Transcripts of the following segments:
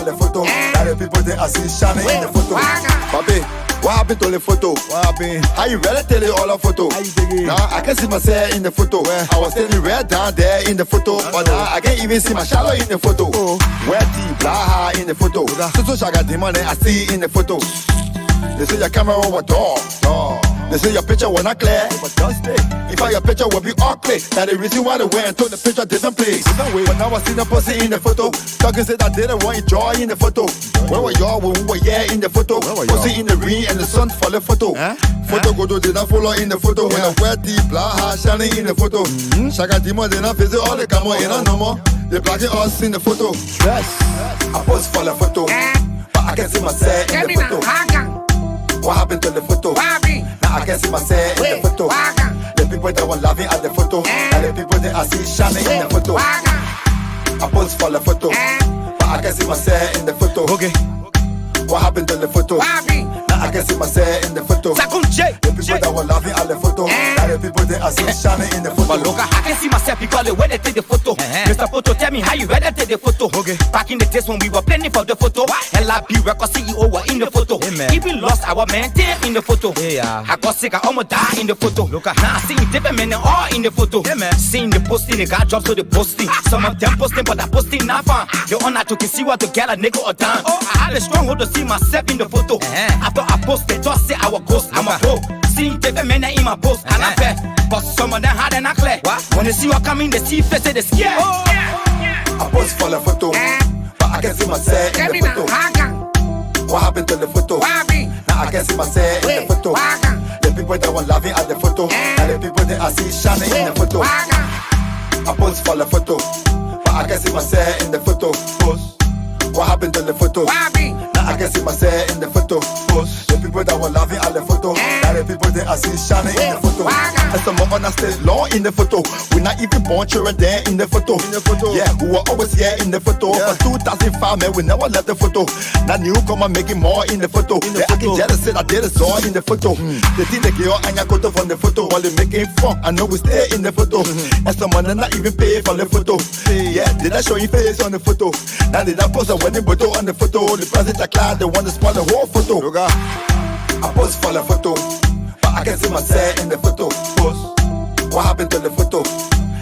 the photo. Now the people they are see shining in the photo. Baby, what happened to the photo? What happened? How you ready tell it all the photo? How you dig it? Now I can see myself in the photo. I was standing right down there in the photo, but now I can't even see my shadow in the photo. Where deep, blah in the photo. So shaga demon I see in the photo. They say your camera over dog. They say your picture was not clear. If your picture will be all clear, that the reason why they went and took the picture different place. When I was seeing the pussy in the photo, talking said I didn't want joy in the photo. Where were y'all when we were in the photo? Pussy in the ring and the sun for the photo. Photo go to did not follow in the photo. When I wear deep black shining in the photo. Shaka demon did not visit all the camera in no more. They blocking us in the photo. Yes, I post for the photo, but I can see myself in the photo. What happened to the photo? Now I can see myself in the photo. The people that were laughing at the photo, and the people that I see shining in the photo. I pose for the photo, but I can see myself in the photo. Okay. What happened to the photo? Now I can see myself in the photo. The people that were laughing at the photo, and the people that I see shining in the photo. But look, I can see myself because the way they take the photo. Mr. Photo, tell me how you ready to take the photo. Back in the days when we were planning for the photo, LRP record CEO were in the photo. Even lost our man there in the photo. I got sick, I almost died in the photo. Now I see different men all in the photo. Seeing the posting, the guy drops to the posting. Some of them posting, but I posting not fun. The honor to see what to get a nigga or down. I had a strong hold to see myself in the photo. After I posted, just say I was ghost, I'm a pro. Seeing different men in my post, and I bet. But some of them had an clear. When they see what coming, they see face, they scared. I post for the photo, but I can see myself in the photo. What happened to the photo? Now I can see myself in the photo. The people that were laughing at the photo, and the people that I see shining in the photo. I post for the photo, but I can see myself in the photo. What happened to the photo? Now I can see myself in the photo. The people that were laughing at the photo, now the people that I see shining in the photo. And some more understand law in the photo. We're not even born children there in the photo. Yeah, we were always here in the photo. But 2005, man, we never left the photo. Now newcomer making more in the photo. I can jealous said I did a saw in the photo. They think they get and photo from the photo while they making fun. I know we stay in the photo. And someone not even pay for the photo. Yeah, did I show you face on the photo? Now did I post a wedding photo on the photo? The president are glad they want to spoil the whole photo. I post for the photo, but I can see myself in the photo. What happened to the photo?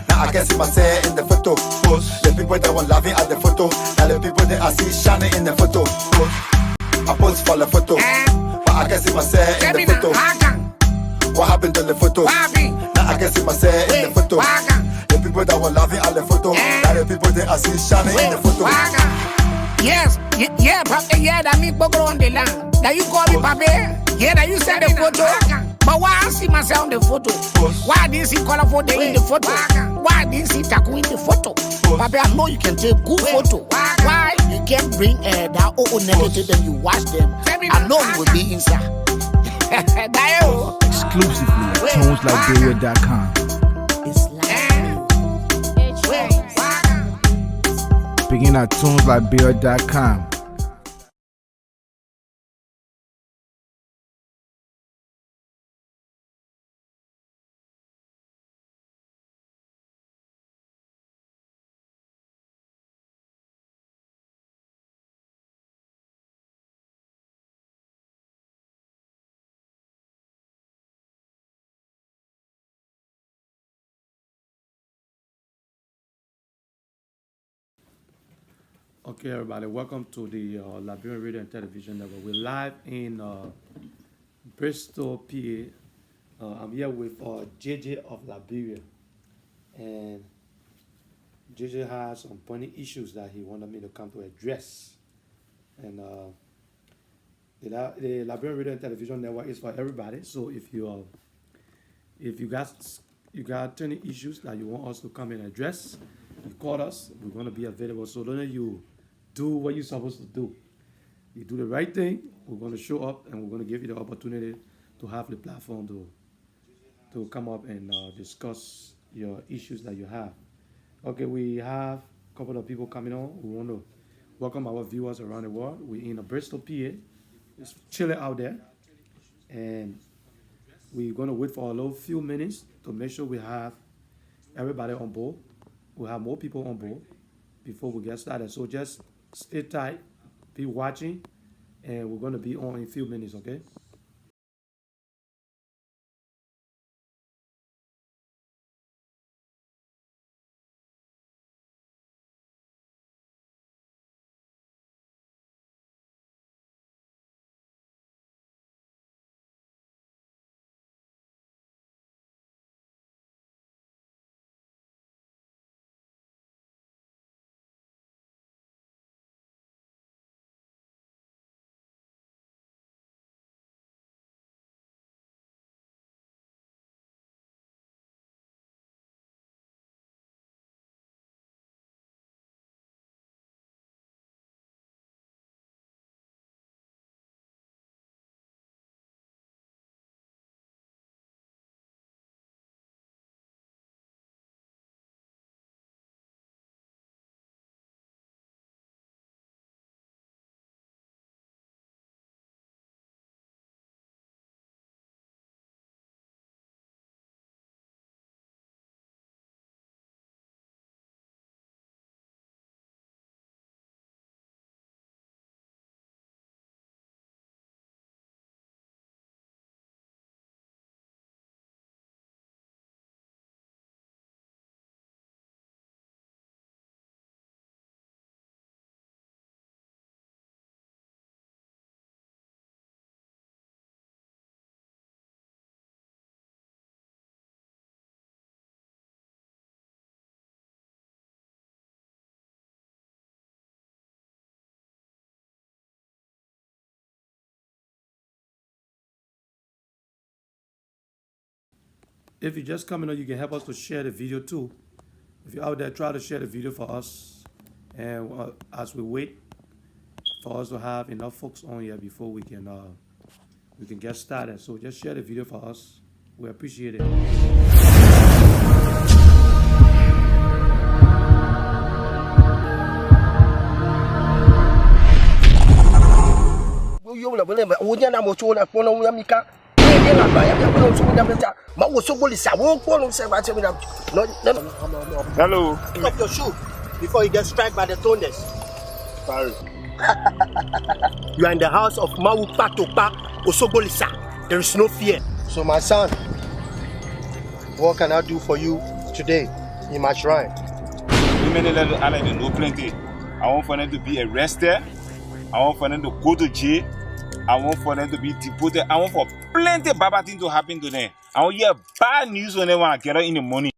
Now I can see myself in the photo. The people that were laughing at the photo, now the people that I see shining in the photo. I post for the photo, but I can see myself in the photo. What happened to the photo? Now I can see myself in the photo. The people that were laughing at the photo, now the people that I see shining in the photo. Yes, yeah, Papa, yeah, that me go on the land. That you call me Papa, yeah, that you send the photo. But why I see myself in the photo? Why didn't see colorful day in the photo? Why didn't see taco in the photo? Papa, I know you can take good photo. Why you can't bring that negative and you watch them? I know you will be inside. Exclusively at TonesLiberia.com. Begin at TonesLiberia.com. Okay, everybody, welcome to the Liberian Radio and Television Network. We're live in Bristol, PA. I'm here with JJ of Liberia, and JJ has some funny issues that he wanted me to come to address. And the Liberian Radio and Television Network is for everybody. So if you got any issues that you want us to come and address, you call us. We're going to be available. So don't you do what you're supposed to do. You do the right thing, we're going to show up and we're going to give you the opportunity to have the platform to come up and discuss your issues that you have. Okay, we have a couple of people coming on. We want to welcome our viewers around the world. We're in Bristol, PA. It's chilly out there. And we're going to wait for a little few minutes to make sure we have everybody on board. We'll have more people on board before we get started. So just stay tight be watching, and we're gonna be on in a few minutes, okay? If you're just coming on, you can help us to share the video too. If you're out there, try to share the video for us. And as we wait for us to have enough folks on here before we can get started. So just share the video for us. We appreciate it. Hello. Pick up your shoe before you get struck by the thunders. Sorry. You are in the house of Mawu Patopa Osogolisa. There is no fear. So my son, what can I do for you today in my shrine? I like to know plenty. I want for them to be arrested. I want for them to go to jail. I want for them to be deported. I want for plenty bad things to happen to them. I want to hear bad news when they want to get out in the morning.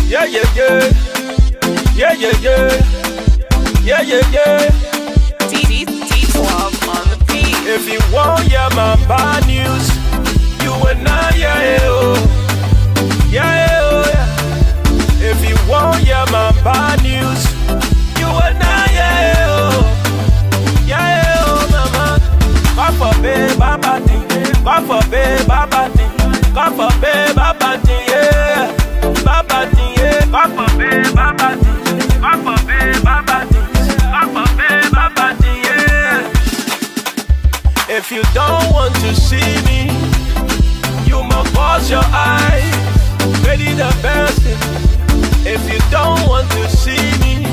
Yeah, yeah, yeah. Yeah, yeah, yeah. Yeah, yeah, yeah. T12 on the beat. If you want hear my bad news, you and I, yeah, oh. Yeah, oh, yeah. If you want hear my bad news, you and I, yeah, oh. Yeah, oh, mama. God forbid, baba thing. God forbid, baba thing. God forbid, baba thing, yeah. Baba thing, yeah. God forbid, baba thing. God forbid, baba thing. God forbid, baba thing, yeah. If you don't want to see me, you must close your eyes. Ready the best thing. If you don't want to see me,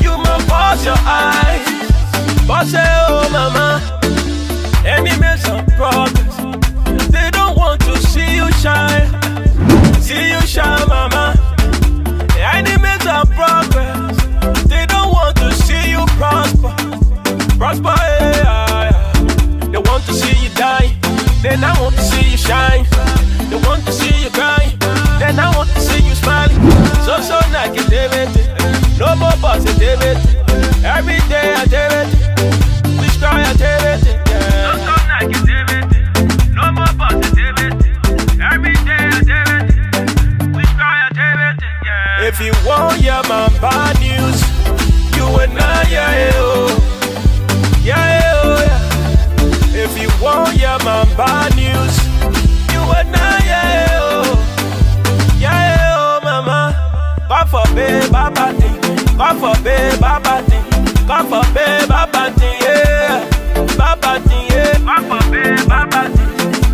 you must close your eyes. But say, oh mama, enemies of progress, they don't want to see you shine. See you shine, mama. Enemies of progress, they don't want to see you prosper. Prosper, yeah. They want to see you die, then I want to see you shine. They want to see you grind, then I want to see you smiling. So negativity, no more positivity. Every day I do it, we try I do it, yeah. So negativity, no more positivity. Every day I do it, we try I do it, yeah. If you want hear my bad news, you and I, yeah, oh. Yeah, oh, yeah. If you want hear my bad news, you and I, yeah, oh. Yeah, oh, mama. God forbid, baba thing. God forbid, baba thing. God forbid, baba thing, yeah. Baba thing, yeah. God forbid, baba thing.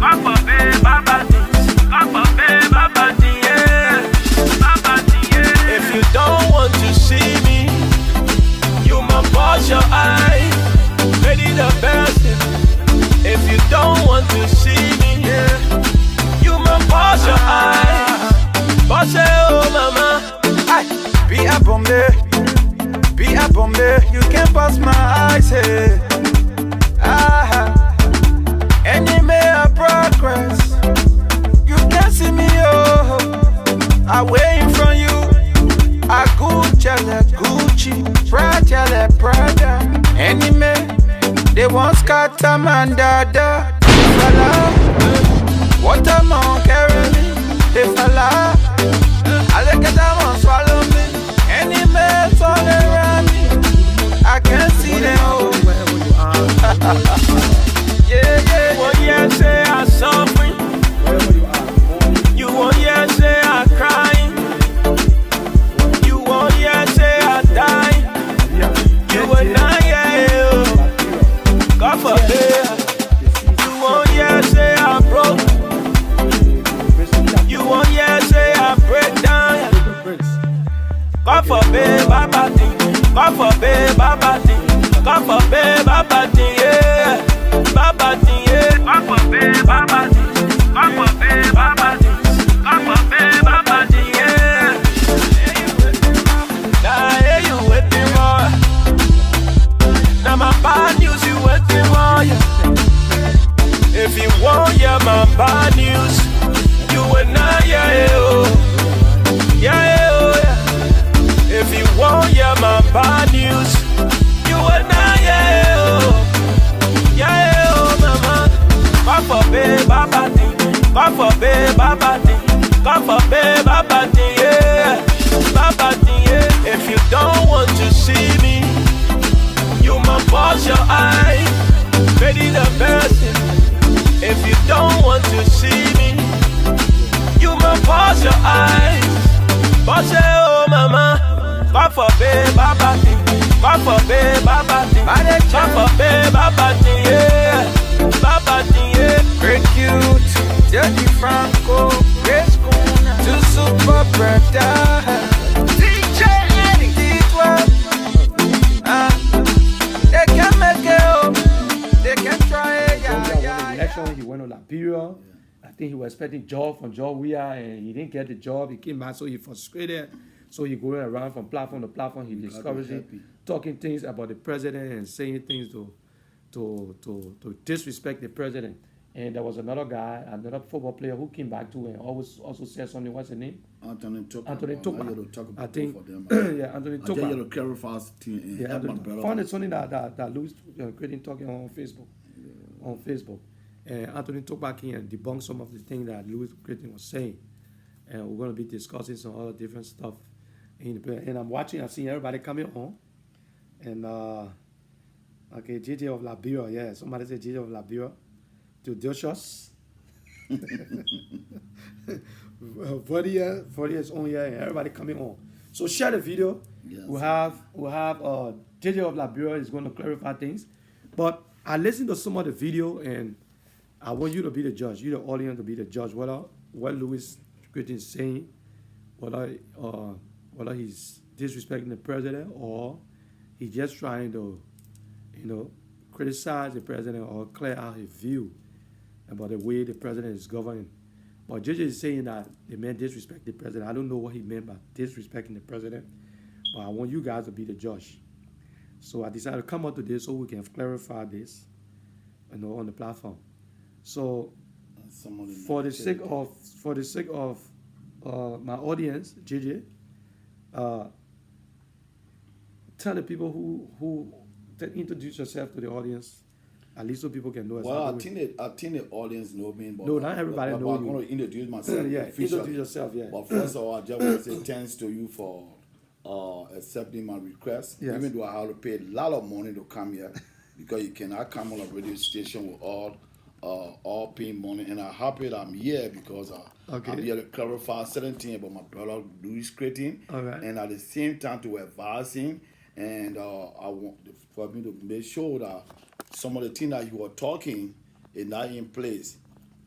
want to see me, you must pass your eyes. Pass it, oh mama. Be a Bombay, you can pass my eyes, hey. Any may progress, you can see me, oh. I waiting from you. I Gucci, Prada. Any man, they want scatter man, dada. Fella, what am I carrying me? They fella, I look at them and swallow me. Any man all around me, I can't see them all. Yeah. One year say I'm suffering. You won't hear say I'm crying. You won't hear say I'm dying. You will not hear. God forbid. You won't hear say I'm broke. You won't hear say I break down. God forbid, Baba thing. God forbid, Baba thing. God forbid, Baba thing, yeah. Baba thing, yeah. God forbid, Baba thing. God forbid, Baba thing. God forbid, Baba thing, yeah. Now hear you waiting more. Now my bad news you waiting more, yeah. If you want hear my bad news, you will not hear it, oh. Yeah. If you want hear my bad news, you will not hear it, oh. Yeah, oh mama. God forbid, Baba thing. God forbid, Baba thing. God forbid, Baba thing, yeah. Baba thing, yeah. If you don't want to see me, you must close your eyes. Ready the person. If you don't want to see me, you must close your eyes. Boss it, oh mama. God forbid, Baba thing. God forbid, Baba thing. God forbid, Baba thing, yeah. Baba thing, yeah. Great cute, Daddy Franco, Great Schooner, two super brother. DJ Eddie, they can make it, oh. They can try it, yeah. Election, he went on Liberia. I think he was expecting job from Joe Weah, and he didn't get the job. He came back, so he frustrated. So he going around from platform to platform. He discouraging, talking things about the president and saying things to disrespect the president. And there was another guy, another football player who came back too and also said something. What's his name? Anthony Tucker. I think. Yeah, Anthony Tucker. I just clarify thing. Yeah, found something that Louis Lrtn talking on Facebook. On Facebook. And Anthony Tucker came and debunked some of the things that Louis Lrtn was saying. And we're going to be discussing some other different stuff. And I'm watching, I'm seeing everybody coming on. And, okay, JJ of Liberia, yeah. Somebody said JJ of Liberia. Theodosius. 40 years on here, and everybody coming on. So share the video. Yes. We'll have JJ of Liberia is going to clarify things. But I listened to some of the video, and I want you to be the judge. You, the audience, to be the judge. What Louis Lrtn is saying, whether he's disrespecting the president or he's just trying to, criticize the president or clear out his view about the way the president is governing. But JJ is saying that the man disrespect the president. I don't know what he meant by disrespecting the president, but I want you guys to be the judge. So I decided to come out today so we can clarify this, on the platform. So for the sake of my audience, JJ, tell the people who introduce yourself to the audience, at least so people can know. Well, I think the audience know me, but no, not everybody know you. I'm going to introduce myself. Yeah, introduce yourself. Yeah. But first of all, I just want to say thanks to you for accepting my request. Yes. Even though I have to pay a lot of money to come here, because you cannot come on a radio station with all paying money, and I'm happy that I'm here because I'm here to clarify certain things about my brother Louis Lrtn, and at the same time to advise him, and I want for me to make sure that some of the things that you are talking is not in place,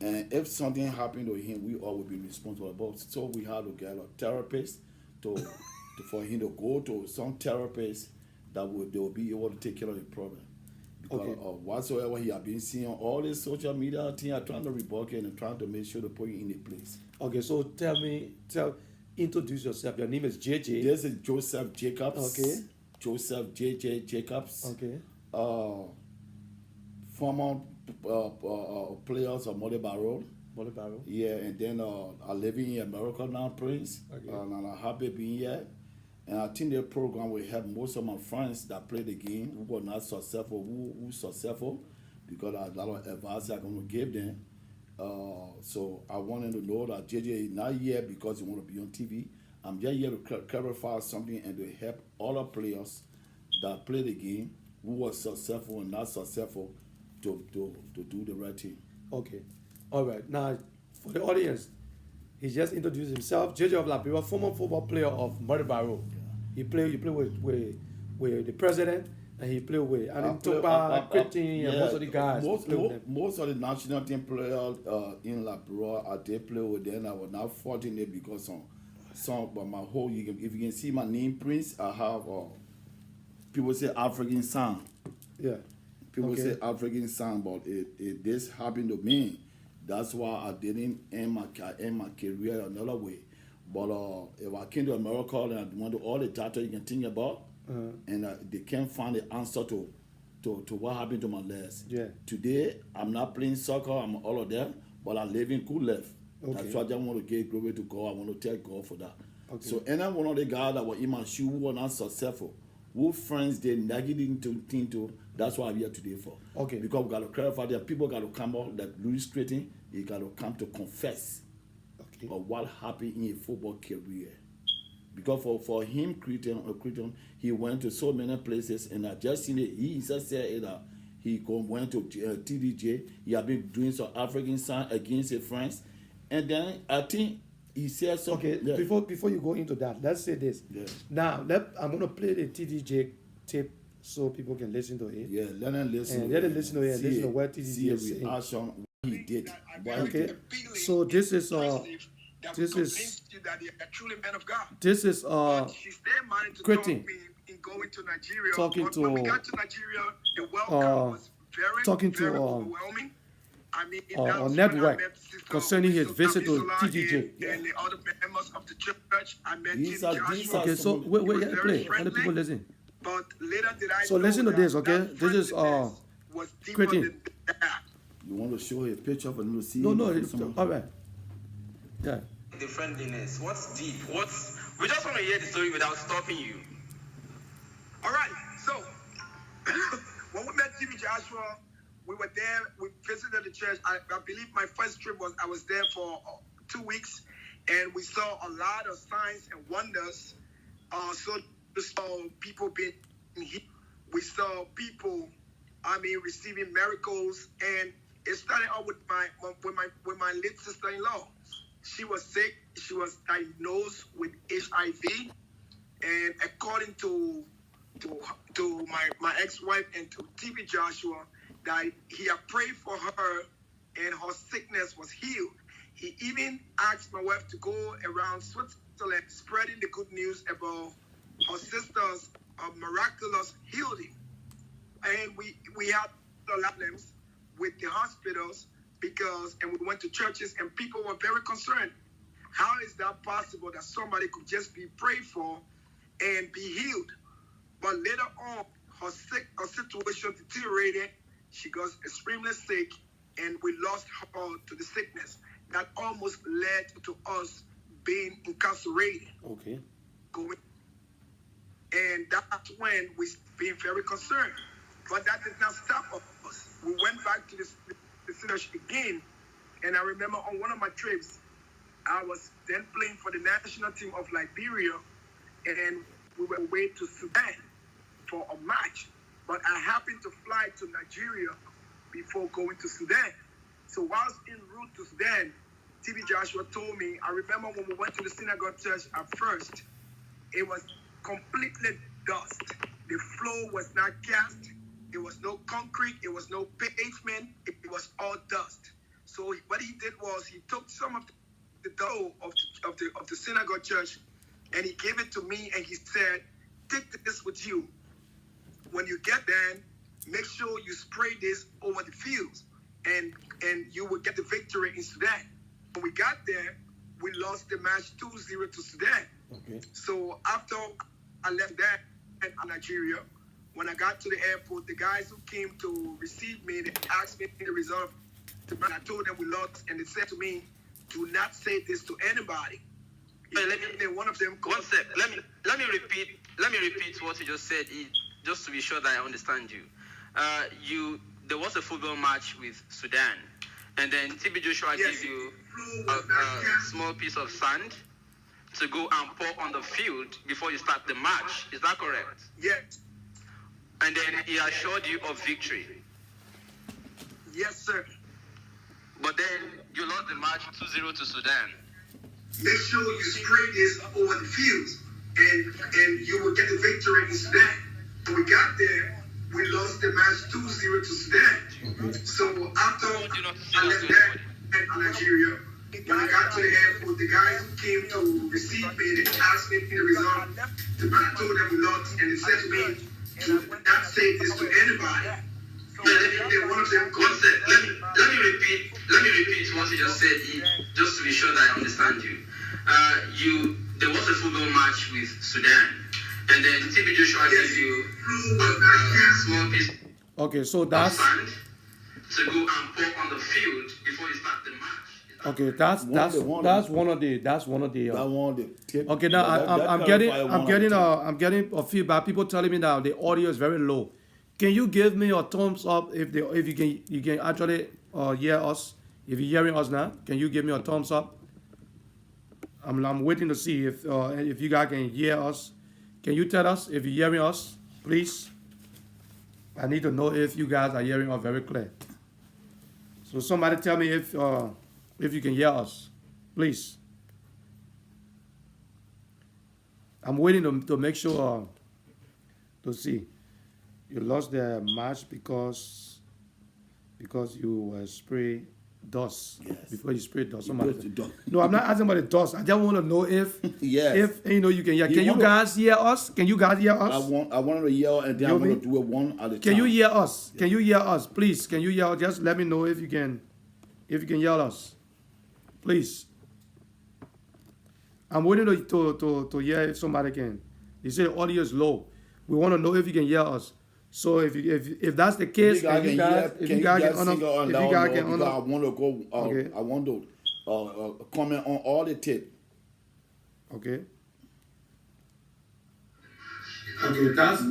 and if something happened to him, we all will be responsible. But so we have to get a therapist for him to go to some therapist they will be able to take care of the problem. Because whatsoever he have been seeing on all this social media thing, I'm trying to rebuke it and trying to make sure to put it in the place. Okay, so introduce yourself. Your name is JJ. This is Joseph Jacobs. Okay. Joseph JJ Jacobs. Okay. Former players of Mother Barrow. Mother Barrow. Yeah, and then I live in America now, Prince. Okay. And I'm happy being here. And I think the program will help most of my friends that play the game who were not successful, who successful, because a lot of advice I'm going to give them. So I want them to know that JJ is not here because he want to be on TV. I'm just here to clarify something and to help all the players that play the game who were successful and not successful to do the right thing. Okay. All right. Now, for the audience, he just introduced himself. JJ of Liberia, former football player of Mother Barrow. Yeah. He played with the president, and he played with Adam Topa, Lrtn, and most of the guys. Most of the national team players in Liberia, I did play with them. I was not fortunate because but my whole, if you can see my name, Prince, I have, people say African son. Yeah. People say African son, but this happened to me. That's why I didn't end my career another way. But if I came to America and I went to all the data you can think about, and they can't find the answer to what happened to my legs. Yeah. Today, I'm not playing soccer, I'm all of that, but I'm living good life. Okay. That's why I just want to give glory to God. I want to thank God for that. Okay. So any one of the guys that were in my shoe who were not successful, who friends they negative to, that's what I'm here today for. Okay. Because we got to clarify that people got to come out, like Lrtn, he got to come to confess of what happened in his football career. Because for him, Lrtn, he went to so many places, and I just seen it. He just said that he went to TDJ. He had been doing some African sign against his friends, and then I think he said something. Okay, yeah. Before you go into that, let's say this. Yeah. Now, I'm going to play the TDJ tape so people can listen to it. Yeah, let them listen. And let them listen to it and listen to what TDJ is saying. Reaction he did. Okay, so this is Lrtn. talking to our network concerning his visit to TDJ. And the other members of the church, I met okay, so wait, play. Let the people listen. But later did I so listen to this, okay? This is Lrtn. You want to show a picture of a new scene? No, all right. Yeah. The friendliness. What's deep? We just want to hear the story without stopping you. All right. So when we met TV Joshua, we were there. We visited the church. I believe my first trip I was there for 2 weeks, and we saw a lot of signs and wonders. So we saw people being healed. We saw people, receiving miracles, and it started out with my late sister-in-law. She was sick. She was diagnosed with HIV, and according to my ex-wife and to TV Joshua, that he had prayed for her, and her sickness was healed. He even asked my wife to go around Switzerland spreading the good news about her sister's miraculous healing. And we had a lot of problems with the hospitals and we went to churches, and people were very concerned. How is that possible that somebody could just be prayed for and be healed? But later on, her situation deteriorated. She got extremely sick, and we lost her to the sickness. That almost led to us being incarcerated. Okay. And that's when we became very concerned. But that did not stop us. We went back to the church again, and I remember on one of my trips, I was then playing for the national team of Liberia, and we were away to Sudan for a match. But I happened to fly to Nigeria before going to Sudan. So whilst en route to Sudan, TV Joshua told me, I remember when we went to the synagogue church at first, it was completely dust. The floor was not cast. It was no concrete. It was no pavement. It was all dust. So what he did was he took some of the dough of the synagogue church, and he gave it to me, and he said, take this with you. When you get there, make sure you spray this over the fields, and you will get the victory in Sudan. When we got there, we lost the match 2-0 to Sudan. Okay. So after I left that in Nigeria, when I got to the airport, the guys who came to receive me, they asked me the result. I told them we lost, and they said to me, "Do not say this to anybody." One of them. One sec. Let me repeat what you just said, just to be sure that I understand you. There was a football match with Sudan, and then TB Joshua gave you a small piece of sand to go and pour on the field before you start the match. Is that correct? Yes. And then he assured you of victory. Yes, sir. But then you lost the match 2-0 to Sudan. Make sure you spray this over the fields, and you will get the victory in Sudan. When we got there, we lost the match 2-0 to Sudan. So after I left that in Nigeria, when I got to the airport, the guys who came to receive me, they asked me the result. I told them we lost, and they said to me, "Do not say this to anybody." One of them. One sec. Let me repeat what you just said, just to be sure that I understand you. There was a football match with Sudan, and then TB Joshua gave you a small piece. Okay, so that's to go and pour on the field before you start the match. Okay, that's one of the. Okay, now I'm getting a feedback. People telling me that the audio is very low. Can you give me a thumbs up if you can actually hear us? If you're hearing us now, can you give me a thumbs up? I'm waiting to see if you guys can hear us. Can you tell us if you're hearing us, please? I need to know if you guys are hearing us very clear. So somebody tell me if you can hear us, please. I'm waiting to make sure to see. You lost the match because you spray dust. Yes. Before you spray dust. Dust. No, I'm not asking about the dust. I just want to know if yes. if you can hear. Can you guys hear us? Can you guys hear us? I want to yell, and then I'm going to do it one at a time. Can you hear us? Can you hear us? Please, can you hear? Just let me know if you can hear us. Please. I'm waiting to hear if somebody can. You say the audio is low. We want to know if you can hear us. So if that's the case, I want to comment on all the tape. Okay. Okay, that's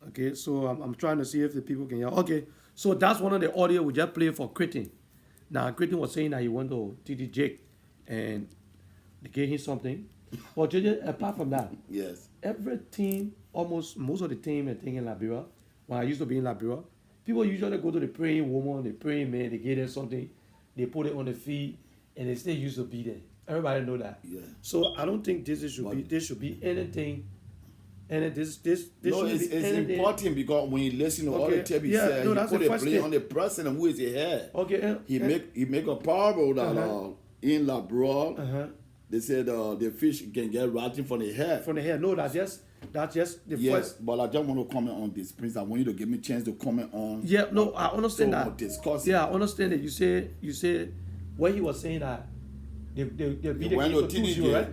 okay. So I'm trying to see if the people can hear. Okay, so that's one of the audio we just played for Lrtn. Now Lrtn was saying that he went to TD Jake and they gave him something. But JJ, apart from that, yes, every team, almost most of the team I think in Liberia, when I used to be in Liberia, people usually go to the praying woman, the praying man, they give them something, they put it on the feet, and they still used to be there. Everybody know that. Yeah. So I don't think this should be anything. And this no, it's important because when you listen to all the tape, he said he put a blame on the person who is the head. Okay. He make a parable that in Liberia. They said the fish can get rotten from the head. From the head. No, that's just the first. But I just want to comment on this, Prince. I want you to give me a chance to comment on. Yeah, no, I understand that. Discuss. Yeah, I understand that. You say when he was saying that they beat the game for 2-0, right?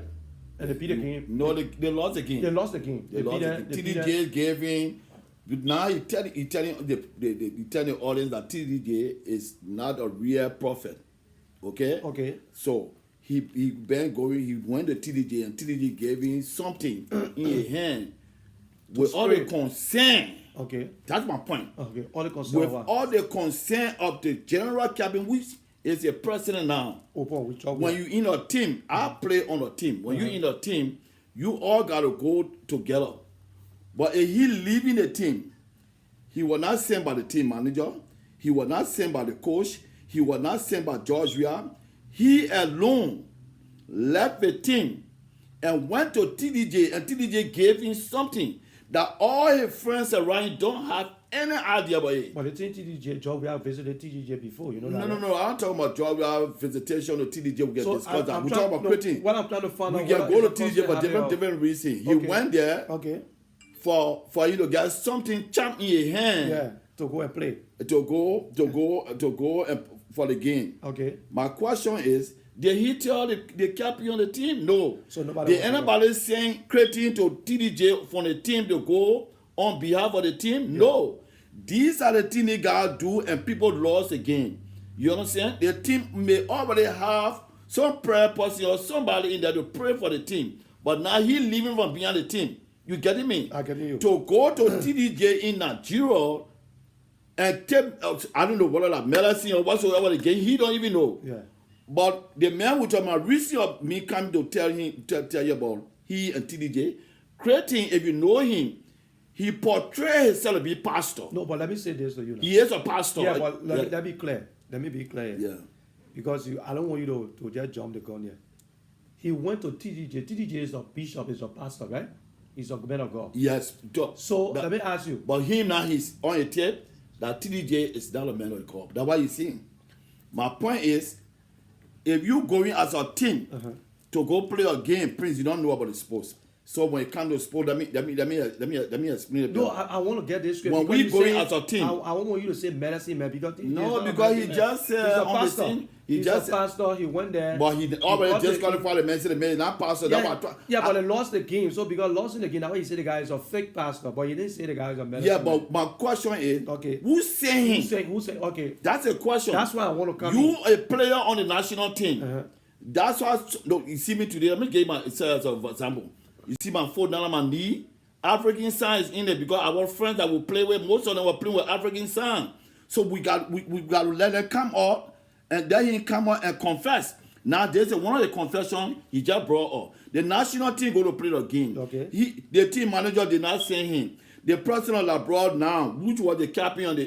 And they beat the game. No, they lost the game. They lost the game. They lost the game. TDJ gave in. Now he telling the audience that TDJ is not a real prophet. Okay. Okay. So. He been going. He went to TDJ and TDJ gave him something in his hand with all the consent. Okay, that's my point. Okay, all the consent. With all the consent of the general cabinet, which is the president now. When you in a team, I play on a team. When you in a team, you all gotta go together. But if he leaving the team, he was not sent by the team manager. He was not sent by the coach. He was not sent by Georgia. He alone left the team and went to TDJ, and TDJ gave him something that all his friends around don't have any idea about it. But the thing TDJ, Georgia visited TDJ before, you know that? No. I'm talking about Georgia visitation to TDJ. We get discussed that. We're talking about Lrtn. What I'm trying to find out. We can go to TDJ for different reasons. He went there for you to get something champ in your hand. Yeah, to go and play. To go and for the game. Okay. My question is, did he tell the captain on the team? No. So nobody. Did anybody saying creating to TDJ from the team to go on behalf of the team? Yeah. No. These are the things they gotta do, and people lost the game. You understand? The team may already have some prayer person or somebody in there to pray for the team, but now he leaving from behind the team. You getting me? I get you. To go to TDJ in Nigeria and take, I don't know whether like medicine or whatsoever the game, he don't even know. Yeah. But the man which my reason of me coming to tell you about he and TDJ, creating, if you know him, he portrays himself to be pastor. No, but let me say this to you now. He is a pastor. Yeah, but let me be clear. Let me be clear. Yeah. Because I don't want you to just jump the gun here. He went to TDJ. TDJ is a bishop, is a pastor, right? He's a man of God. Yes. So let me ask you. But him now, he's on a tape that TDJ is not a man of God. That's why you see him. My point is, if you going as a team to go play a game, Prince, you don't know about the sports. So when it comes to sport, let me explain it. No, I want to get this straight. When we going as a team, I want you to say medicine man because he just he's a pastor. He's a pastor. He went there. But he already just qualified the man. Said the man is not pastor. Yeah, but they lost the game. So because lost in the game, that's why he said the guy is a fake pastor. But he didn't say the guy is a medicine. Yeah, but my question is, okay, who's saying? Who's saying? Okay, that's a question. That's why I want to come. You a player on the national team. That's why. Look, you see me today. Let me give my example. You see my foot down on my knee. African sign is in there because our friends that we play with, most of them were playing with African sign. So we got to let them come out, and then he come out and confess. Now there's one of the confession he just brought up. The national team go to play the game. Okay. The team manager did not send him. The president of abroad now, which was the captain and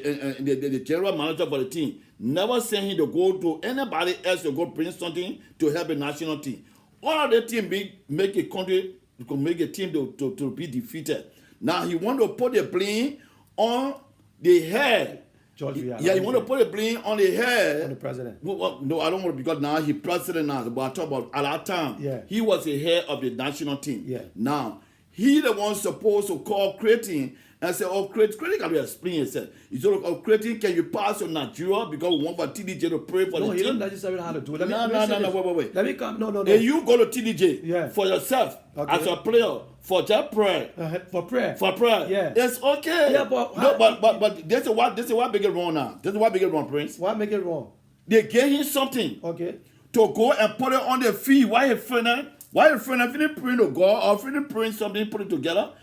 the general manager for the team, never sent him to go to anybody else to go bring something to help the national team. All of the team make a country. To make a team to be defeated. Now he want to put the blame on the head. Yeah, he want to put the blame on the head. On the president. Well, no, I don't want to because now he president now. But I talk about at that time. He was the head of the national team. Yeah. Now he the one supposed to call creating and say, oh, creating can explain himself. He said, oh, creating, can you pass to Nigeria because we want for TDJ to pray for the team? No, he don't necessarily know how to do it. Wait. Let me come. No. And you go to TDJ for yourself as a player for just prayer. For prayer. For prayer. Yeah. It's okay. Yeah, but this is what make it wrong now. This is what make it wrong, Prince. What make it wrong? They gave him something. Okay. To go and put it on the feet. Why a friend if praying to God or if praying something, put it together.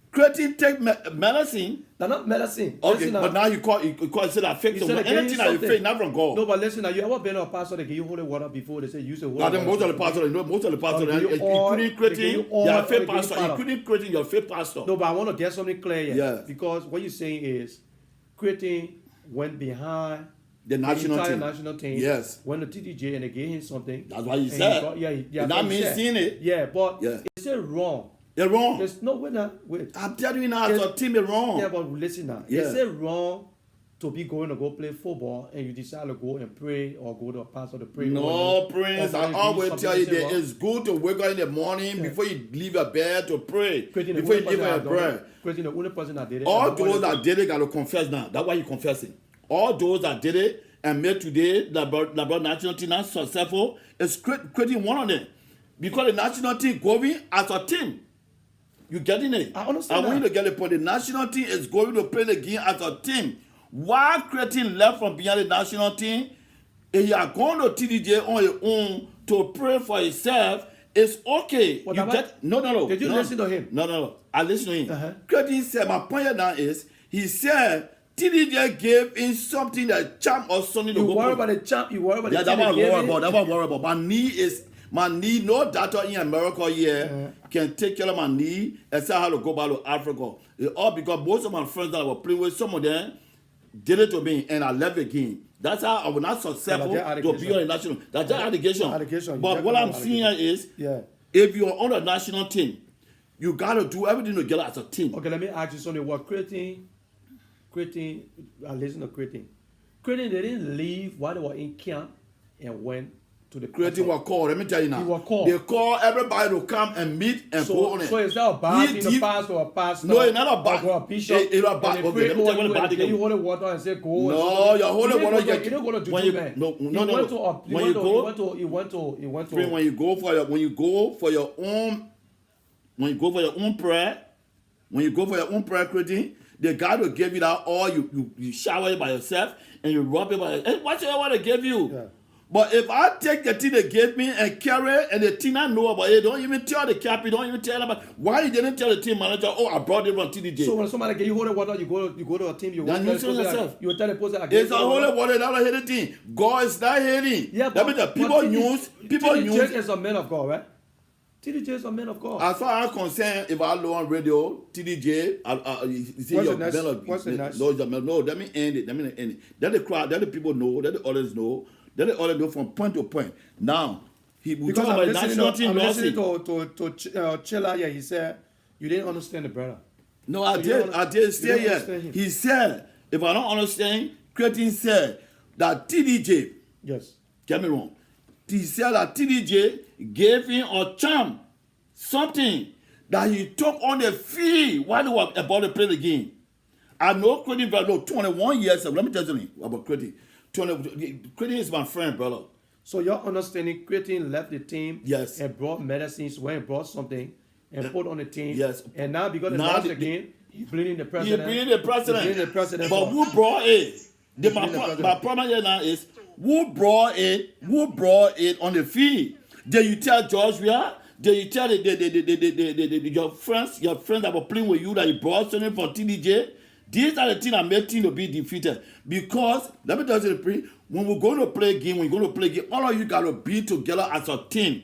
Creating take medicine. They're not medicine. Okay, listen, but now you call it say that fake. Anything that you fake, not from God. No, but listen, now you ever been a pastor that give you holy water before they say use the water? Most of the pastors, including creating, you're a fake pastor. Including creating, you're a fake pastor. No, but I want to get something clear here. Yeah. Because what you're saying is creating went behind the national team. Yes. Went to TDJ and they gave him something. That's what he said. Yeah. That means seeing it. Yeah, but it's wrong. They're wrong. There's no way now. Wait. I'm telling you now, as a team is wrong. Yeah, but listen now. Is it wrong to be going to go play football and you decide to go and pray or go to a pastor to pray? No, Prince. I always tell you that it's good to wake up in the morning before you leave your bed to pray. Before you leave your bed. The only person that did it. All those that did it got to confess now. That's why you're confessing. All those that did it and made today the national team not successful is creating one of them. Because the national team going as a team. You getting it? I understand. I want you to get the point. The national team is going to play the game as a team. While creating left from behind the national team, if you are going to TDJ on your own to pray for yourself, it's okay. No. Did you listen to him? No. I listen to him. Creating said, my point now is, he said, TDJ gave him something that champ or something. You worry about the champ. You worry about the champ. That's what I worry about. My knee, no doctor in America here can take care of my knee and say how to go back to Africa. It's all because most of my friends that I was playing with, some of them did it to me and I left the game. That's how I was not successful to be on the national. That's just allegation. But what I'm seeing is, if you're on a national team, you got to do everything together as a team. Okay, let me ask you something. What creating, I listen to creating, they didn't leave while they were in camp and went to the Creating was called. Let me tell you now. He was called. They call everybody to come and meet and go on it. So is that a bad thing to pass to a pastor? No, it's not a bad. Or a bishop? It's not bad. Okay, let me tell you what the bad thing is. You hold the water and say go. No, you hold the water. You don't go to when do you, that. no. When you go for your own prayer, creating, the guy will give you that oil. You shower it by yourself and you rub it by yourself. And what you want to give you? Yeah. But if I take the thing they gave me and carry it, and the thing I know about it, don't even tell the captain, don't even tell about why you didn't tell the team manager, oh, I brought it from TDJ. So when somebody get you hold the water, you go to a team, you tell the person it's a holy water, not a hidden thing. God is not hidden. Yeah, that means that people use. TDJ is a man of God, right? TDJ is a man of God. As far as concerned, if I low on radio, TDJ, What's the next? No, let me end it. Let the crowd, let the people know, let the others know. Let the others know from point to point. Now, we talk about national team listening to Chilla here. He said, you didn't understand the brother. No, I did say yes. He said, if I don't understand, Cretin said that TDJ, yes, get me wrong, he said that TDJ gave him a charm, something that he took on the field while he was about to play the game. I know Cretin, 21 years ago. Let me tell you something about Cretin. Cretin is my friend, brother. So your understanding, Cretin left the team, yes, and brought medicines, went and brought something, and put on the team, yes, and now because they lost the game, he's bleeding the president. But who brought it? My problem here now is who brought it on the field? Did you tell George Weah? Did you tell your friends that were playing with you that you brought something from TDJ? These are the things that make team to be defeated. Because, let me tell you the truth, when we're going to play a game, all of you got to be together as a team.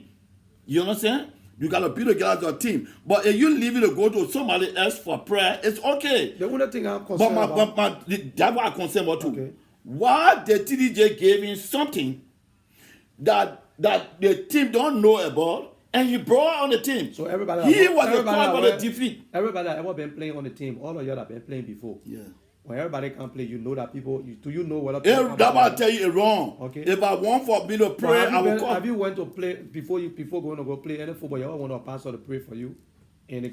You understand? You got to be together as a team. But if you leave it to go to somebody else for prayer, it's okay. The only thing I'm concerned about. That's what I'm concerned about too. Okay. Why the TDJ gave him something that the team don't know about, and he brought on the team. So everybody was the cause for the defeat. Everybody that ever been playing on the team, all of you that been playing before. Yeah. When everybody can play, you know that people. Do you know what? That's what I tell you, it's wrong. Okay. If I want for me to pray, I will call. Have you went to play before going to go play any football? You ever want a pastor to pray for you?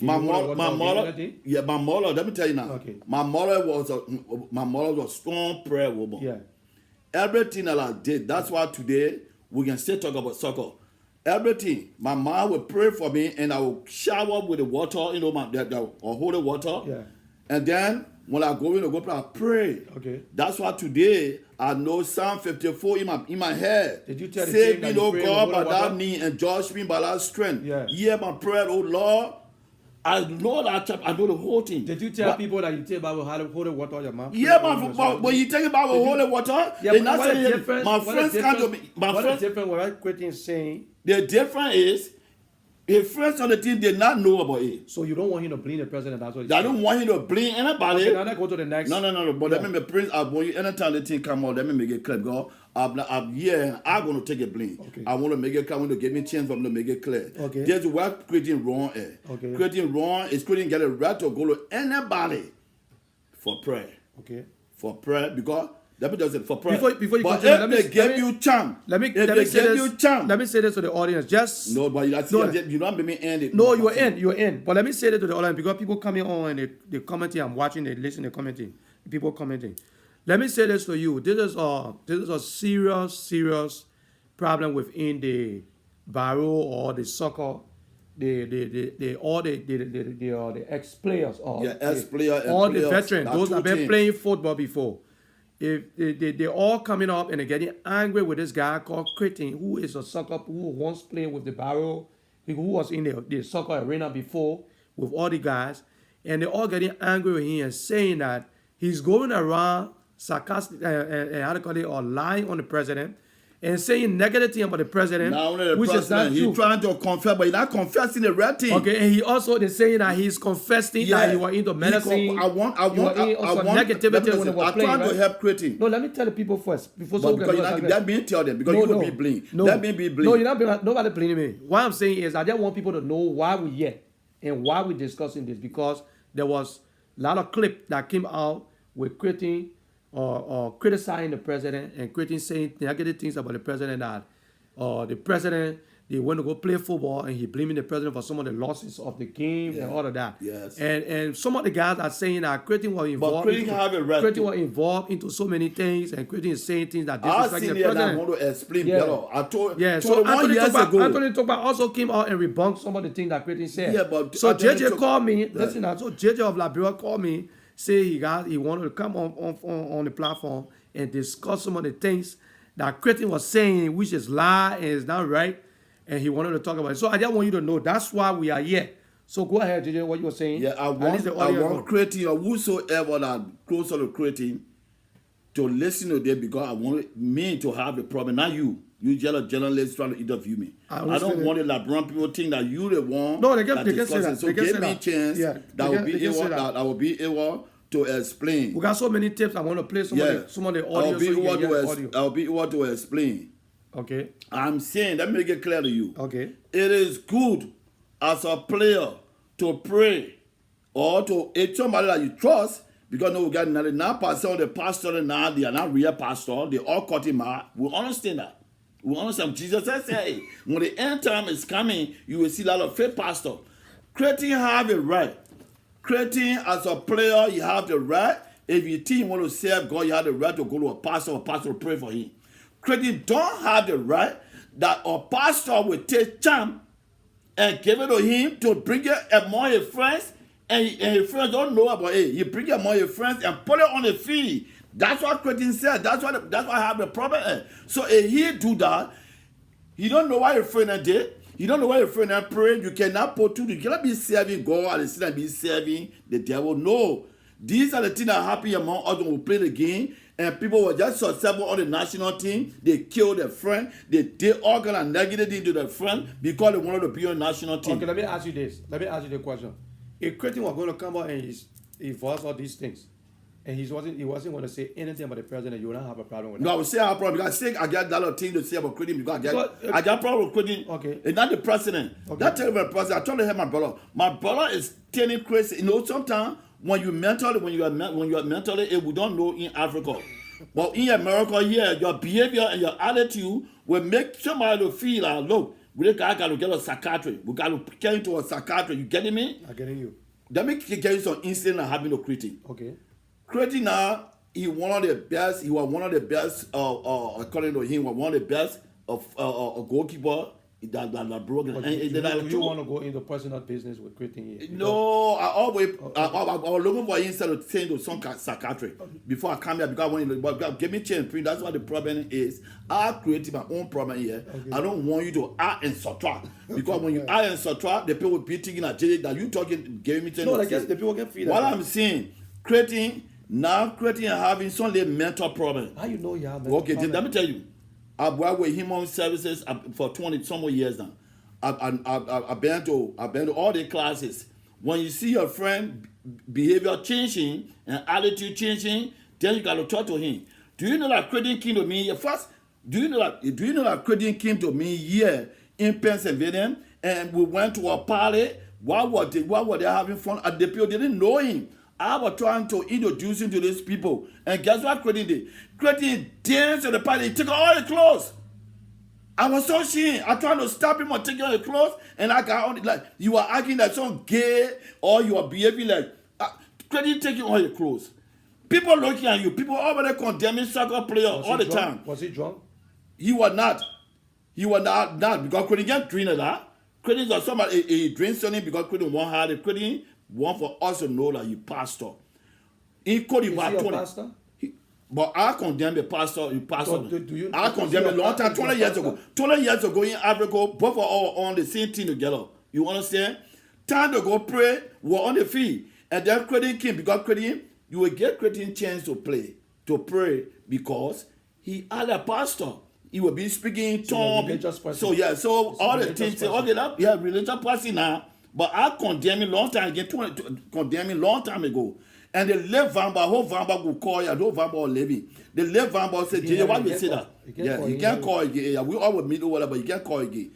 My mother. Let me tell you now. Okay. My mother was a strong prayer woman. Yeah. Everything that I did. That's why today we can still talk about soccer. Everything. My mom would pray for me, and I would shower with the water, the holy water. Yeah. And then when I go in to go play, I pray. Okay. That's why today I know Psalm 54 in my head. Did you tell the Save team me, O God, by that thy knee, and judge me by thy strength. Yeah. Hear my prayer, O Lord. I know that chapter. I know the whole thing. Did you tell people that you take Bible holy water on your mouth? Yeah, when you take about holy water, they're not saying my friends can't do me. What is different? What Cretin saying? The difference is, if friends on the team did not know about it. So you don't want him to blame the president? That's what I don't want him to blame anybody. Okay, now let's go to the next. No. But let me be Prince. I want you anytime the team come out, let me make it clear. God, I'm going to take a blame. Okay. I want to make it clear. I want to give me a chance for me to make it clear. Okay. There's what Cretin wrong is. Okay. Cretin wrong is Cretin get a right to go to anybody for prayer. Okay. For prayer, because let me just say for prayer. Before you but continue, if they give you charm, let me say this to the audience. Just no, but you don't make me end it. No, you're in. But let me say this to the audience because people coming on and they commenting. I'm watching, they listen, they commenting. People commenting. Let me say this to you. This is a serious problem within the barrel or the soccer. The ex-players or all the veterans, those that have been playing football before. If they all coming up and they're getting angry with this guy called Cretin, who is a soccer who once played with the barrel, who was in the soccer arena before with all the guys, and they're all getting angry with him and saying that he's going around sarcastic or lying on the president and saying negative thing about the president, not only the which president, is not true. He's trying to confess, but he's not confessing the right thing. Okay, and he also they're saying that he's confessing that he was into medicine. I want negativity when they were playing. I'm trying to help Cretin. No, let me tell the people first before that means tell them because you will be blamed. That means be blamed. No, you're not nobody blaming me. What I'm saying is I just want people to know why we're here and why we're discussing this, because there was a lot of clip that came out with Cretin or criticizing the president and Cretin saying negative things about the president that the president, they went to go play football, and he blaming the president for some of the losses of the game and all of that. Yes. And some of the guys are saying that Creighton was involved. But Creighton have a right. Creighton was involved into so many things, and Creighton is saying things that I disrespect seen the it, and I president. want to explain Yeah. better. I told Yeah, so 21 years ago. Anthony Tokpa also came out and rebunked some of the things that Creighton said. Yeah, but so Anthony JJ called me. Right. Listen, so JJ of Liberia called me, say he wanted to come on the platform and discuss some of the things that Creighton was saying, which is lie and is not right, and he wanted to talk about it. So I just want you to know that's why we are here. So go ahead, JJ, what you were saying. Yeah, I want Creighton or whosoever that closer to Creighton to listen to them, because I want me to have a problem, not you. You journalists trying to interview me. I don't want the LeBron people think that you the one. No, they can say that. So they can give say me a chance that I will be able to explain. We got so many tips. I want to play some of the audio. I'll be able to explain. Okay. I'm saying, let me make it clear to you. Okay. It is good as a player to pray or to if somebody that you trust, because no, we got 99% of the pastor now, they are not real pastor. They all cut him out. We understand that. We understand. Jesus says, hey, when the end time is coming, you will see a lot of fake pastor. Creighton have a right. Creighton as a player, you have the right. If your team want to serve God, you have the right to go to a pastor to pray for him. Creighton don't have the right that a pastor will take champ and give it to him to bring it among his friends, and his friends don't know about it. You bring it among his friends and put it on the field. That's what Creighton said. That's why I have the problem. So if he do that, you don't know why your friend did. You don't know why your friend prayed. You cannot put two. You cannot be serving God and still be serving the devil. No. These are the things that happen among us when we play the game. And people were just successful on the national team. They killed their friend. They did all kind of negative things to their friend because they wanted to be on the national team. Okay, let me ask you this. Let me ask you the question. If Creighton was going to come out and he voiced all these things, and he wasn't going to say anything about the president, you wouldn't have a problem with that. No, I would say I have a problem because I got that lot of things to say about Creighton because I got a problem with Creighton. Okay. It's not the president. Okay. Not telling the president. I told him my brother. My brother is turning crazy. You know, sometimes when you are mentally ill, we don't know in Africa. But in America here, your behavior and your attitude will make somebody to feel like, look, we got to get a psychiatrist. We got to get into a psychiatrist. You getting me? I'm getting you. Let me get you some incident happening to Creighton. Okay. Creighton now, he one of the best. He was one of the best. According to him, was one of the best of a goalkeeper that broke. Okay. Do you want to go into personal business with Creighton here? No, I was looking for him instead of saying to some psychiatrist before I come here because when give me chance. That's what the problem is. I created my own problem here. Okay. I don't want you to add and subtract because when you add and subtract, the people will be thinking that you talking giving me chance. No, I guess the people can feel that. What I'm saying, Creighton having some little mental problem. How you know you have mental problem? Okay, let me tell you. I've worked with human services for 20 some more years now. I've been to all the classes. When you see your friend behavior changing and attitude changing, then you got to talk to him. Do you know that Creighton came to me first? Do you know that Creighton came to me here in Pennsylvania and we went to a party? Why were they having fun? And the people didn't know him. I was trying to introduce him to these people. And guess what Creighton did? Creighton danced at the party. He took all the clothes. I was so ashamed. I tried to stop him on taking all the clothes. And I got on it like, you are acting like some gay or you are behaving like, Creighton taking all the clothes. People looking at you. People already condemning soccer players all the time. Was he drunk? He was not. He was not because Creighton can't drink a lot. Creighton was somebody, he drinks something because Creighton won't have it. Creighton want for us to know that you pastor. In Cote d'Ivoire, is he a pastor? But I condemn the pastor. So I condemn a long time, 20 years ago. 20 years ago in Africa, both are all on the same team together. You understand? Time to go pray, we're on the field. And then Creighton came because Creighton, you will get Creighton chance to pray because he had a pastor. He will be speaking in tongues. So all the things, religious person now. But I condemn him long time ago. And the left Vamba, whole Vamba will call you, no Vamba or Levy. The left Vamba said, Jay, why you say that? Yeah, you can't call again. We all will meet over, but you can't call again.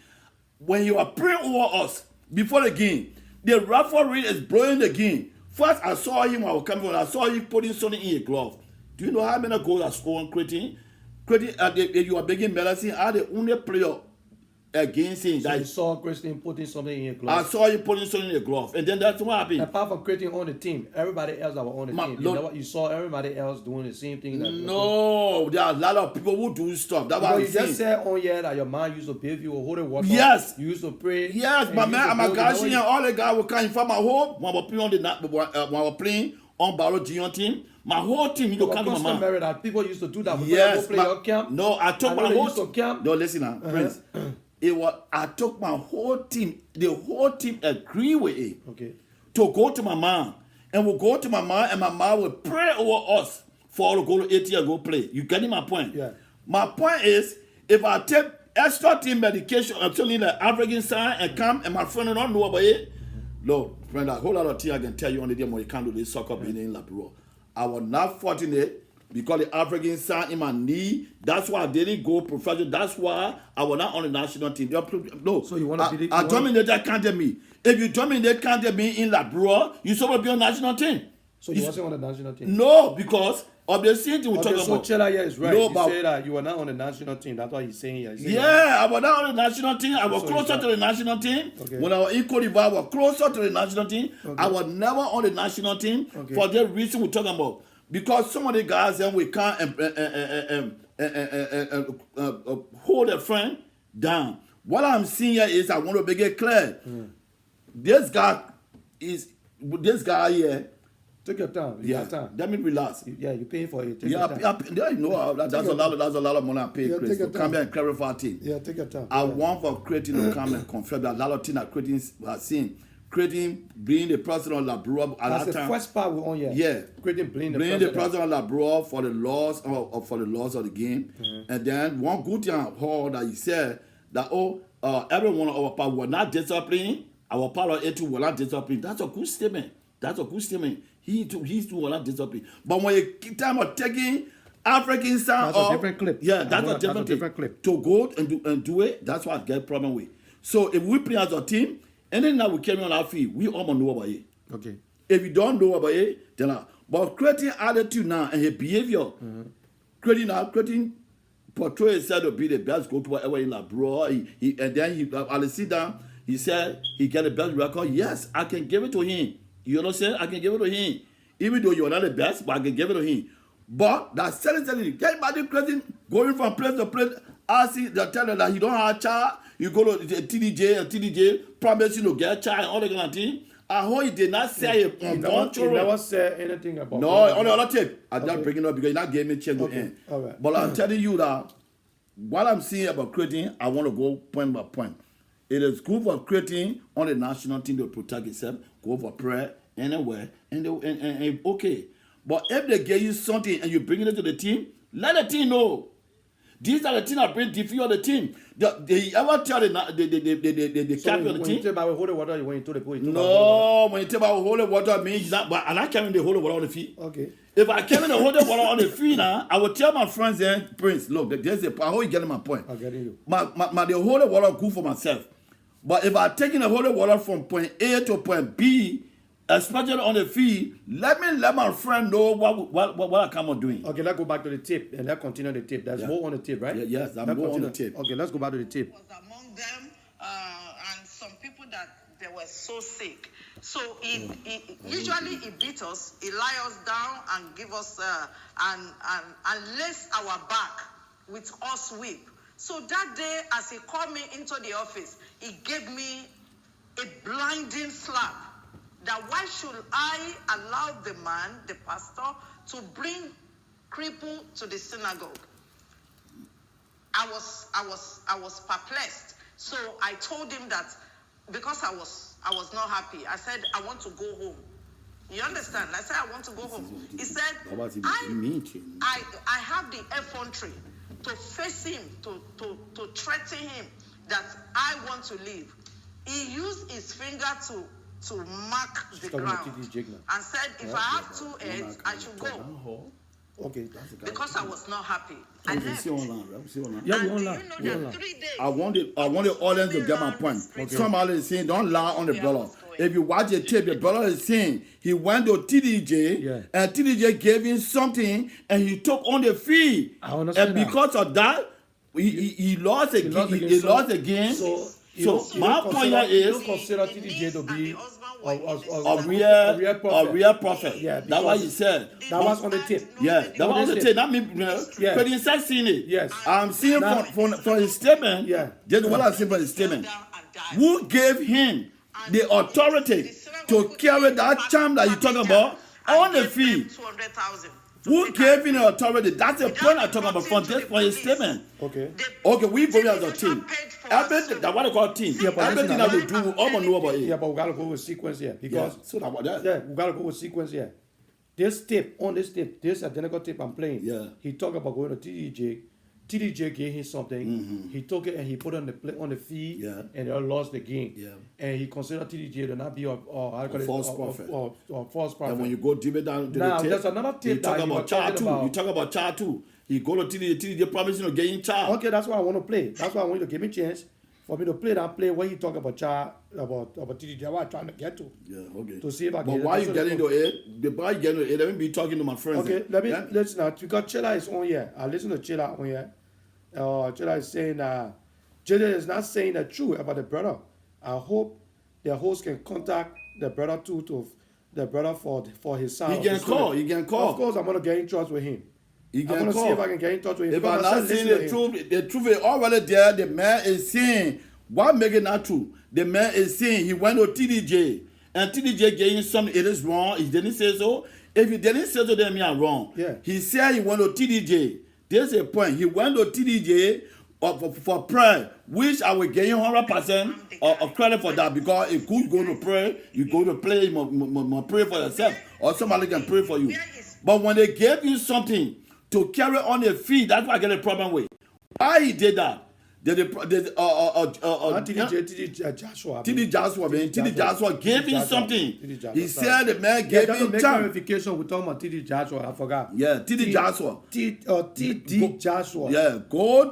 When you are praying over us before the game, the referee is blowing the game. First, I saw him when I was coming on. I saw him putting something in a glove. Do you know how many goals I scored on Creighton? Creighton, if you are begging medicine, are the only player against him. So that you saw Christian putting something in your glove. I saw you putting something in the glove, and then that's what happened. Apart from creating on the team, everybody else that were on the team, you saw everybody else doing the same thing. No, there are a lot of people who do stuff. That's what you just said on here that your man used to bathe you or hold the water. Yes. You used to pray. Yes, my man, I'm a guy and all the guys will come from my home when we're playing on the night, when we're playing on Barrow Gion team. My whole team, you come to my man. That people used to do that. Yes, play your camp. No, I took my whole team. Camp. No, listen now, Prince. I took my whole team. The whole team agree with it. Okay. To go to my man, and we'll go to my man, and my man will pray over us for to go to AT and go play. You getting my point? Yeah. My point is, if I take extra team medication, I'm telling you the African sign and come, and my friend don't know about it. No, friend, a whole lot of things I can tell you on the day when you can't do this soccer being in Labrador. I was not fortunate because the African sign in my knee. That's why I didn't go professional. That's why I was not on the national team. No, so you want to be? I dominate that counted me. If you dominate counted me in Labrador, you supposed to be on the national team. So you wasn't on the national team? No, because of the same thing we talking about. So Chela here is right. No, you say that you were not on the national team. That's what he's saying here. I was not on the national team. I was closer to the national team. Okay. When I was in Cote d'Ivoire, I was closer to the national team. Okay. I was never on the national team for the reason we're talking about. Because some of the guys then we can't hold a friend down. What I'm seeing here is I want to make it clear. This guy here. Take your time. Let me relax. You're paying for it. Take your time. That's a lot of money I pay. Chris, to come here and clarify things. Yeah, take your time. I want for creating to come and confirm that a lot of things are creating are seen. Creating, being the president of Labrador at that's that time. That's the first part we're on here. Yeah. Creating, being the president of Labrador for the laws of the game. And then one good thing I heard that he said that everyone of our part were not disciplined. Our part of it were not disciplined. That's a good statement. He's too were not disciplined. But when you time of taking African sound, that's a different clip. Yeah, that's a different clip. To go and do it, that's what I get problem with. So if we play as a team. And then now we came on our feet. We all know about it. Okay. If you don't know about it, then but creating attitude now and his behavior, creating portray himself to be the best goalkeeper ever in Labrador. And then I'll sit down. He said he get the best record. Yes, I can give it to him. You understand? I can give it to him, even though you're not the best, but I can give it to him. But that certainly get body creating, going from place to place. I see they tell them that he don't have a child. You go to TDJ and TDJ promise you to get a child and all the kind of thing. I hope he did not say it on He never said anything about no, on the other tape. I'm not bringing it up because he not gave me a chance to end. All right. But I'm telling you that what I'm seeing about creating, I want to go point by point. It is good for creating on the national team to protect itself, go for prayer anywhere, and okay. But if they give you something and you bring it to the team, let the team know. These are the things that bring defeat on the team. They ever tell the captain of the team? When you tell about holy water, when you told the people, no, when you tell about holy water, means that, but I'm not carrying the holy water on the feet. Okay. If I carry the holy water on the feet now, I will tell my friends then, Prince, look, there's a, I hope you getting my point. I'm getting you. The holy water good for myself. But if I'm taking the holy water from point A to point B, especially on the field, let my friend know what I come on doing. Okay, let's go back to the tape and let's continue the tape. There's more on the tape, right? Yes, I'm more on the tape. Okay, let's go back to the tape. Was among them, and some people that they were so sick. So he usually he beat us, he lie us down and give us and lace our back with us whip. So that day, as he called me into the office, he gave me a blinding slap. That why should I allow the man, the pastor, to bring cripple to the synagogue? I was perplexed. So I told him that because I was not happy. I said I want to go home. You understand? I said I want to go home. He said I have the effrontery to face him, to threaten him that I want to leave. He used his finger to mark the ground and said if I have 2 heads, I should go. Okay. Because I was not happy. I left. I want the audience to get my point. Okay. Somebody is saying don't lie on the brother. If you watch the tape, the brother is saying he went to TDJ and TDJ gave him something and he took on the fee. I understand and because of that, he lost again. He lost again. So my point here is, you don't consider TDJ to be a real prophet. Yeah, that's what he said. That was on the tape. Yeah, that was on the tape. That means but he said seeing it. Yes, I'm seeing from his statement. Yeah, just what I see from his statement. Who gave him the authority to carry that charm that you're talking about on the field? Who gave him the authority? That's the point I'm talking about for his statement. Okay, we go as a team. Everything that what they call team. Yeah, everything that we do, all know about it. Yeah, but we gotta go with sequence here because so about that. Yeah, we gotta go with sequence here. This tape, this identical tape I'm playing. Yeah, he talked about going to TDJ. TDJ gave him something. Mm-hmm. He took it and he put it on the feed. Yeah, and they lost the game. Yeah, and he considered TDJ to not be a false prophet. Or false prophet. And when you go deeper down to now, the tape, there's another tape you talk about child too. You talk about child too. He go to TDJ promising to get in child. Okay, that's what I want to play. That's why I want you to give me a chance for me to play that play where he talk about child about TDJ. That's what I'm trying to get to. Yeah, okay. To see if I can. But why you getting to it? Why you getting to it? Let me be talking to my friends. Okay, let's now because Chilla is on here. I listen to Chilla on here. Chilla is saying Chilla is not saying the truth about the brother. I hope the host can contact the brother to the brother for his son. He can call. Of course, I'm gonna get in touch with him. I'm gonna see if I can get in touch with him. If I'm not saying the truth is already there. The man is saying what make it not true. The man is saying he went to TDJ and TDJ gave him something. It is wrong. He didn't say so. If he didn't say so, then me I'm wrong. Yeah. He said he went to TDJ. There's a point. He went to TDJ for prayer, which I will give you 100% of credit for that, because if you go to pray, you go to play, you pray for yourself, or somebody can pray for you. But when they gave you something to carry on the feet, that's what I get a problem with. Why he did that? TD Joshua gave him something. He said the man gave him time. Clarification, we're talking about TD Joshua. I forgot. Yeah, TD Joshua. TD Joshua. Yeah, go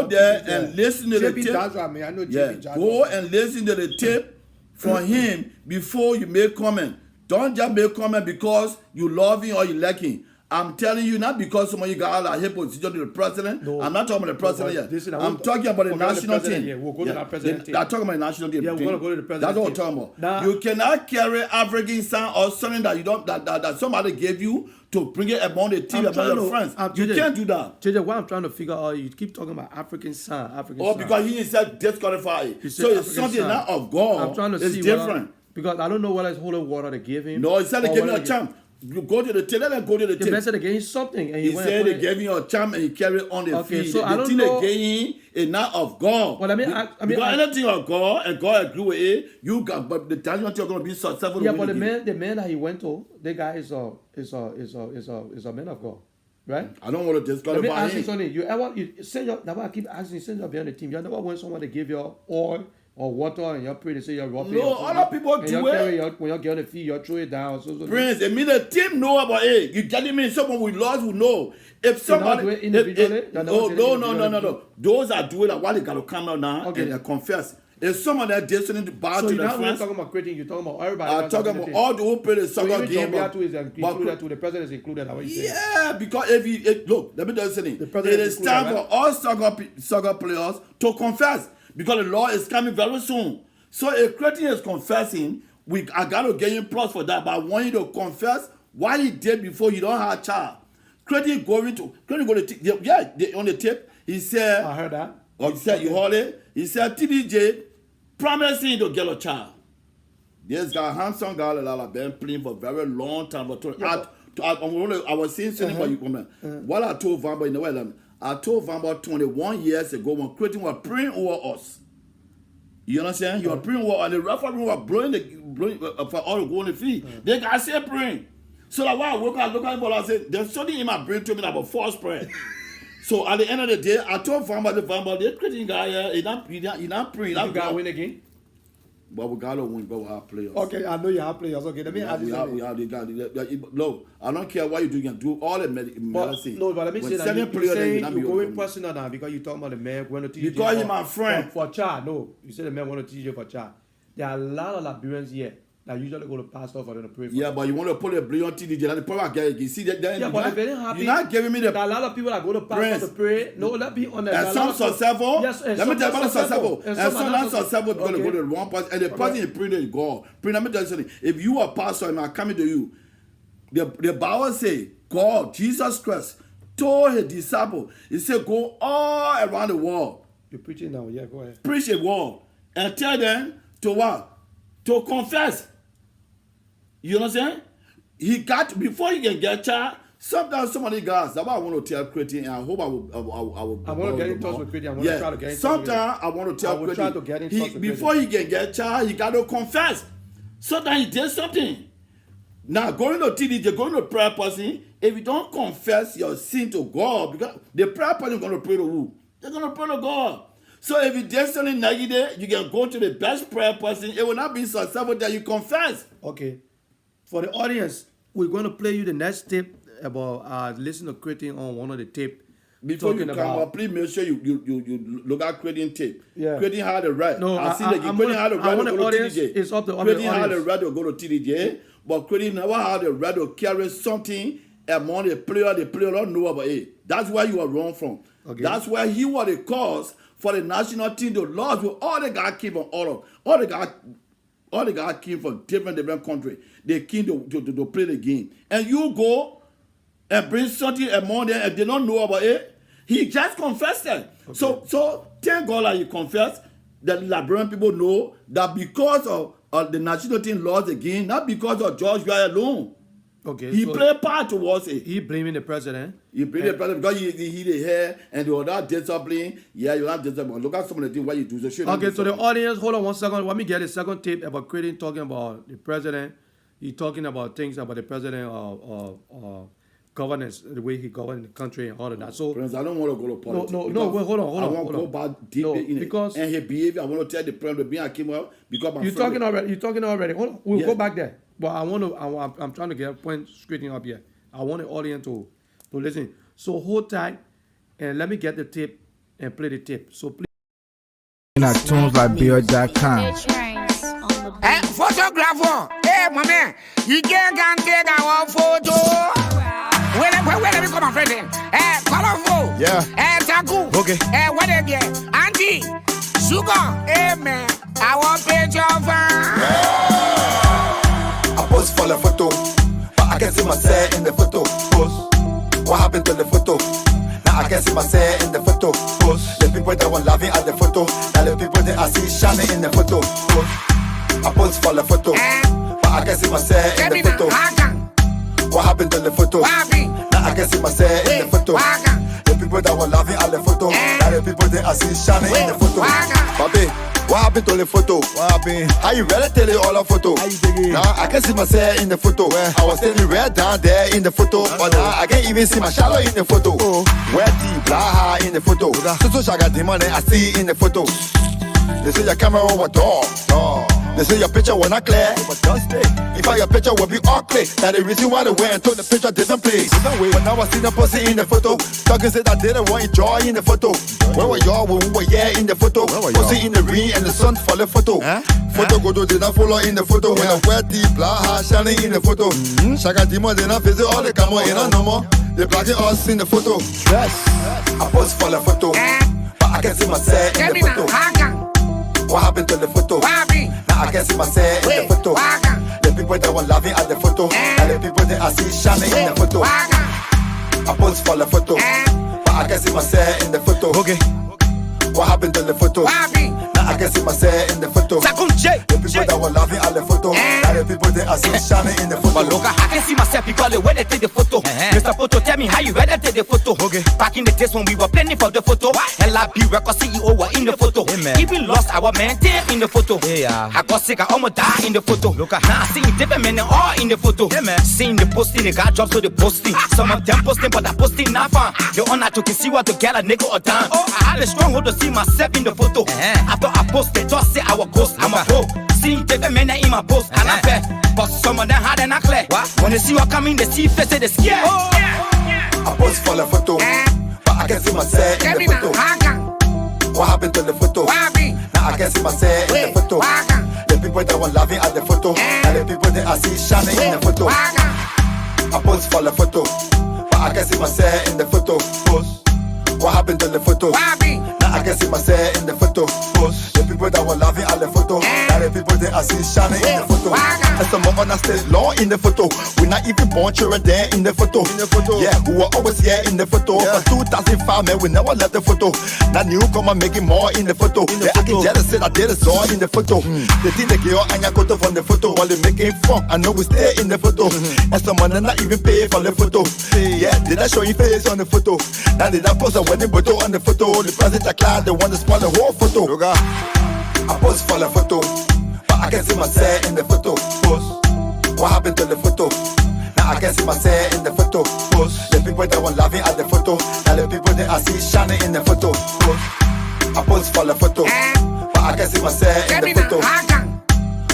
there and listen to the tape. Joshua, man. I know Joshua. Go and listen to the tape from him before you make comment. Don't just make comment because you love him or you like him. I'm telling you, not because somebody got out of hip position to the president. No, I'm not talking about the president yet. I'm talking about the national team. Yeah, we'll go to that president team. I'm talking about the national team. Yeah, we're going to go to the president. That's what I'm talking about. You cannot carry African sound or something that you don't that somebody gave you to bring it among the team, among your friends. You can't do that. JJ, what I'm trying to figure out, you keep talking about African sound, because he said disqualified. So it's something not of God. I'm trying to see. It's different. Because I don't know what is holy water they gave him. No, he said they gave him a champ. You go to the tape, let them go to the tape. The man said they gave him something. And he said they gave him a charm and he carried on the field. So the thing they gave him is not of God. Well, because anything of God and God agree with it, you got, but the time you're going to be successful. Yeah, but the man that he went to, the guy is a man of God, right? I don't want to disqualify him. Let me ask you something. That's why I keep asking you, send you behind the team. You never want someone to give you oil or water and you're pretty to say you're rough. No, other people do it. When you're getting the feet, you throw it down. Prince, it means the team know about it. You telling me someone we lost will know. If somebody no. Those are doing that while they got to come out now and confess. If someone that did something to bad to their friends. So you're not talking about creating, you're talking about everybody. I'm talking about all the who play the soccer game. The president is included. Yeah, because look, let me tell you something. It is time for all soccer players to confess. Because the law is coming very soon. So if Cretin is confessing, I got to get him plus for that. But I want you to confess what he did before you don't have a child. Cretin go to on the tape. He said, I heard that. He said, you heard it? He said, TDJ promising to get a child. This guy, handsome guy, I've been playing for a very long time. I was saying something about you comment. What I told Vamba in the way, I told Vamba 21 years ago when Cretin was praying over us. You understand? You were praying over, and the referee was blowing for all the goal in the field. They got say praying. So like while I woke up, look at him, I said, there's something in my brain to me about false prayer. So at the end of the day, I told Vamba, the Cretin guy here, he not praying. You got to win again? But we got to win, but we have players. Okay, I know you have players. Okay, let me ask you something. No, I don't care what you do. You can do all the medicine. No, but let me say that you're going personal now because you're talking about the man going to teach you. Because he's my friend. For child, no. You said the man want to teach you for child. There are a lot of Liberians here I usually go to pastor for them to pray for. Yeah, but you want to put a brilliant TDJ. That's the problem I get. You see that? Yeah, but if it ain't happy, you're not giving me the. There are a lot of people that go to pastor to pray. No, let me on that. And some successful. Yes, let me tell you about successful. And some not successful because they go to the wrong person. And the person is praying to God. Let me tell you something. If you are a pastor and I'm coming to you, the Bible say God, Jesus Christ, told his disciples, he said, go all around the world. You're preaching now, yeah, go ahead. Preach the word and tell them to what? To confess. You know what I'm saying? He got, before he can get charged, sometimes somebody guys, that's why I want to tell Cretin, and I hope I will I want to get in touch with Cretin. I want to try to get in touch with sometimes I want to tell Cretin. try to get in touch with before he can get charged, he got to confess. Sometimes he did something. Now, going to TDJ, going to prayer person, if you don't confess your sin to God, because the prayer person is going to pray to who? They're going to pray to God. So if you did something negative, you can go to the best prayer person. It will not be successful that you confess. Okay. For the audience, we're going to play you the next tape about listen to Cretin on one of the tape. Before you come, please make sure you look at Cretin tape. Yeah. Cretin had the right. No, Cretin had the right to go to TDJ. It's up to Cretin had the right to go to TDJ, but Cretin never had the right to carry something among the player don't know about it. That's where you are wrong from. Okay. That's where he was the cause for the national team to lose with all the guys came from all the guys came from different countries. They came to play the game. And you go and bring something among them and they don't know about it. He just confessed it. Okay. So thank God that he confessed. That Liberian people know that because of the national team lost the game, not because of George Weah alone. Okay, he played part towards it. He blaming the president. He blamed the president because he the hair and the other discipline. Yeah, you're not disciplined. Look at some of the things what you do. Okay, so the audience, hold on 1 second. Let me get a second tape about Cretin talking about the president. He talking about things about the president governance, the way he governed the country and all of that. So Prince, I don't want to go to politics. No, wait, hold on. I want to go back deep in it. Because and his behavior, I want to tell the president being I came out because my You're talking already. Hold on. We'll go back there. But I'm trying to get a point straightening up here. I want the audience to listen. So hold tight and let me get the tape and play the tape. So please. At tuneslikebeer.com. Photographer, hey my man, you can't take our photo. Where let me come on, friend? Colorful. Yeah. Taku. Okay. What again? Auntie, sugar. Hey man, I want picture of her. I post for the photo, but I can see myself in the photo. Post. What happened to the photo? Now I can see myself in the photo. Post. The people that were laughing at the photo, now the people that I see shining in the photo. Post. I post for the photo, but I can see myself in the photo. What happened to the photo? Now I can see myself in the photo. The people that were laughing at the photo, now the people that I see shining in the photo. Baby, what happened to the photo? What happened? How you ready to tell you all the photo? Now I can see myself in the photo. I was standing right down there in the photo, but now I can't even see my shadow in the photo. Where the blah in the photo? So I got the money I see in the photo. They say your camera was dog. They say your picture was not clear. If your picture will be all clear, now the reason why they went and took the picture different place. But now I see the pussy in the photo. Talking said I didn't want enjoy in the photo. Where were y'all when we were in the photo? Pussy in the ring and the sun for the photo. Photo go to did not follow in the photo. When I wear the blah shining in the photo. Shaka Dimo did not visit all the camera in a number. They blocking us in the photo. Yes. I post for the photo, but I can see myself in the photo. What happened to the photo? Now I can see myself in the photo. The people that were laughing at the photo, and the people that I see shining in the photo. I post for the photo, but I can see myself in the photo. Okay. What happened to the photo? Now I can see myself in the photo. The people that were laughing at the photo, and the people that I see shining in the photo. I can see myself because the way they take the photo. Mr. Photo, tell me how you ready to take the photo. Okay. Back in the days when we were planning for the photo, LRP record CEO were in the photo. Even lost our man there in the photo. I got sick, I almost died in the photo. Now I see different men all in the photo. Seeing the posting, the guy drops to the posting. Some of them posting, but I posting not fun. The honor to see what to get a nigga or down. I had a stronghold to see myself in the photo. After I posted, just say I was ghost, I'm a pro. Seeing different men in my post, and I bet. But some of them had an clear. When they see you coming, they see face, they scared. I post for the photo, but I can see myself in the photo. What happened to the photo? Now I can see myself in the photo. The people that were laughing at the photo, and the people that I see shining in the photo. I pose for the photo, but I can see myself in the photo. Pose. What happened to the photo? Now I can see myself in the photo. Pose. The people that were laughing at the photo, and the people that I see shining in the photo. And some more understand law in the photo. We're not even born children there in the photo. Yeah, we were always here in the photo. But 2005, man, we never left the photo. Now newcomer making more in the photo. They acting jealous, said I did it all in the photo. They think they get all Anya Koto from the photo while they making fun. I know we stay in the photo. And someone not even pay for the photo. Yeah, did I show you face on the photo? Now did I post a wedding photo on the photo? The president are clad, they want to spoil the whole photo. I post for the photo, but I can see myself in the photo. Post. What happened to the photo? Now I can see myself in the photo. Post. The people that were laughing at the photo, now the people that I see shining in the photo. Post. I post for the photo, but I can see myself in the photo.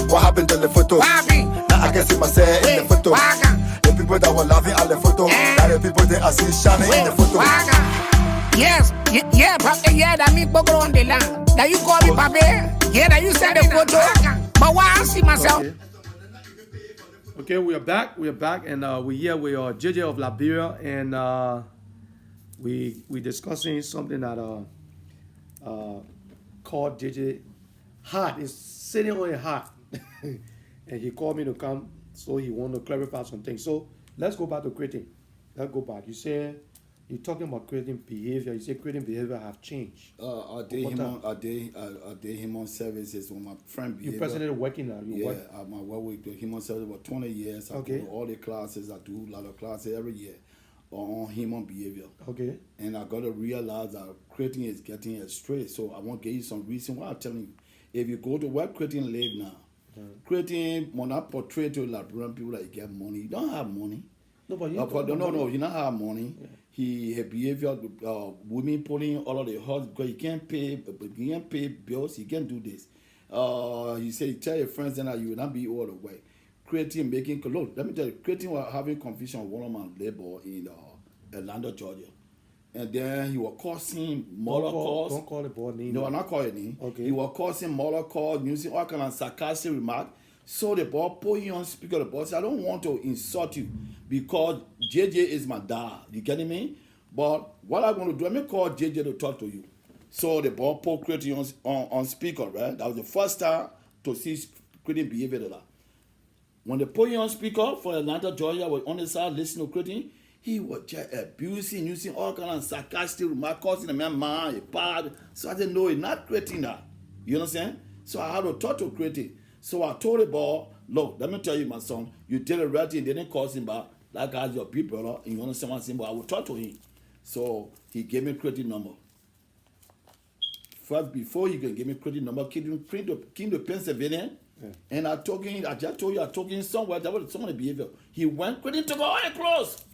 What happened to the photo? Now I can see myself in the photo. The people that were laughing at the photo, now the people that I see shining in the photo. Yes, yeah, Papa, yeah, that me go on the land. That you call me Papa, yeah, that you send the photo. But why I see myself? Okay, we are back, and we're here with JJ of Liberia, and we discussing something that called JJ heart is sitting on a heart, and he called me to come, so he want to clarify some things. So let's go back to creating. Let's go back. You said you're talking about creating behavior. You say creating behavior have changed. I did human services with my friend behavior. You presently working now. I'm work with the human services for 20 years. I go to all the classes. I do a lot of classes every year on human behavior. Okay. And I got to realize that creating is getting astray. So I want to give you some reason why I'm telling you. If you go to where creating live now, creating when I portray to Liberian people that you get money, you don't have money. No, but you don't have money. Yeah. His behavior, women pulling all of the house because you can't pay bills. You can't do this. He said, you tell your friends then that you will not be all the way. Creating, making, look, let me tell you, creating was having confusion with one of my labor in Atlanta, Georgia. And then he was causing murder calls. Don't call the boy name. No, I'm not calling him. Okay. He was causing murder calls, using all kind of sarcastic remarks. So the boy put you on speaker. The boy said, I don't want to insult you because JJ is my dad. You getting me? But what I'm going to do, let me call JJ to talk to you. So the boy put creating on speaker, right? That was the first time to see creating behavior like that. When they put you on speaker for Atlanta, Georgia, was on the side listening to creating, he was just abusing, using all kind of sarcastic remarks, causing a man a bad. So I said, no, he's not creating that. You understand? So I had to talk to creating. So I told the boy, look, let me tell you, my son, you did the right thing, didn't cause him back. Like I your big brother, and you understand what I'm saying, but I will talk to him. So he gave me credit number. First, before he can give me credit number, came to Pennsylvania, and I just told you, I told him somewhere, that was some of the behavior. He went, credit took all the clothes.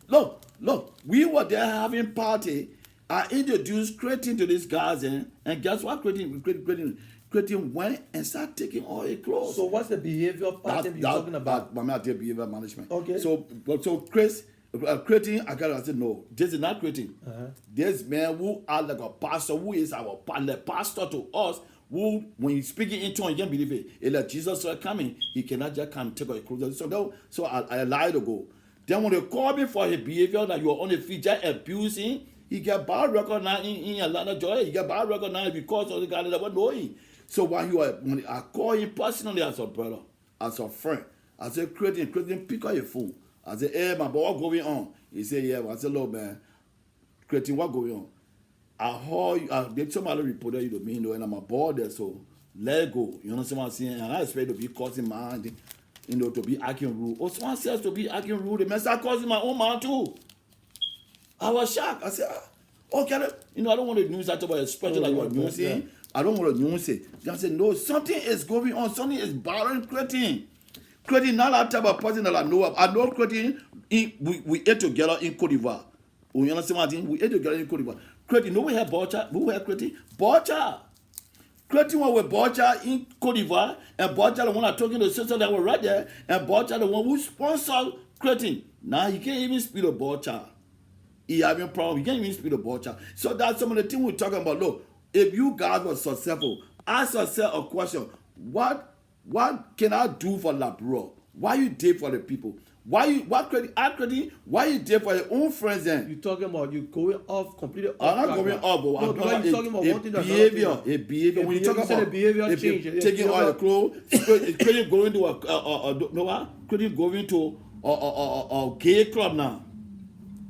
Look, we were there having party. I introduced creating to these guys, and guess what? Creating went and started taking all his clothes. So what's the behavior pattern you're talking about? I did behavior management. Okay. So Chris, creating, I said, no, this is not creating. This man who are like a pastor, who is our pastor to us, who, when he's speaking in tongues, you can't believe it. It's like Jesus was coming, he cannot just come take all his clothes. So I lied to go. Then when they called me for his behavior that you were on the feet just abusing, he got bad record now in Atlanta, Georgia. He got bad record now because of the guy that was knowing. So when I call him personally as a brother, as a friend, I said, creating, pick up your phone. I said, hey, my boy, what going on? He said, yeah. I said, look, man, creating, what going on? I heard you, somebody reported you to me, and I'm a board there, so let go. You understand what I'm saying? And I expect to be causing my hand, to be acting rude. Oh, someone says to be acting rude, the man start causing my own man too. I was shocked. I said, okay, I don't want to news that about especially like you are newsing. Yeah. I don't want to news it. I said, no, something is going on. Something is bothering creating. Creating not that type of person that I know of. I know creating, we ate together in Cote d'Ivoire. You understand what I mean? We ate together in Cote d'Ivoire. Creating, no, we have Borcha. Who have creating? Borcha. Creating one with Borcha in Cote d'Ivoire, and Borcha the one that talking to the sister that were right there, and Borcha the one who sponsored creating. Now he can't even speak to Borcha. He having problem. He can't even speak to Borcha. So that's some of the things we're talking about. Look, if you guys were successful, ask yourself a question. what can I do for Labro? Why you did for the people? What credit? Why you did for your own friends then? You talking about you going off completely off? I'm not going off, but no, because you talking about one thing behavior. When you talk about the behavior change, taking all your clothes, credit going to a gay club now.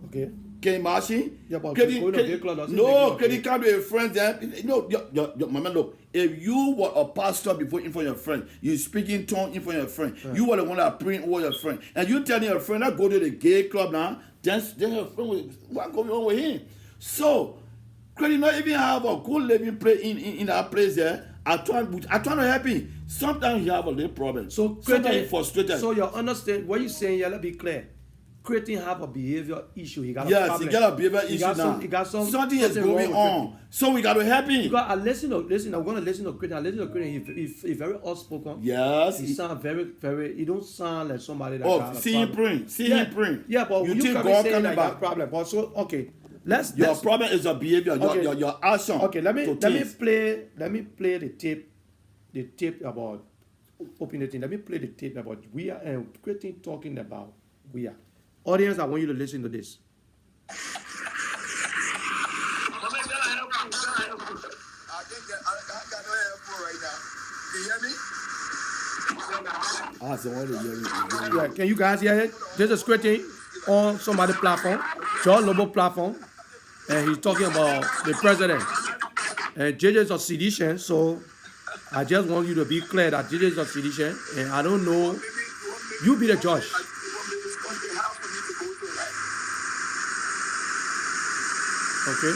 Okay. Can you imagine? Yeah, but going to a gay club doesn't credit can't be a friend then. No, your mama, look. If you were a pastor before in front of your friend, you speak in tongue in front of your friend, you were the one that praying over your friend, and you telling your friend that go to the gay club now, then your friend will, what going on with him? So, credit not even have a good living place in that place there. I try to help him. Sometimes you have a little problem. So sometimes you frustrated. So you understand what you saying? Yeah, let's be clear. Creating have a behavior issue. He got a yes, problem. He got a behavior issue now. He got something is going on. So we got to help him. Because I listen. I'm going to listen to Creating. I listen to Creating. He's very outspoken. Yes. He sound very. He don't sound like somebody that. Oh, see him praying. him praying. Yeah, but you think God coming back? Problem. But so okay. Your problem is your behavior. Your action. Okay. Let me play the tape about open the thing. Let me play the tape about we are and Creating talking about we are. Audience, I want you to listen to this. I got no help right now. Can you hear me? Yeah, can you guys hear it? This is Creating on somebody's platform, John Lobo platform, and he's talking about the president. And JJ is a sedition, so I just want you to be clear that JJ is a sedition, and I don't know. You be the judge. Okay.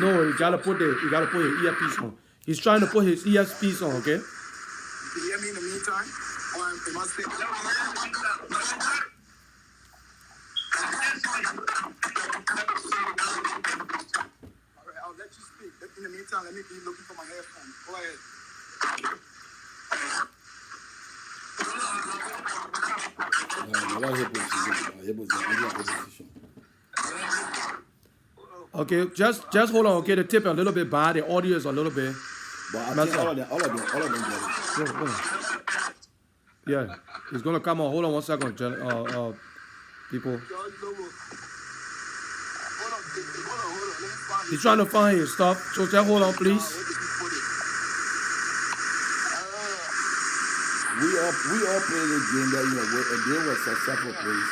No, you gotta put his earpiece on. He's trying to put his earpiece on, okay? You hear me in the meantime? Or am I still? I'll let you speak. In the meantime, let me be looking for my headphones. Go ahead. Okay, just hold on. Okay, the tip a little bit bad. The audio is a little bit. But I think all of them get it. Yeah, it's gonna come on. Hold on 1 second, people. He's trying to find his stuff, so just hold on, please. We all play the game that a game was successful place.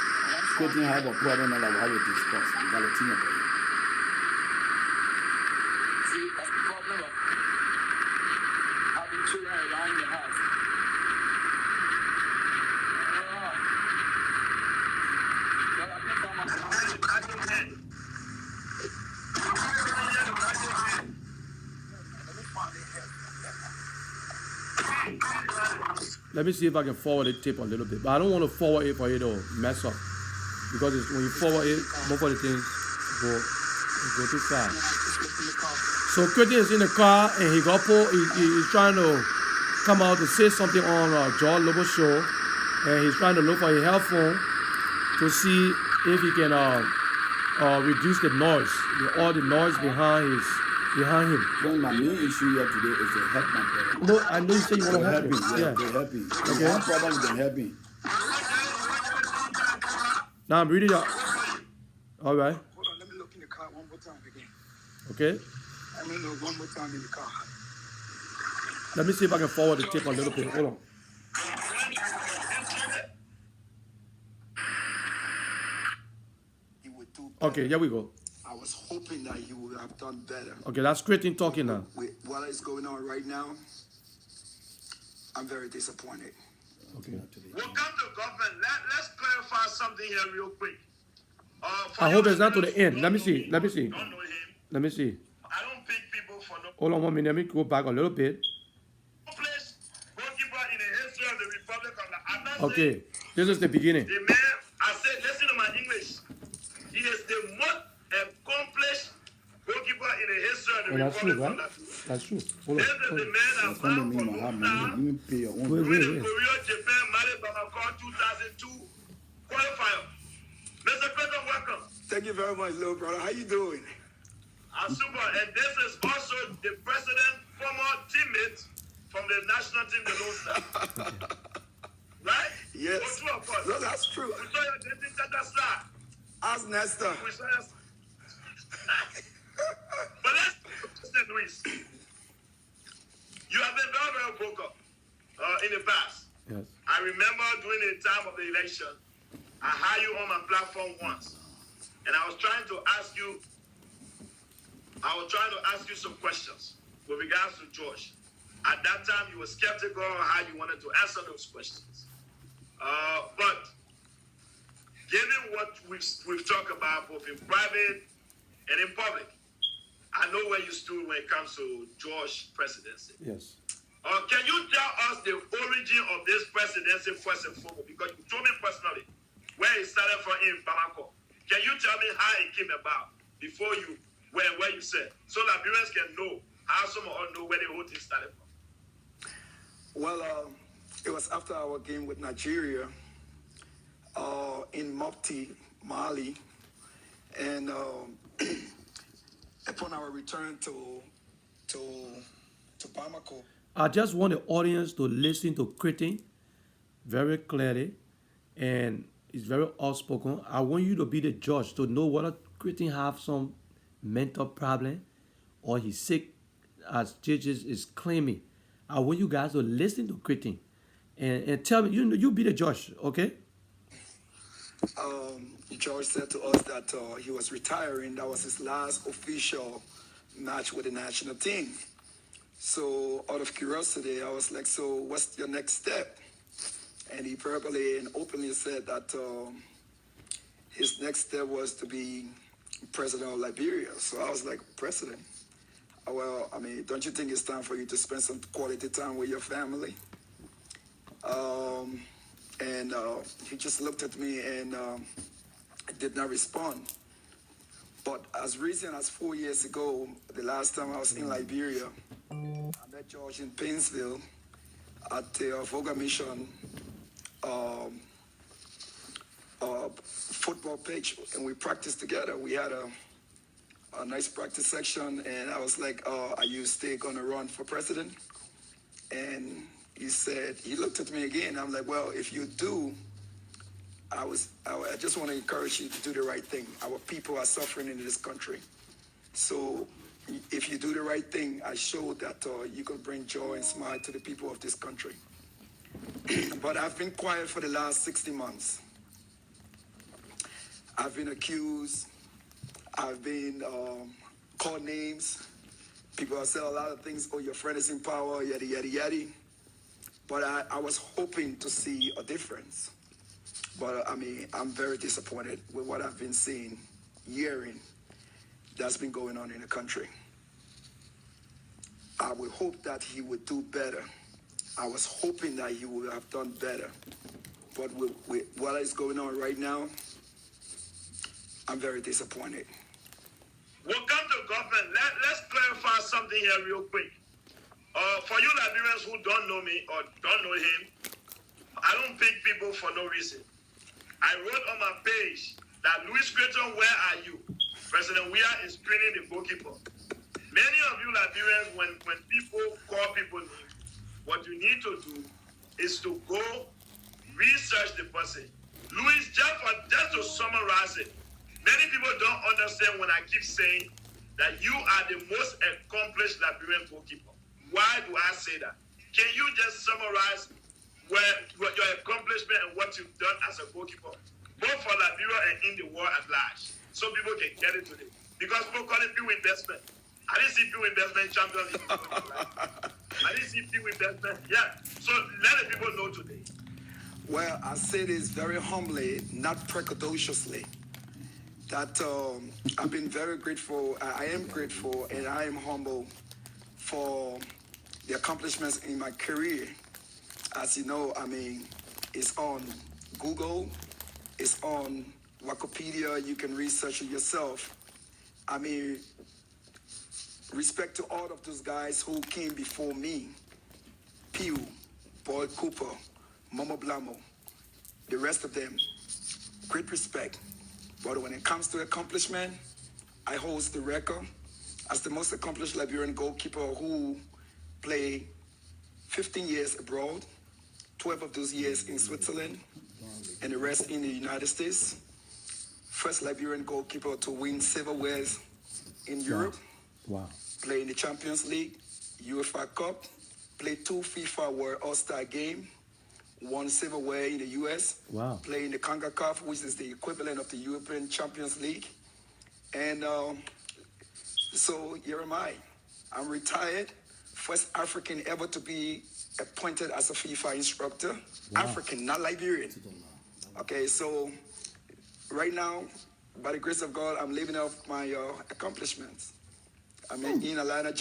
Couldn't have a problem and have it discussed. We got a team of it. See, that's the problem of having children around the house. Let me see if I can forward the tape a little bit, but I don't want to forward it for you to mess up, because when you forward it, both of the things go too fast. So Creating is in the car and he's trying to come out to say something on John Lobo show, and he's trying to look for a headphone to see if he can reduce the noise, all the noise behind him. Well, my main issue here today is to help my brother. No, I know you say you want to help him. Yeah, to help him. Okay. My problem is to help him. Now I'm reading. All right. Hold on, let me look in the car one more time again. Okay. Let me look one more time in the car. Let me see if I can forward the tape a little bit. Hold on. Okay, here we go. I was hoping that you would have done better. Okay, that's Creating talking now. With what is going on right now, I'm very disappointed. Okay. We'll come to government. Let's clarify something here real quick. I hope it's not to the end. Let me see. Don't know him. Let me see. I don't pick people for no. Hold on 1 minute. Let me go back a little bit. Place goalkeeper in the history of the Republic of the. Okay, this is the beginning. The man, I said, listen to my English. He is the most accomplished goalkeeper in the history of the Republic of That's true. This is the man I'm Come to bound me, for I have move money. now. You pay your own. Wait. Korea, Japan, Mali, Bamako, 2002 qualifier. Mr. President, welcome. Thank you very much, little brother. How you doing? Super. And this is also the president, former teammate from the national team, the Lone Star. Right? Yes. Oh, true, of course. No, that's true. We saw your dating Tata Star. Ask Nestor. We saw your... But let's listen, Luis. You have been very, very vocal in the past. Yes. I remember during the time of the election, I had you on my platform once. And I was trying to ask you some questions with regards to George. At that time, you were skeptical on how you wanted to answer those questions. But given what we've talked about both in private and in public, I know where you stood when it comes to George's presidency. Yes. Can you tell us the origin of this presidency first and foremost? Because you told me personally where it started from in Bamako. Can you tell me how it came about before you, where you said, so Liberians can know, how some of us know where the whole thing started from? Well, it was after our game with Nigeria in Mopti, Mali, and upon our return to Bamako. I just want the audience to listen to Lrtn very clearly, and it's very outspoken. I want you to be the judge to know whether Lrtn have some mental problem or he's sick, as judges is claiming. I want you guys to listen to Lrtn and tell me. You be the judge, okay? George said to us that he was retiring. That was his last official match with the national team. So out of curiosity, I was like, so what's your next step? And he verbally and openly said that his next step was to be president of Liberia. So I was like, president? Well, I mean, don't you think it's time for you to spend some quality time with your family? And he just looked at me and did not respond. But as recent as 4 years ago, the last time I was in Liberia, I met George in Painesville at the Voga Mission football pitch, and we practiced together. We had a nice practice section, and I was like, are you still gonna run for president? And he looked at me again. I'm like, well, if you do, I just want to encourage you to do the right thing. Our people are suffering in this country. So if you do the right thing, I show that you can bring joy and smile to the people of this country. But I've been quiet for the last 60 months. I've been accused. I've been called names. People have said a lot of things. Oh, your friend is in power, yada, yada, yada. But I was hoping to see a difference. But I mean, I'm very disappointed with what I've been seeing, hearing that's been going on in the country. I would hope that he would do better. I was hoping that he would have done better. But with what is going on right now, I'm very disappointed. We'll come to government. Let's clarify something here real quick. For you Liberians who don't know me or don't know him, I don't pick people for no reason. I wrote on my page that Louis Lrtn, where are you? President Weah is screening the goalkeeper. Many of you Liberians, when people call people names, what you need to do is to go research the person. Louis, just to summarize it, many people don't understand when I keep saying that you are the most accomplished Liberian goalkeeper. Why do I say that? Can you just summarize what your accomplishment and what you've done as a goalkeeper, both for Liberia and in the world at large, so people can get it today? Because people call it few investment. I didn't see few investment Champions League. I didn't see few investment. Yeah. So let the people know today. Well, I say this very humbly, not precociously, that I've been very grateful. I am grateful and I am humble for the accomplishments in my career. As you know, I mean, it's on Google, it's on Wikipedia, you can research it yourself. I mean, respect to all of those guys who came before me. Pew, Boy Cooper, Momo Blamo, the rest of them. Great respect. But when it comes to accomplishment, I hold the record as the most accomplished Liberian goalkeeper who played 15 years abroad, 12 of those years in Switzerland, and the rest in the United States. First Liberian goalkeeper to win silverwares in Europe. Wow. Play in the Champions League, UEFA Cup, play 2 FIFA World All-Star game, 1 silverware in the US. Wow. Play in the CONCACAF, which is the equivalent of the European Champions League. And so here am I. I'm retired, first African ever to be appointed as a FIFA instructor. Wow. African, not Liberian. Okay, so right now, by the grace of God, I'm living off my accomplishments. I'm in Atlanta,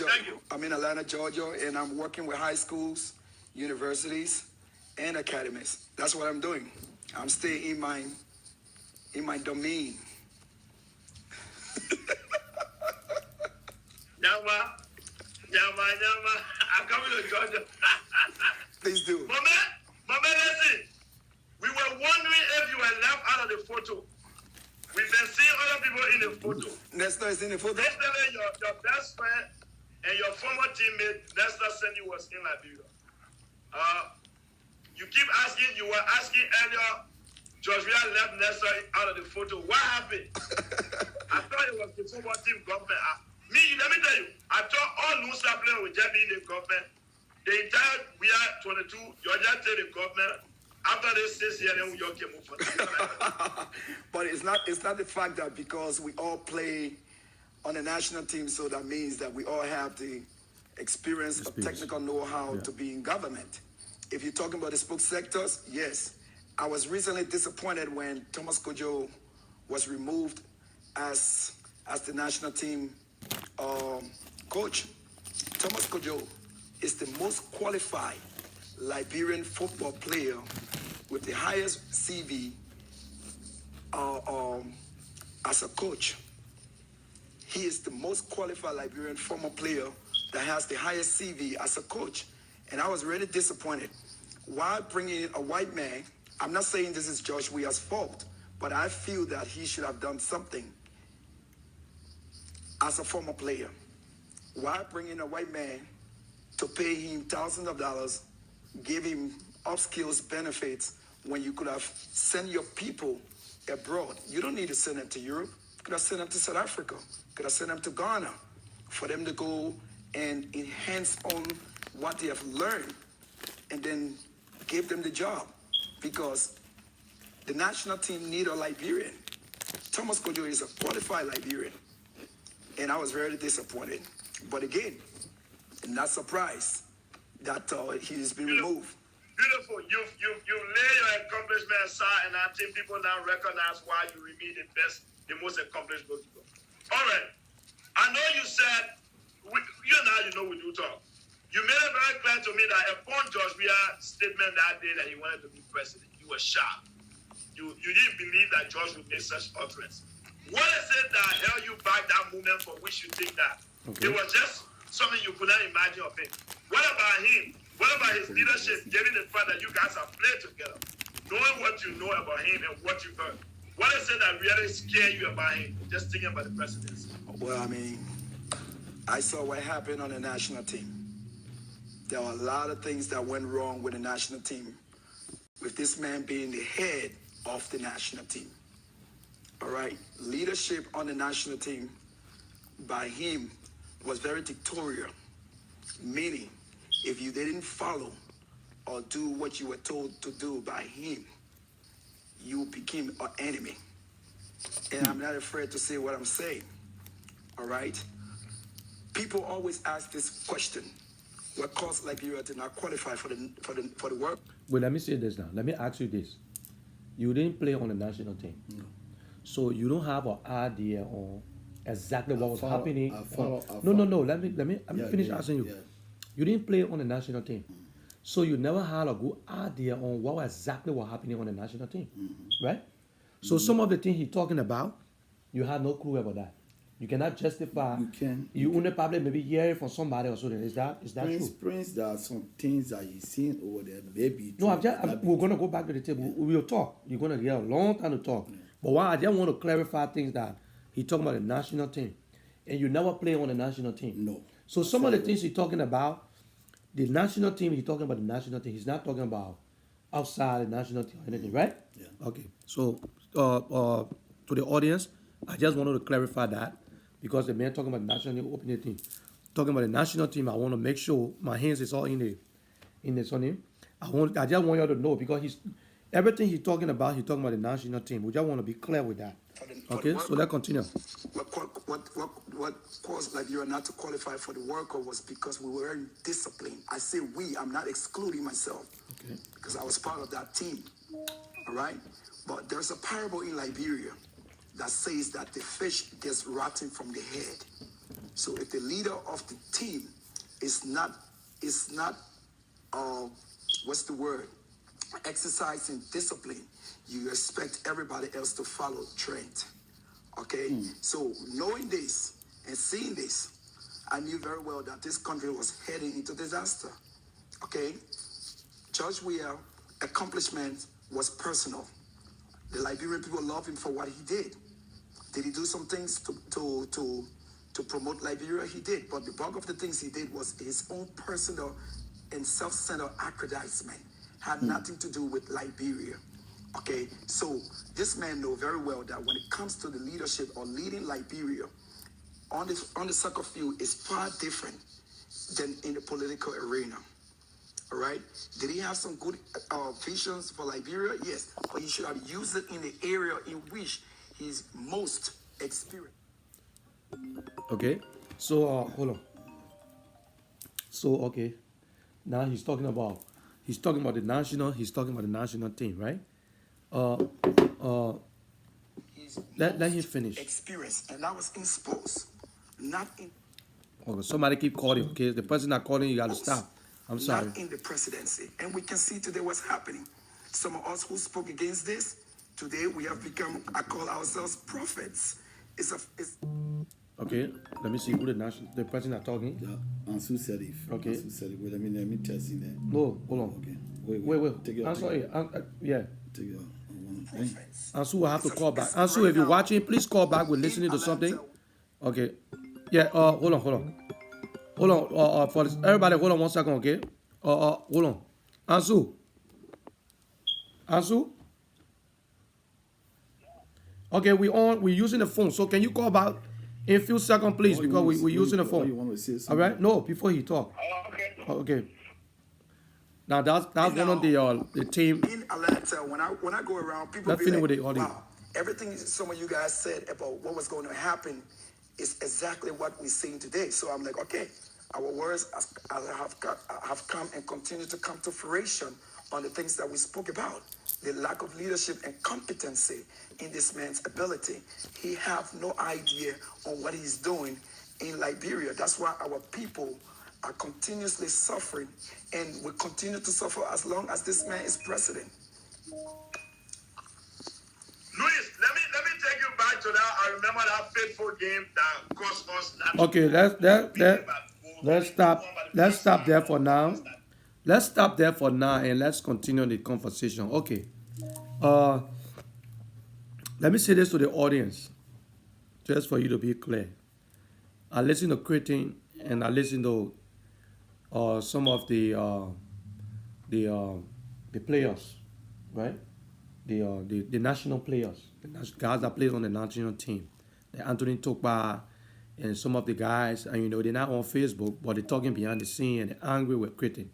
Georgia, and I'm working with high schools, universities, and academies. That's what I'm doing. I'm staying in my domain. Nyama. I'm coming to Georgia. Please do. Mama, listen. We were wondering if you were left out of the photo. We've been seeing other people in the photo. Nestor is in the photo? Yesterday, your best friend and your former teammate, Nestor, said he was in Liberia. You keep asking, you were asking earlier, Joshua left Nestor out of the photo. What happened? I thought it was the football team government. Let me tell you, I thought all news players would just be in the government. The entire, we are 22, you're just in the government. After this 6 years, then we all came over. But it's not the fact that because we all play on the national team, so that means that we all have the experience of technical know-how to be in government. If you're talking about the sports sectors, yes. I was recently disappointed when Thomas Kojo was removed as the national team coach. Thomas Kojo is the most qualified Liberian football player with the highest CV as a coach. He is the most qualified Liberian former player that has the highest CV as a coach. And I was really disappointed. Why bringing in a white man? I'm not saying this is Josh Weah's fault, but I feel that he should have done something as a former player. Why bring in a white man to pay him thousands of dollars, give him upskills benefits, when you could have sent your people abroad? You don't need to send them to Europe. You could have sent them to South Africa. You could have sent them to Ghana for them to go and enhance on what they have learned and then give them the job, because the national team need a Liberian. Thomas Kojo is a qualified Liberian, and I was very disappointed. But again, not surprised that he's been removed. Beautiful. You lay your accomplishment aside, and I think people now recognize why you remain the most accomplished goalkeeper. All right. I know you said, you we do talk. You made it very clear to me that upon Josh Weah's statement that day that he wanted to be president, you were shocked. You didn't believe that Josh would make such utterance. What is it that held you back that moment for which you think that? Okay. It was just something you could not imagine of him. What about him? What about his leadership, given the fact that you guys have played together, knowing what you know about him and what you've heard? What is it that really scared you about him, just thinking about the presidency? Well, I mean, I saw what happened on the national team. There were a lot of things that went wrong with the national team, with this man being the head of the national team. All right, leadership on the national team by him was very dictatorial, meaning if you didn't follow or do what you were told to do by him, you became an enemy. And I'm not afraid to say what I'm saying. All right? People always ask this question: what caused Liberia to not qualify for the work? Well, let me say this now. Let me ask you this: you didn't play on the national team, so you don't have an idea on exactly what was happening. No. Let me finish asking you. Yeah. You didn't play on the national team, so you never had a good idea on what exactly was happening on the national team, right? So some of the things he's talking about, you had no clue about that. You cannot justify. You can. You only probably maybe hear it from somebody or something. Is that Prince, true? Prince, there are some things that he's seen over there. Maybe. No, we're gonna go back to the table. We'll talk. You're gonna get a long time to talk. But why I just want to clarify things that he talking about the national team, and you never play on the national team. No. So some of the things he's talking about, the national team. He's talking about the national team. He's not talking about outside the national team or anything, right? Yeah. Okay. So to the audience, I just wanted to clarify that because the man talking about the national team, opening team, talking about the national team. I want to make sure my hands is all in the Sonny. I just want y'all to know because everything he's talking about the national team. We just want to be clear with that. Okay, so let's continue. What caused Liberia not to qualify for the World Cup was because we were in discipline. I say we, I'm not excluding myself. Okay. Because I was part of that team. All right? But there's a parable in Liberia that says that the fish gets rotten from the head. So if the leader of the team is not what's the word? Exercising discipline, you expect everybody else to follow trend. Okay? So knowing this and seeing this, I knew very well that this country was heading into disaster. Okay? George Weah accomplishment was personal. The Liberian people love him for what he did. Did he do some things to promote Liberia? He did. But the bulk of the things he did was his own personal and self-centered aggrandizement. Had nothing to do with Liberia. Okay, so this man know very well that when it comes to the leadership or leading Liberia on the soccer field is far different than in the political arena. All right, did he have some good visions for Liberia? Yes, but he should have used it in the area in which he's most experienced. Okay, so hold on. So okay, now he's talking about the national team, right? Let him finish. Experience, and that was in sports, not in. Okay, somebody keep calling. Okay, the person not calling, you got to stop. I'm sorry. Not in the presidency, and we can see today what's happening. Some of us who spoke against this today, we have become. I call ourselves prophets. Okay, let me see who the person are talking. Yeah, Ansu said it. Okay. Ansu said it. Wait, let me test in there. No, hold on. Okay. Wait. Take it out. Yeah. Take it out. Ansu will have to call back. Ansu, if you're watching, please call back. We're listening to something. Okay. Yeah. Hold on. For this, everybody, hold on 1 second. Okay. Hold on. Ansu. Okay, we're using the phone. So can you call back in a few seconds, please, because we're using the phone. You want to say something? All right. No, before he talk. Okay. Now that's one of the team. In Atlanta, when I go around, people Let's be finish like, with the audio. wow, everything some of you guys said about what was going to happen is exactly what we're seeing today. So I'm like, okay, our words have come and continue to come to fruition on the things that we spoke about. The lack of leadership and competency in this man's ability. He have no idea on what he's doing in Liberia. That's why our people are continuously suffering and will continue to suffer as long as this man is president. Luis, let me take you back to that. I remember that fateful game that cost us. Okay, let's stop there for now. Let's stop there for now and let's continue the conversation. Okay. Let me say this to the audience, just for you to be clear. I listen to Lrtn and I listen to some of the players, right? The national players, the guys that play on the national team, the Anthony Tokpa and some of the guys, and they're not on Facebook, but they're talking behind the scene and they're angry with Lrtn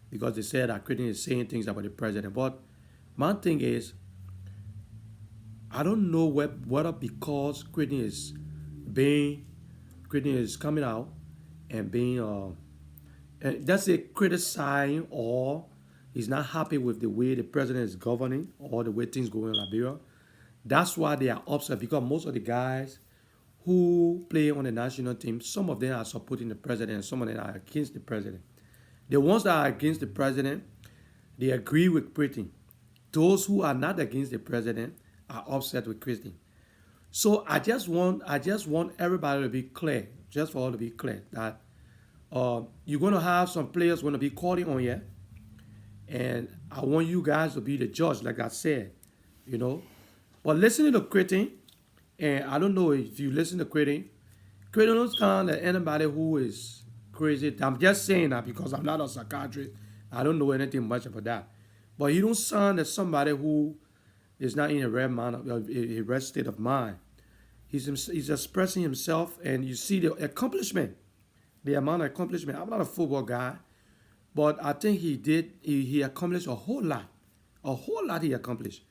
because they said that Lrtn is saying things about the president. But my thing is, I don't know whether because Lrtn is coming out and being that's a criticizing or he's not happy with the way the president is governing or the way things go in Liberia. That's why they are upset, because most of the guys who play on the national team, some of them are supporting the president and some of them are against the president. The ones that are against the president, they agree with Lrtn. Those who are not against the president are upset with Lrtn. So I just want everybody to be clear, just for all to be clear, that you're gonna have some players gonna be calling on you, and I want you guys to be the judge, like I said, you know. But listening to Lrtn, and I don't know if you listen to Lrtn don't sound that anybody who is crazy. I'm just saying that because I'm not a psychiatrist. I don't know anything much about that. But he don't sound like somebody who is not in a rare mind, a rare state of mind. He's expressing himself, and you see the accomplishment, the amount of accomplishment. I'm not a football guy, but I think he accomplished a whole lot he accomplished.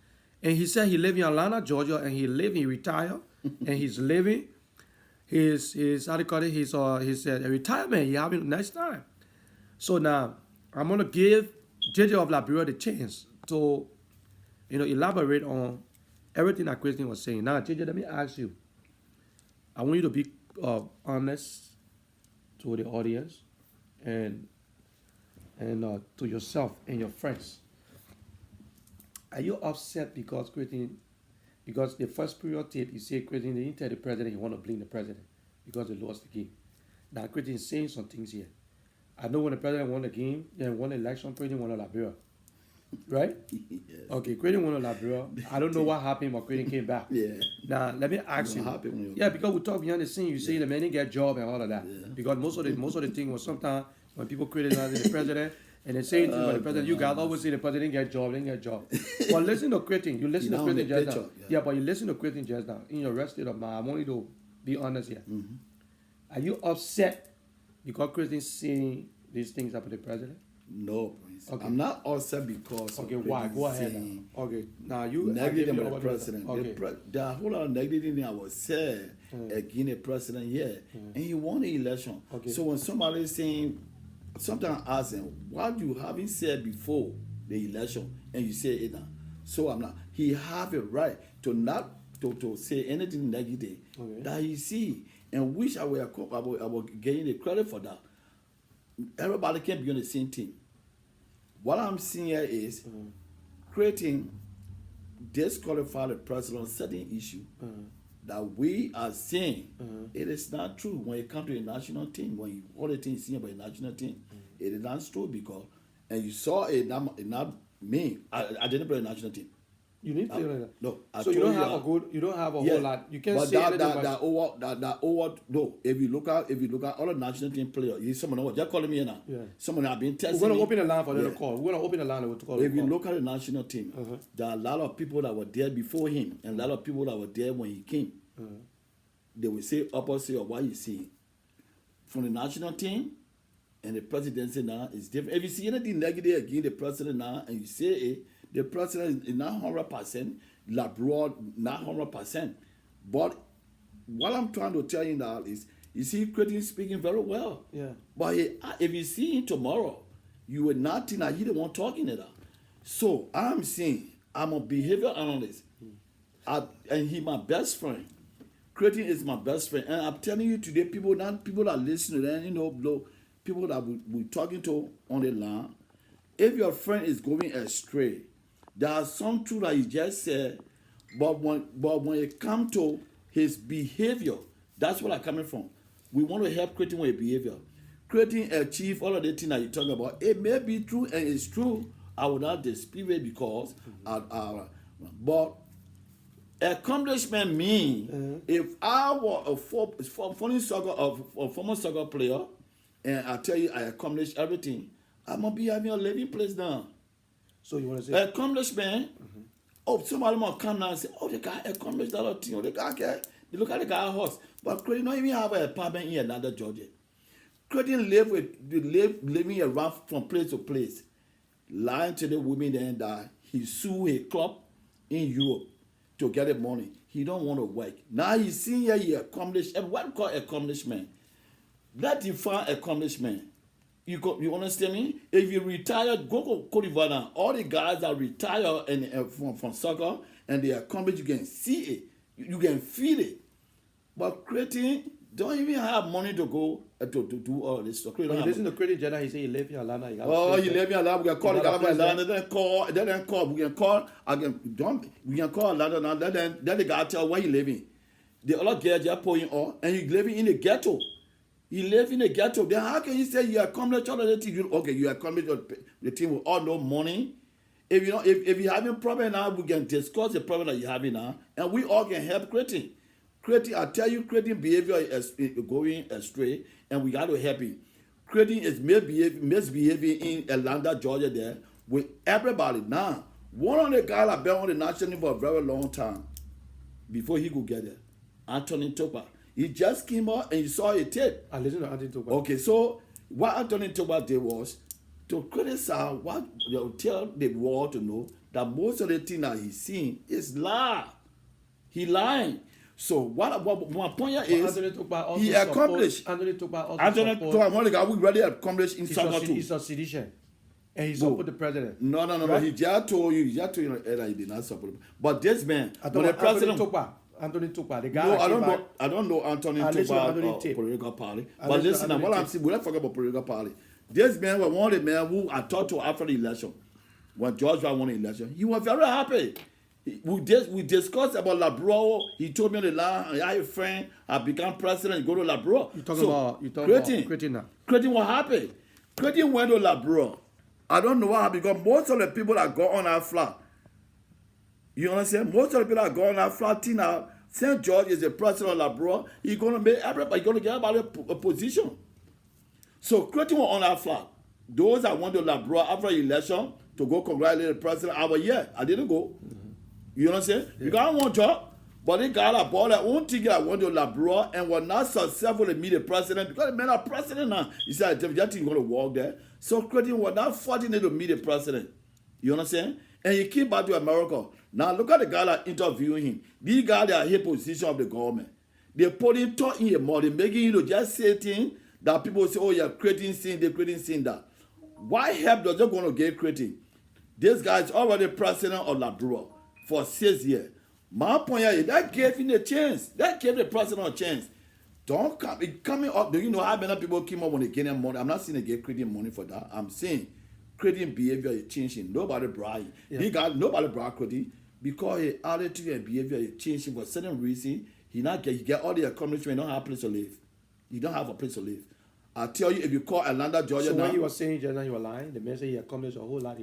And he said he live in Atlanta, Georgia, and he retired, and he's living his how do you call it, his retirement. He having a nice time. So now I'm gonna give JJ of Liberia the chance to, elaborate on everything that Christian was saying. Now, JJ, let me ask you. I want you to be honest to the audience and to yourself and your friends. Are you upset because the first period tape, you say Christian didn't tell the president he want to blame the president because they lost the game. Now Christian is saying some things here. I know when the president won the game, then won the election, Christian won the Liberia. Right? Yes. Okay, Christian won the Liberia. I don't know what happened, but Christian came back. Yeah. Now let me ask you. Because we talk behind the scene, you say the man didn't get a job and all of that. Yeah. Because most of the thing was sometimes when people criticize the president, and they say to the president, you guys always say the president didn't get a job. But listen to Lrtn. You listen to Lrtn just now. Yeah, but you listen to Lrtn just now. In your rest state of mind, I want you to be honest here. Mm-hmm. Are you upset because Lrtn saying these things about the president? No, Prince. Okay. I'm not upset because. Okay, why? Go ahead now. Okay, now you negative about the president. Okay. There are a whole lot of negative things I was said against the president here, and he won the election. Okay. So when somebody is saying, sometimes I ask him, what you haven't said before the election, and you say it now. So I'm not. He have a right to not to say anything negative that he see, and wish I were getting the credit for that. Everybody can't be on the same team. What I'm seeing here is Lrtn disqualify the president on certain issue that we are saying it is not true when it comes to the national team. When all the things seen about the national team, it is not true because, and you saw it not me. I didn't play the national team. You need to play like that. No, so you don't have a good. You don't have a whole lot. You can't say anything. No. If you look at all the national team players, you someone just calling me now. Yeah. Someone have been testing. We're gonna open the line for them to call. We're gonna open the line to call. If you look at the national team, there are a lot of people that were there before him, and a lot of people that were there when he came. They will say opposite of what you see from the national team. And the presidency now is different. If you see anything negative against the president now, and you say it, the president is not 100%, Labrador not 100%. But what I'm trying to tell you now is, you see Lrtn speaking very well. Yeah. But if you see him tomorrow, you will not think that he the one talking it out. So I'm saying, I'm a behavior analyst, and he my best friend. Lrtn is my best friend, and I'm telling you today, people that listen to them, people that we're talking to on the line, if your friend is going astray, there are some truth that he just said, but when it comes to his behavior, that's where I'm coming from. We want to help Lrtn with behavior. Lrtn achieve all of the things that you talk about. It may be true, and it's true. I will not dispute it because, but accomplishment mean if I were a former soccer player, and I tell you I accomplished everything, I'm gonna be having a living place now. So you want to say accomplishment? Oh, somebody might come now and say, "Oh, the guy accomplished a lot of things. Oh, the guy can." You look at the guy's house, but Lrtn don't even have an apartment in Atlanta, Georgia. Lrtn living around from place to place, lying to the women then that he sued a club in Europe to get the money. He don't want to work. Now he's seeing here he accomplished, and what called accomplishment? That define accomplishment. You understand me? If you retire, go to Cote d'Ivoire now. All the guys that retire from soccer and they accomplish, you can see it. You can feel it. But Lrtn don't even have money to go to do all this stuff. You listen to Lrtn Jenna, he say he live in Atlanta. He live in Atlanta. We can call Atlanta. They can call. We can call Atlanta now. Then the guy tell where he living. The other girl just pulling on, and you living in the ghetto. You live in the ghetto. Then how can you say you accomplish all of the things? Okay, you accomplish the thing with all no money. If you know, if you're having a problem now, we can discuss the problem that you're having now, and we all can help creating. Creating, I tell you, creating behavior is going astray, and we got to help it. Creating is misbehaving in Atlanta, Georgia, there with everybody. Now, one of the guys that been on the national team for a very long time before he could get there, Anthony Topa. He just came out and you saw a tape. I listened to Anthony Topa. Okay, so what Anthony Topa did was to criticize what tell the world to know that most of the things that he's seeing is lie. He lying. So what my point here is he accomplished. Anthony Topa also Anthony Topa, one of the guys we really accomplished in South too. He's a sedition. And he support the president. No. Right? He just told you that he did not support. But this man, when the president Anthony Topa, the guy. No, I don't know Anthony Topa political party. But listen, what I'm saying, we don't forget about political party. This man was one of the men who I talked to after the election. When George won the election, he was very happy. We discussed about Labro. He told me on the line, I have a friend, I become president, go to Labro. You talking about Cretin now. Cretin what happened? Cretin went to Labro. I don't know what happened because most of the people that go on that flat, you understand? Most of the people that go on that flat now, St. George is the president of Labro. He's going to make everybody going to get about a position. So Cretin was on that flat. Those that went to Labro after the election to go congratulate the president, I was here. I didn't go. You know what I'm saying? Yeah. Because I don't want job, but they got a ball that one ticket I went to Labrador and was not successful to meet the president because the man are president now. He said, that thing going to walk there. So Cretin was not fortunate to meet the president. You understand? And he came back to America. Now look at the guy that interviewing him. These guys that are in position of the government. They put him talking him more. They making you know just say things that people say, oh, you're creating sin, they're creating sin that. Why help does it going to get Cretin? This guy is already president of Labrador for 6 years. My point is that gave him a chance. That gave the president a chance. Don't come coming up. Do you know how many people came up when they get their money? I'm not saying they get creating money for that. I'm saying creating behavior is changing. Nobody bribe. Yeah. Nobody bribe Cretin because his attitude and behavior is changing for certain reason. He get all the accomplishment. He don't have a place to live. He don't have a place to live. I tell you, if you call Atlanta, Georgia, so now, when you were saying just now you were lying, the man said he accomplished a whole lot.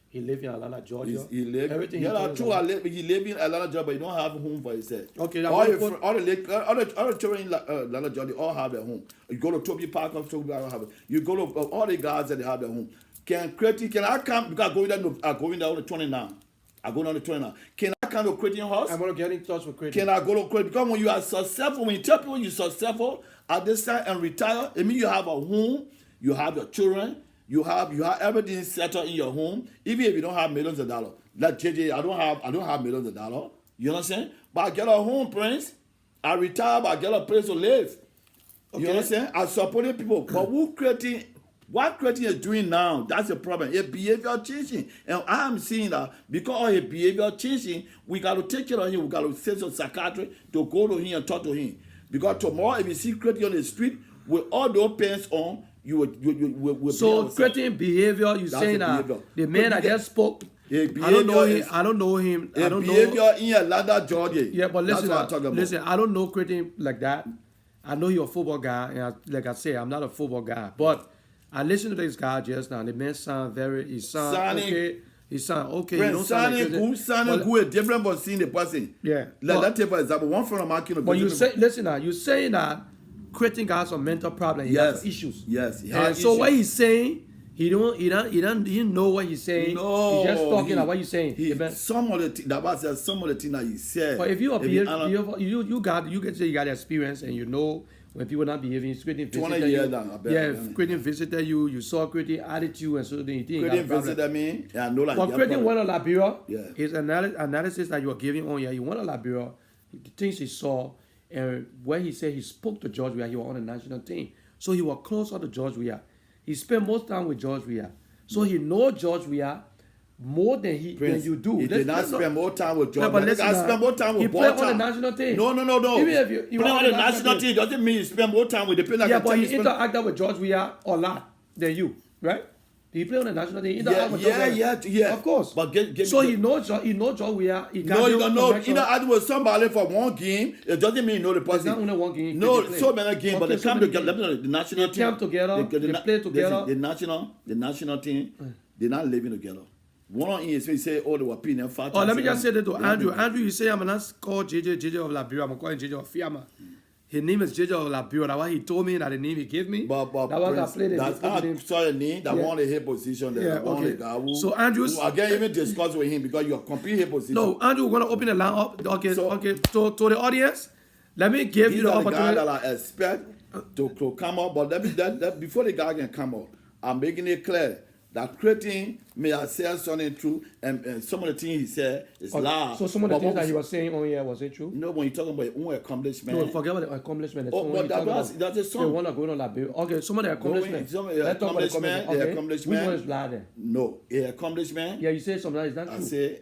He live in Atlanta, Georgia. He live. Everything. Yeah, true. He live in Atlanta, Georgia, but he don't have a home for himself. Okay, all the children in Atlanta, Georgia, all have their home. You go to Toby Park, Toby Park have it. You go to all the guys that they have their home. Can I come? Because I go in there on the 29. I go down the 29. Can I come to Cretin house? I'm gonna get in touch with Cretin. Can I go to Cretin? Because when you are successful, when you tell people you're successful at this time and retire, it means you have a home, you have your children. You have everything settled in your home, even if you don't have millions of dollars. Like JJ, I don't have millions of dollars. You understand? But I get a home, Prince. I retire, but I get a place to live. Okay. You understand? I supporting people. But what Cretin is doing now, that's the problem. His behavior changing. And I'm seeing that because of his behavior changing, we got to take care of him. We got to send some psychiatrist to go to him and talk to him. Because tomorrow, if you see Cretin on the street with all those pants on, you will so Cretin behavior, you saying that the man I just spoke, I don't know him. I don't know behavior in Atlanta, Georgia. Yeah, but listen, I don't know Cretin like that. I know you're a football guy, and like I say, I'm not a football guy. But I listened to this guy just now. The man sound okay. He sound okay. You don't sound like good, different but seeing the person. Yeah. Let's take for example, one from the market. But you say, listen now, you're saying that Cretin got some mental problem. He has issues. Yes, he has issues. So what he's saying, he didn't know what he's saying. No, he's just talking about what he's saying. Some of the things that he said. But if you can say you got experience and you know when people not behaving, Cretin visited you. Cretin visited you. You saw Cretin attitude and so things. Cretin visited me. Yeah, I know like. But Cretin went to Liberia. Yeah. His analysis that you are giving on here, he went to Liberia. The things he saw. And when he said he spoke to George Weah, he was on the national team. So he was closer to George Weah. He spent most time with George Weah. So he knows George Weah more than you do. He did not spend more time with George Weah. I spend more time with He played on the national team. No. Even if you play on the national team doesn't mean you spend more time with the player. Yeah, but he interacted with George Weah a lot than you, right? He play on the national team. Yeah. Of course. But so he knows where he no, you don't know. You know, I was somebody for one game. It doesn't mean you know the person. It's not only one game. No, so many games, but they come together. The national team. They come together. They play together. The national team. They're not living together. One on is he say, oh, they were paying them fat. Oh, let me just say that to Andrew. Andrew, you say I'm not called JJ of Liberia. I'm calling JJ of Fiamma. His name is JJ of Liberia. That's why he told me that the name he gave me. But that was I played I saw your name. That one the head position. Yeah, okay. So Andrews, I can't even discuss with him because you are complete head position. No, Andrew, we're gonna open the line up. Okay, so, okay. To the audience, let me give you the opportunity. That I expect to come out, but before the guy can come out, I'm making it clear that creating may have said something true, and some of the things he said is lie. So some of the things that he was saying on here, was it true? No, when you're talking about your own accomplishment. No, forget about the accomplishment. But that's a song. The one that going on Liberia. Okay, some of the accomplishment. Let's talk about the accomplishment. Okay. Which one is lie then? No, the accomplishment. Yeah, you say something that is not true. I say,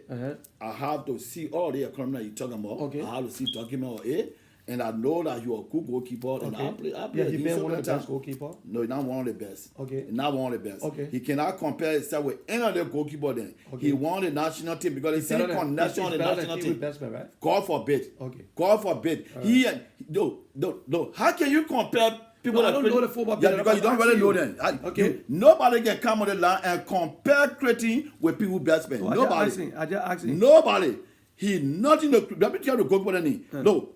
I have to see all the accomplishment you're talking about. Okay. I have to see document of it. And I know that you're a good goalkeeper, and I play. Yeah, he been one of the best goalkeeper. No, he's not one of the best. Okay, not one of the best. Okay, he cannot compare himself with any other goalkeeper. Then he won the national team because he's in connection on the national team. Bestman, right? God forbid. Okay, God forbid. He no. How can you compare people? I don't know the football. Yeah, because you don't really know them. Okay, nobody can come on the line and compare Cretin with people bestman. Nobody. I just asking. Nobody. He nothing. Let me tell you the goalkeeper. No.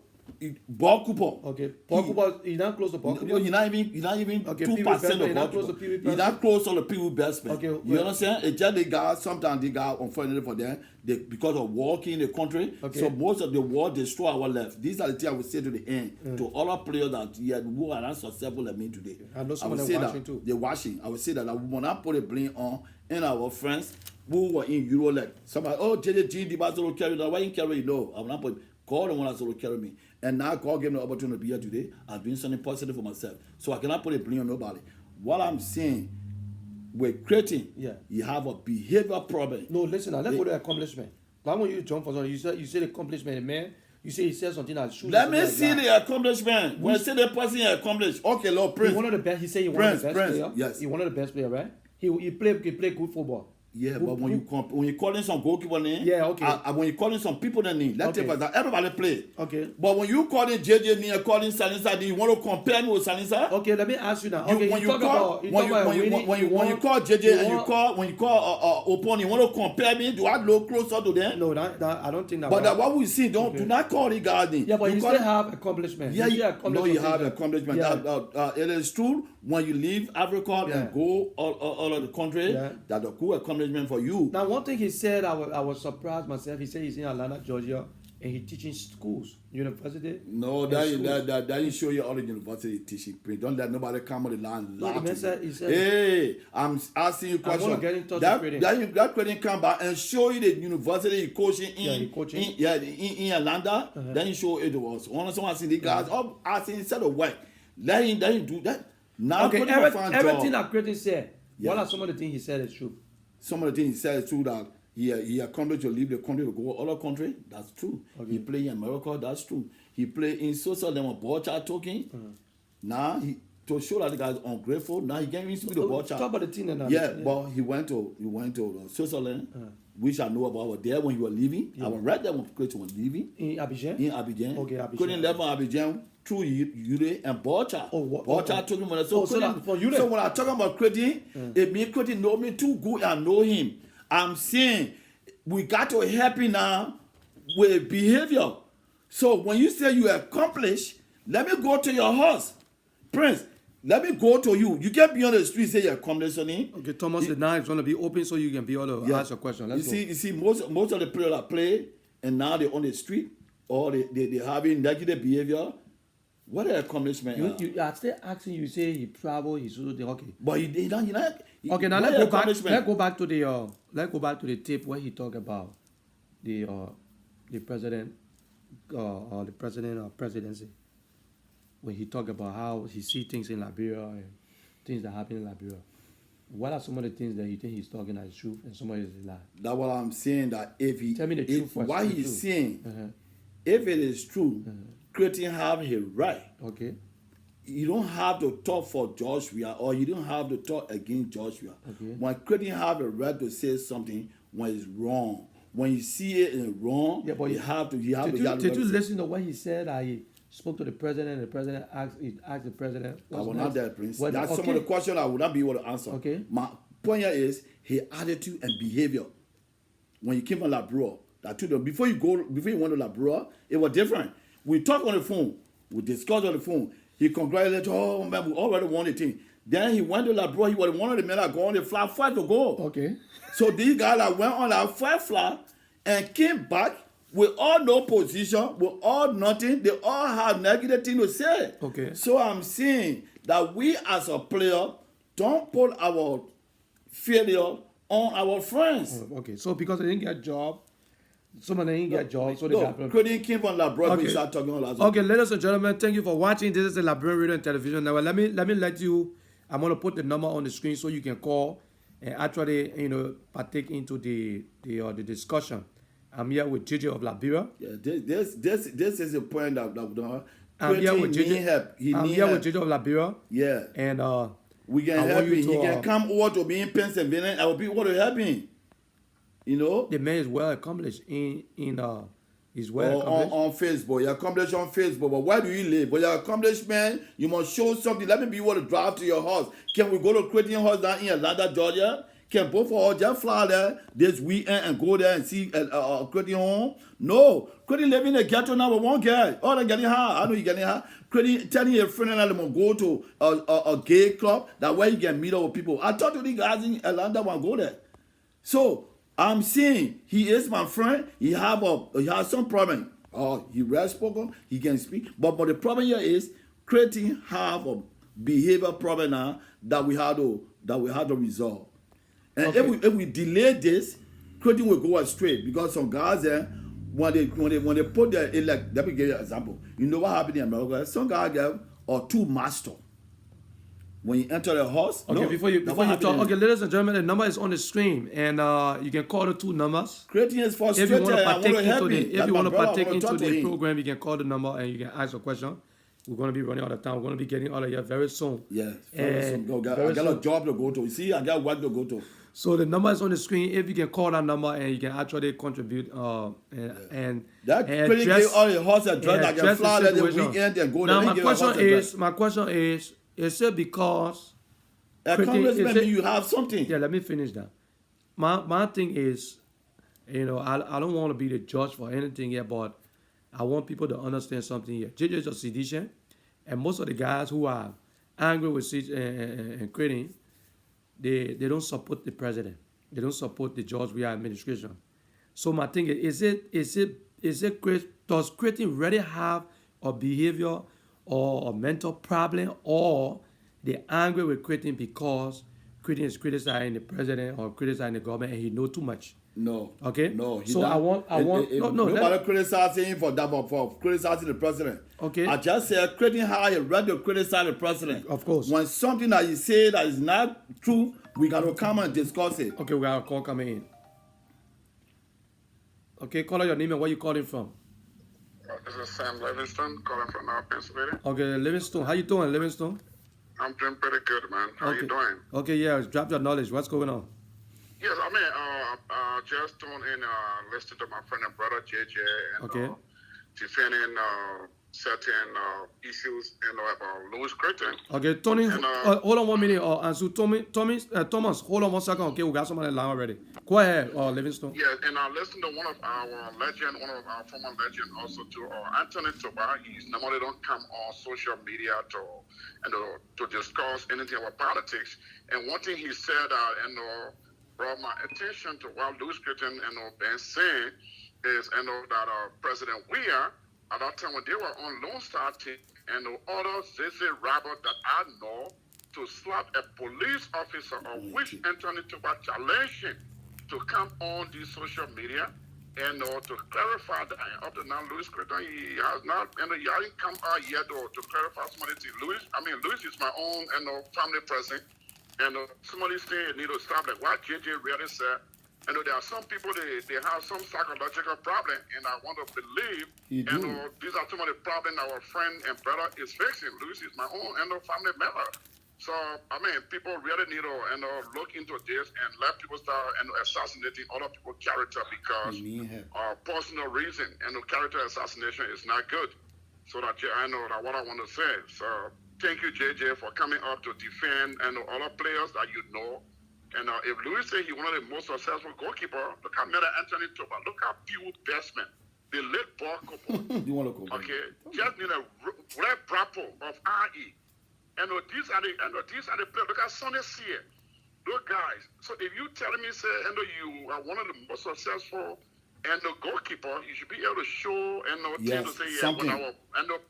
Ball Cooper. Okay. Ball Cooper, he's not close to Ball Cooper. No, you're not even 2% of Ball Cooper. He's not close to the people best man. Okay. You understand? It's just the guys, sometimes they got unfortunately for them, because of walking in the country. Okay. So most of the war destroy our left. These are the things I would say to the end. To all our players who are not successful like me today. I know some of them watching too. They're watching. I would say that I will not put a blame on and our friends who were in Euro like somebody, JJ the Basel carry that. Why you carry? No, I will not put God the one that's going to carry me. And now God gave me the opportunity to be here today. I'm doing something positive for myself. So I cannot put a blame on nobody. What I'm saying, with creating, you have a behavior problem. No, listen, now let's go to accomplishment. Why won't you jump for something? You say the accomplishment, man. You say he said something that should. Let me see the accomplishment. When I say the person accomplished, okay, Lord, Prince. He one of the best. He said he one of the best player. Yes. He one of the best player, right? He played good football. Yeah, but when you calling some goalkeeper name, okay. When you calling some people name, let's take that everybody play. Okay. But when you calling JJ name, calling Salinsa, do you want to compare me with Salinsa? Okay, let me ask you now. Okay, when you call JJ and when you call opponent, you want to compare me? Do I look closer to them? No, I don't think that. But what we see, do not call the garden. Yeah, but you still have accomplishment. Yeah, you have accomplishment. It is true. When you leave Africa and go all of the country, that a cool accomplishment for you. Now, one thing he said, I was surprised myself. He said he's in Atlanta, Georgia, and he's teaching schools, university. No, that didn't show you all the university teaching. Don't let nobody come on the line. No, the man he said, hey, I'm asking you a question. I want to get in touch with that Cretin come back and show you the university he coaching in Atlanta. Then he show it to us. Someone see the guys up asking instead of work. Let him do that. Now, okay, everything that Cretin said, what are some of the things he said is true? Some of the things he said is true that he accomplished to leave the country to go other country. That's true. Okay. He played in America. That's true. He played in Switzerland with ball child talking. Now to show that the guy is ungrateful. Now he can't even speak the ball child. Talk about the team now. Yeah, but he went to Switzerland, which I know about. I was there when he was leaving. I was right there when Cretin was leaving. In Abidjan. Okay, Abidjan. Couldn't leave from Abidjan through Ure and Borcha. Borcha took him on. So when I talk about Cretin, it means Cretin know me too good and know him. I'm saying we got to help him now with behavior. So when you say you accomplish, let me go to your house, Prince. Let me go to you. You can't be on the street say you accomplished something. Okay, Thomas, the night is going to be open so you can be able to ask a question. You see, most of the players that play and now they're on the street or they having negative behavior. What an accomplishment! You are still asking. You say he travel. He should do okay. But he not. Okay, now let's go back. Let's go back to the tape where he talked about the president or the president or presidency. When he talked about how he see things in Liberia and things that happen in Liberia. What are some of the things that you think he's talking as truth and some of it is lie? That's what I'm saying. That if he tell me the truth first. Why he's saying if it is true. Cretin have his right. Okay. you don't have to talk for Joshua or you don't have to talk against Joshua. When Christian have a right to say something when it's wrong. When you see it in wrong, Yeah, but you have to. Did you listen to what he said? I spoke to the president, and the president asked the president. I will not there, Prince. What, That's some of the questions I would not be able to answer. Okay. My point here is his attitude and behavior. When you came from Labrador, I told you before you went to Labrador, it was different. We talked on the phone, we discussed on the phone. He congratulated, oh man, we already won the thing. Then he went to Labrador, he was one of the men that go on the fly fight to go. Okay. So these guys that went on that fight fly and came back with all no position, with all nothing, they all have negative thing to say. Okay. So I'm saying that we as a player don't put our failure on our friends. Okay, so because they didn't get a job, some of them didn't get jobs, so they got. Couldn't came from Labrador. We start talking all that. Okay, ladies and gentlemen, thank you for watching. This is the Lrtn Radio and Television Network. Let me let you. I'm gonna put the number on the screen so you can call and actually partake into the discussion. I'm here with JJ of Liberia. Yeah, this is a point that I'm here with JJ. Need help. I'm here with JJ of Liberia. Yeah, and we can help him. He can come over to be in Pennsylvania. I will be able to help him. You know, the man is well accomplished he's well accomplished on Facebook. You're accomplished on Facebook, but where do you live? But you're accomplished, man. You must show something. Let me be able to drive to your house. Can we go to Christian house down in Atlanta, Georgia? Can both of us just fly there this weekend and go there and see Christian home? No. Christian living in the ghetto now with one guy. Oh, they're getting high. I know you're getting high. Christian telling your friend and them go to a gay club that where you can meet up with people. I talked to these guys in Atlanta want to go there. So I'm saying he is my friend. He has some problem. He well spoken. He can speak. But the problem here is Christian have a behavior problem now that we have to resolve. And if we delay this, Christian will go astray because some guys there, when they put their elect, let me give you an example. You know what happened in America? Some guy get two master. When you enter the house, before you talk, ladies and gentlemen, the number is on the screen, and you can call the two numbers. Christian is frustrated. If you want to partake into the program, you can call the number and you can ask a question. We're going to be running out of time. We're going to be getting out of here very soon. Yeah, very soon. I got a job to go to. You see, I got work to go to. So the number is on the screen. If you can call that number and you can actually contribute and address all the house address, I can fly there the weekend and go there. Now my question is it because accomplishment you have something? Yeah, let me finish that. My thing is, I don't want to be the judge for anything here, but I want people to understand something here. JJ is a sedition, and most of the guys who are angry with and quitting, they don't support the president. They don't support the George Weah administration. So my thing is does quitting really have a behavior or a mental problem, or they angry with quitting because quitting is criticizing the president or criticizing the government and he know too much? No. Okay. No. So I want. Nobody criticizing him for criticizing the president. Okay. I just said quitting how you read to criticize the president. Of course. When something that you say that is not true, we got to come and discuss it. Okay, we got a call coming in. Okay, call out your name and where you calling from. This is Sam Livingston calling from Pennsylvania. Okay, Livingston. How you doing, Livingston? I'm doing pretty good, man. How you doing? Okay, yeah. Drop your knowledge. What's going on? Yes, I mean, just tuned in, listening to my friend and brother JJ and defending certain issues, about Louis Curtin. Okay, Tony, hold on 1 minute. Answer Thomas, hold on 1 second. Okay, we got somebody line already. Go ahead, Livingston. Yeah, and I listened to one of our former legend also to Anthony Toba. He normally don't come on social media to discuss anything about politics. And one thing he said, brought my attention to what Louis Curtin been saying is that President Weah, at that time when they were on Lone Star team, and the other ZZ Robert that I know to slap a police officer, of which Anthony Toba challenged him to come on the social media and to clarify that up to now Louis Curtin, he has not, he hasn't come out yet to clarify some of the things. Louis is my own family president. And somebody saying need to stop like what JJ really said. You know, there are some people, they have some psychological problem, and I want to believe, these are some of the problems our friend and brother is facing. Louis is my own family member. So, I mean, people really need to look into this and let people start assassinating other people's character because of personal reason. And character assassination is not good. So that I know that what I want to say. So, thank you, JJ, for coming up to defend other players that you know. And if Louis say he one of the most successful goalkeeper, look at Meta Anthony Toba, look at Pure Bestman, the late ball couple. Okay, just need a red brappo of RE. And these are the players. Look at Sonny Sear, those guys. So if you tell me say you are one of the most successful and the goalkeeper, you should be able to show to say when I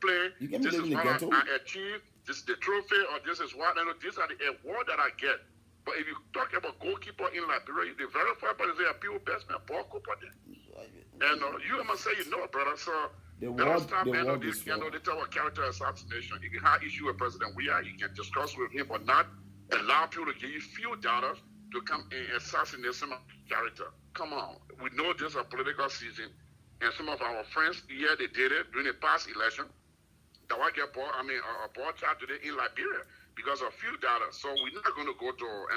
play, this is what I achieved, this is the trophy, or this is what these are the award that I get. But if you talk about goalkeeper in Liberia, the very first person say a Pure Bestman, ball keeper there. And you must say brother. So let's stop this type of character assassination. If you have issue with President Weah, you can discuss with him, but not allow people to give you few dollars to come and assassinate some character. Come on. We know this is a political season, and some of our friends here, they did it during the past election. That I get a ball charge today in Liberia because of few dollars. So we're not going to go to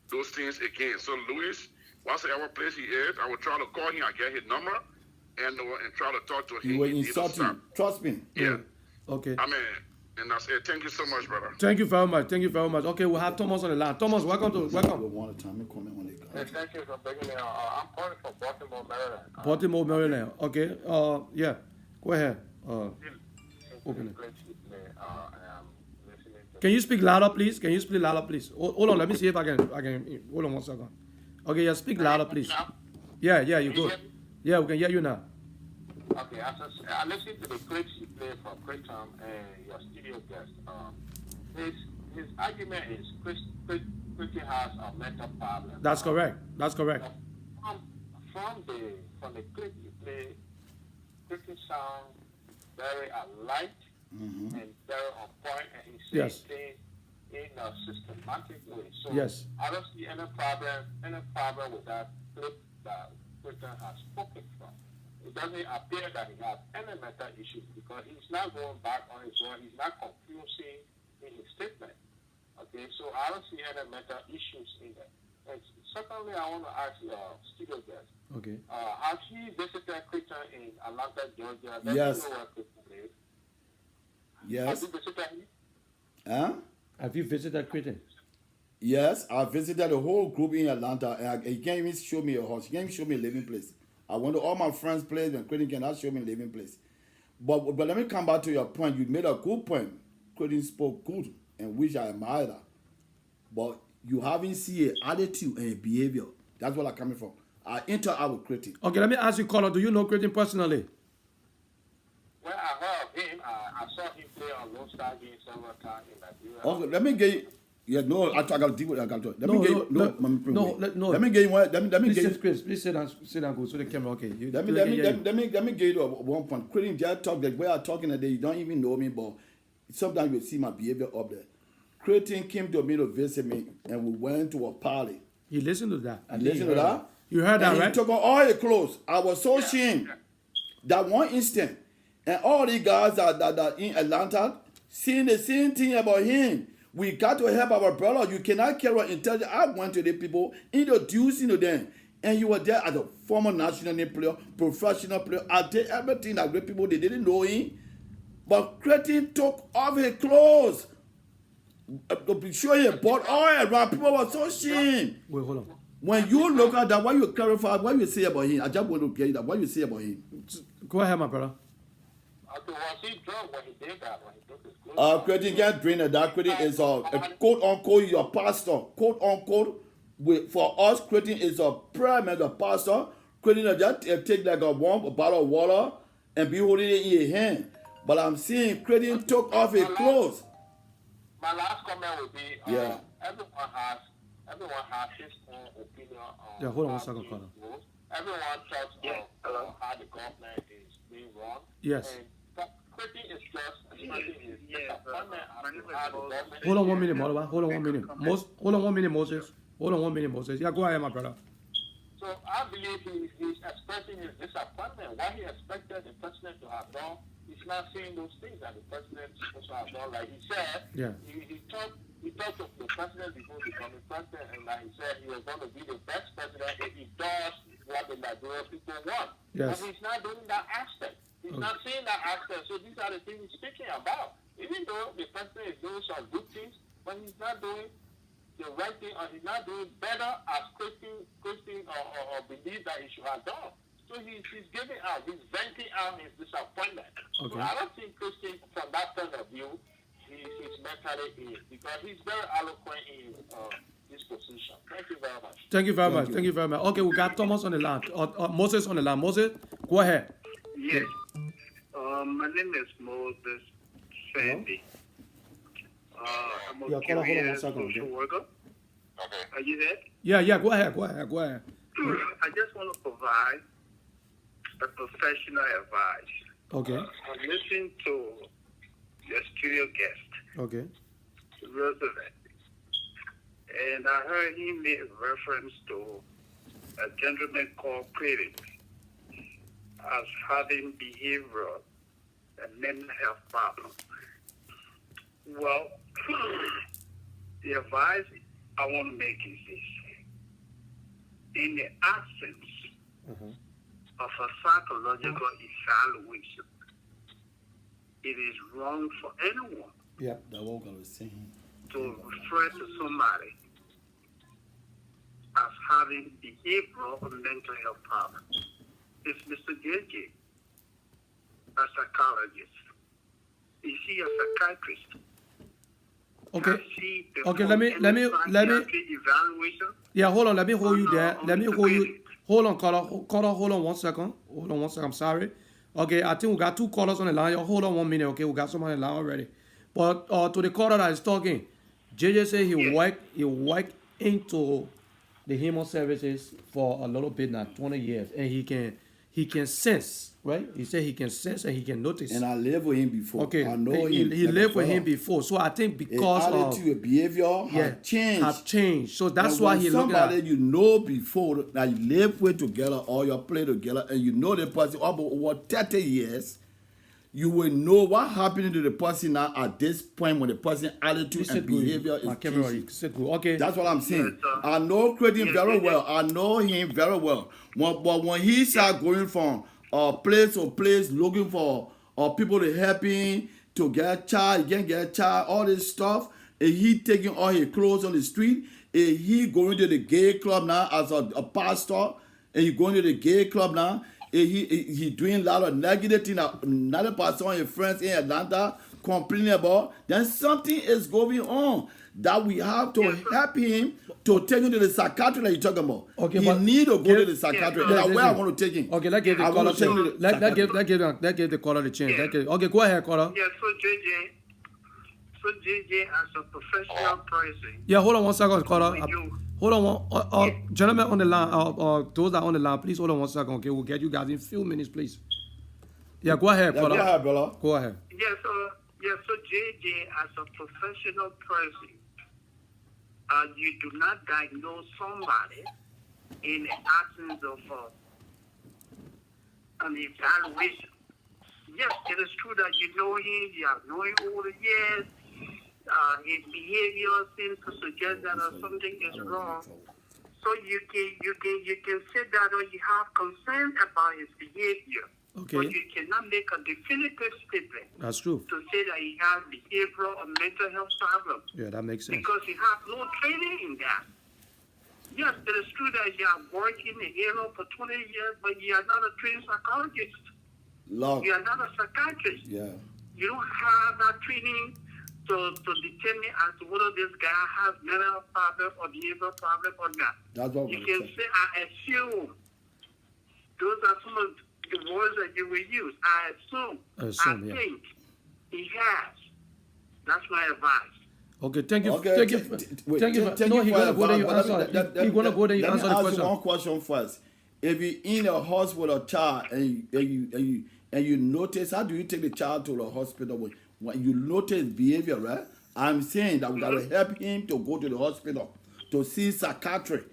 those things again. So Louis, whatever place he is, I will try to call him and get his number and try to talk to him. You will insult him. Trust me. Yeah. Okay. And that's it. Thank you so much, brother. Thank you very much. Thank you very much. Okay, we'll have Thomas on the line. Thomas, welcome. Hey, thank you for bringing me on. I'm calling from Baltimore, Maryland. Baltimore, Maryland. Okay. Yeah. Go ahead. Open it. Can you speak louder, please? Hold on, let me see if I can. Hold on 1 second. Okay, yeah, speak louder, please. Yeah, you good. Yeah, we can hear you now. Okay, I listened to the clips you played from Kratom and your studio guest. His argument is Christian has a mental problem. That's correct. From the clip you played, Christian sounds very alike and very on point, and he says things in a systematic way. So I don't see any problem with that clip that Christian has spoken from. It doesn't appear that he has any mental issues because he's not going back on his word. He's not confusing in his statement. Okay, so I don't see any mental issues in there. And secondly, I want to ask your studio guest. Okay. Has he visited Christian in Atlanta, Georgia? Yes. You know where Christian lives? Yes. Have you visited him? Huh? Have you visited Christian? Yes, I visited the whole group in Atlanta, and he can't even show me a house. He can't even show me a living place. I went to all my friends' place, and Christian cannot show me a living place. But let me come back to your point. You made a good point. Christian spoke good, and which I admire that. But you haven't seen an attitude and a behavior. That's where I'm coming from. I interact with Christian. Okay, let me ask you, caller, do you know Christian personally? Well, I heard of him. I saw him play on Lone Star games several times in Nigeria. Okay, let me get you. Yeah, no, I got to deal with it. Let me get you. No. Let me get you one. Let me get you. Chris, please sit down, go so the camera. Okay. Let me get you one point. Christian just talk the way I talking today. You don't even know me, but sometimes you see my behavior up there. Christian came to me to visit me, and we went to a party. You listened to that. You heard that, right? He took on all his clothes. I was so ashamed. That one instant. And all the guys that in Atlanta seeing the same thing about him. We got to help our brother. You cannot carry on intelligence. I went to the people, introducing to them. And you were there as a former national team player, professional player. I did everything that great people, they didn't know him. But Christian took off his clothes. To be sure he bought all around. People were so ashamed. Wait, hold on. When you look at that, what you clarify, what you say about him, I just want to get that. What you say about him. Go ahead, my brother. Okay, was he drunk when he did that? When he took his clothes? Christian can't drink it. That Christian is a quote unquote your pastor. Quote unquote. For us, Christian is a prayer man, a pastor. Christian just take like a bottle of water and be holding it in your hand. But I'm seeing Christian took off his clothes. My last comment would be, everyone has his own opinion on hold on 1 second, Connor. Everyone talks about how the government is being run. Yes. And Christian is just expressing his disappointment as to how the government. Hold on 1 minute, Moses. Hold on 1 minute, Moses. Yeah, go ahead, my brother. So So I believe he's expressing his disappointment. What he expected the president to have done, he's not seeing those things that the president is supposed to have done. Like he said, he talked to the president before becoming president, and like he said, he was going to be the best president if he does what the Liberian people want. Yes. But he's not doing that aspect. He's not seeing that aspect. So these are the things he's speaking about. Even though the president is doing some good things, but he's not doing the right thing, or he's not doing better as Christian or believe that he should have done. So he's giving out, he's venting out his disappointment. Okay. So I don't think Christian, from that point of view, he's mentally ill, because he's very eloquent in his position. Thank you very much. Thank you very much. Thank you very much. Okay, we got Thomas on the line. Moses on the line. Moses, go ahead. Yes. My name is Moses Sandy. I'm a career social worker. Okay. Are you there? Yeah, go ahead. I just want to provide a professional advice. Okay. I listened to your studio guest, Okay. Roosevelt, and I heard he made reference to a gentleman called Credit as having behavioral and mental health problems. Well, the advice I want to make is this. In the absence of a psychological evaluation, it is wrong for anyone to refer to somebody as having behavioral or mental health problems. It's Mr. JJ, a psychologist. Is he a psychiatrist? Okay, let me evaluation. Yeah, hold on, let me hold you there. Let me hold you. Hold on, caller, hold on 1 second. Hold on 1 second, I'm sorry. Okay, I think we got 2 callers on the line. Hold on 1 minute, okay? We got someone on the line already. But to the caller that is talking, JJ said he worked into the human services for a little bit now, 20 years, and he can sense, right? He said he can sense and he can notice. And I lived with him before. Okay, I know he lived with him before. So I think because attitude, behavior have changed. So that's why he looked at somebody you know before that you live with together or you play together and you know the person over 30 years, you will know what happened to the person now at this point when the person attitude and behavior is changing. Okay. That's what I'm saying. I know Creighton very well. I know him very well. But when he started going from place to place looking for people to help him to get a child, he can't get a child, all this stuff, and he taking all his clothes on the street, and he going to the gay club now as a pastor, and he going to the gay club now. He doing a lot of negative things that another person, his friends in Atlanta complaining about. Then something is going on that we have to help him to take him to the psychiatrist that you're talking about. Okay, he need to go to the psychiatrist. That's where I want to take him. Okay, let's give the caller a chance. Let's give the caller the chance. Okay, go ahead, caller. Yeah, so JJ as a professional person. Yeah, hold on 1 second, caller. Hold on, gentlemen on the line, those that are on the line, please hold on 1 second, okay? We'll get you guys in a few minutes, please. Yeah, go ahead, brother. Go ahead, brother. Go ahead. So JJ, as a professional person, you do not diagnose somebody in the absence of an evaluation. Yes, it is true that you know him, you have known him over the years. His behavior seems to suggest that something is wrong. So you can say that or you have concern about his behavior. Okay. But you cannot make a definitive statement. That's true. To say that he has behavioral or mental health problems. Yeah, that makes sense. Because he has no training in that. Yes, it is true that you have worked in the area for 20 years, but you are not a trained psychologist. You are not a psychiatrist. Yeah. You don't have that training to determine as to whether this guy has mental problem or behavioral problem or not. That's what you can say, I assume. Those are some of the words that you will use. I assume. I think he has. That's my advice. Okay, thank you. Okay, thank you. No, he's gonna go there. You answer. He's gonna go there. You answer the question. Let me ask you one question first. If you're in a hospital with a child and you notice, how do you take the child to the hospital when you notice behavior, right? I'm saying that we gotta help him to go to the hospital to see psychiatry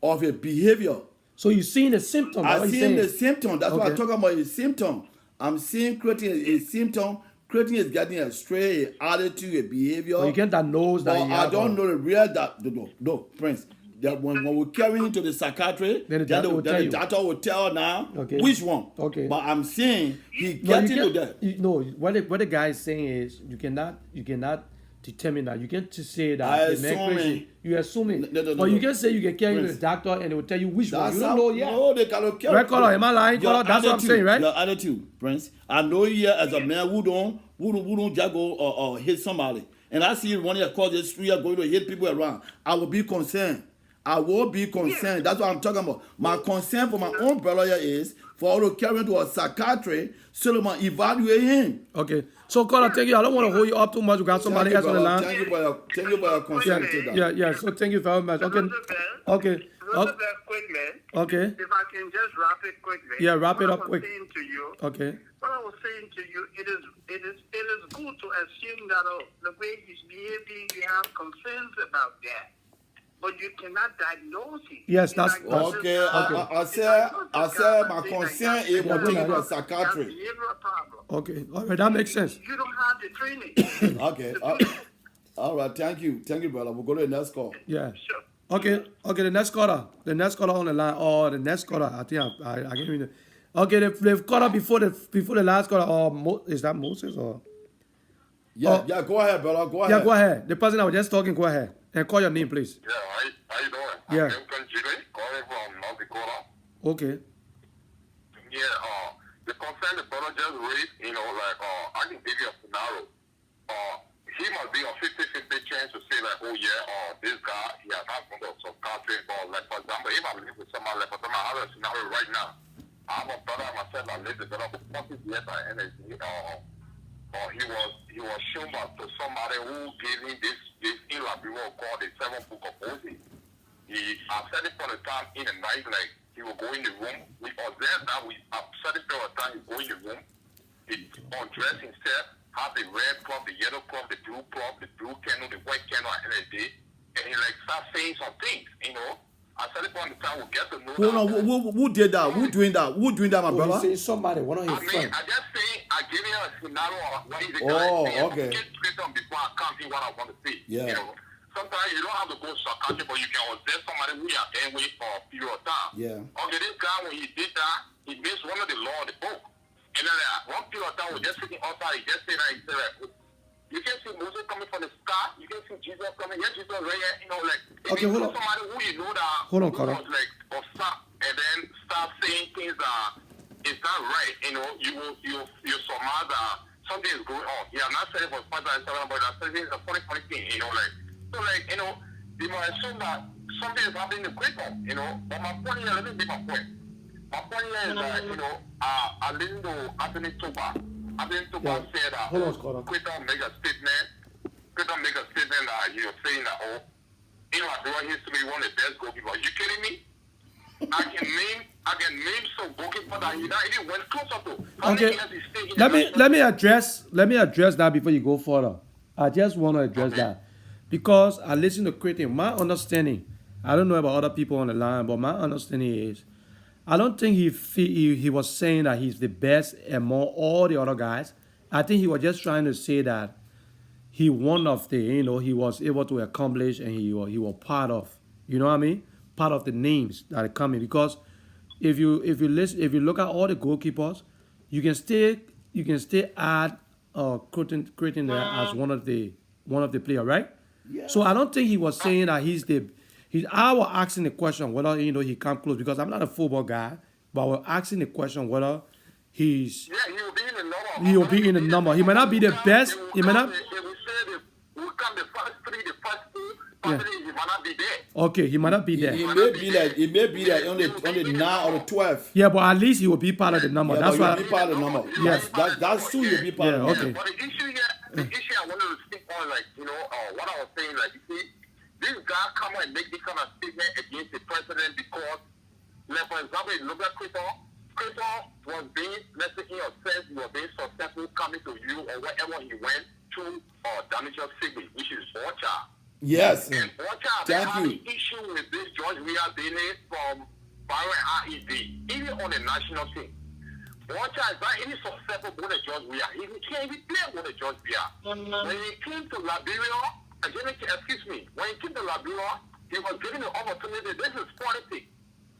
of his behavior So you're seeing the symptom. I'm seeing the symptom. That's what I'm talking about. A symptom. I'm seeing creating a symptom. Creating is getting a stray, a attitude, a behavior. But you can't diagnose that. I don't know the real that. No, Prince. That when we carry him to the psychiatrist, then the doctor will tell now which one. Okay. But I'm saying he getting to that. What the guy is saying is you cannot determine that. You can't just say that. You're assuming. But you can say you can carry him to the doctor and they will tell you which one. You don't know yet. No, they cannot carry. Red color, am I lying? Color? That's what I'm saying, right? Your attitude, Prince. I know you as a man who don't just go or hit somebody. And I see you running across the street going to hit people around. I will be concerned. That's what I'm talking about. My concern for my own brother here is for all to carry him to a psychiatrist so they might evaluate him. Okay. So, Carla, thank you. I don't want to hold you up too much. We got somebody else on the line. Thank you for your concern. Yeah. So, thank you very much. Okay. Quick, man. Okay. If I can just wrap it quickly. Yeah, wrap it up quick. What I was saying to you. Okay. What I was saying to you, it is good to assume that the way he's behaving, you have concerns about that. But you cannot diagnose it. Yes, that's okay. I said my concern is to take to a psychiatrist. Okay, all right, that makes sense. You don't have the training. Okay. All right, thank you, brother. We'll go to the next call. Yeah. Sure. Okay, the next caller on the line. Oh, the next caller. I think I can't even. Okay, they've called up before the last caller. Is that Moses or? Yeah, go ahead, brother. Go ahead. Yeah, go ahead. The person I was just talking, go ahead. And call your name, please. Yeah, how you doing? Yeah. I'm calling from North Dakota. Okay. Yeah, the concern the brother just raised, I can give you a scenario. He must be a 50-50 chance to say this guy, he has not gone to some country, but like for example, if I live with somebody, I have a scenario right now. I have a brother myself that lives together for 40 years at NSD. He was shown back to somebody who gave him this bureau called the 7th Book of Moses. At certain point of time in the night, like he will go in the room. We observed that at certain point of time he go in the room, he undress himself, have the red cloth, the yellow cloth, the blue candle, the white candle at the end of the day, and he start saying some things, At certain point in time, we get to know. Hold on, who did that? Who doing that? Who doing that, my brother? He's saying somebody, one of his friends. I just say, I give you a scenario of what he's saying. Okay. Get straight on before I can't see what I want to say. Yeah. Sometimes you don't have to go sarcastic, but you can observe somebody who you are there with for a period of time. Yeah. Okay, this guy, when he did that, he missed one of the law of the book. And then one period of time, we just sitting outside, he just said that, he said, you can see Moses coming from the sky. You can see Jesus coming. Yeah, Jesus right here. Okay, hold on. Somebody who you know that hold on, was upset and then start saying things that is not right. You surmise that something is going on. Yeah, I'm not saying for fun, but I'm saying it's a funny thing. You might assume that something is happening in the Quaker. But my point here, let me make my point. My point here is that I listen to Anthony Toba. Toba said that Quaker make a statement that you're saying that, in our history, one of the best goalkeepers. You kidding me? I can name some goalkeepers that he not even went closer to. Okay. Let me address that before you go further. I just want to address that. Because I listen to critics. My understanding, I don't know about other people on the line, but my understanding is, I don't think he was saying that he's the best among all the other guys. I think he was just trying to say that he one of the, he was able to accomplish and he was part of, part of the names that are coming. Because if you look at all the goalkeepers, you can still add Lrtn there as one of the players, right? Yeah. So I don't think he was saying that I was asking the question whether he come close, because I'm not a football guy, but I was asking the question whether he's. Yeah, he will be in the number. He will be in the number. He might not be the best. He might not. Yeah. He might not be there. Okay, he might not be there. He may be there on the 9 or the 12. Yeah, but at least he will be part of the number. Yeah, that's why. He'll be part of the number. Yes, that's true. He'll be part of the number. Okay. But the issue I wanted to speak on, what I was saying, you see, this guy come and make this kind of statement against the president because, for example, you look at Clayton was being, let's say in a sense, he was being successful coming to you or wherever he went to Daniel's city, which is Orchard. Yes. And Orchard, they have an issue with this George Weah Daly from even on the national team. Bocha is not any successful with the George we are. He can't even play with the George we are. When he came to Liberia, excuse me, when he came to Liberia, he was given the opportunity. This is politics.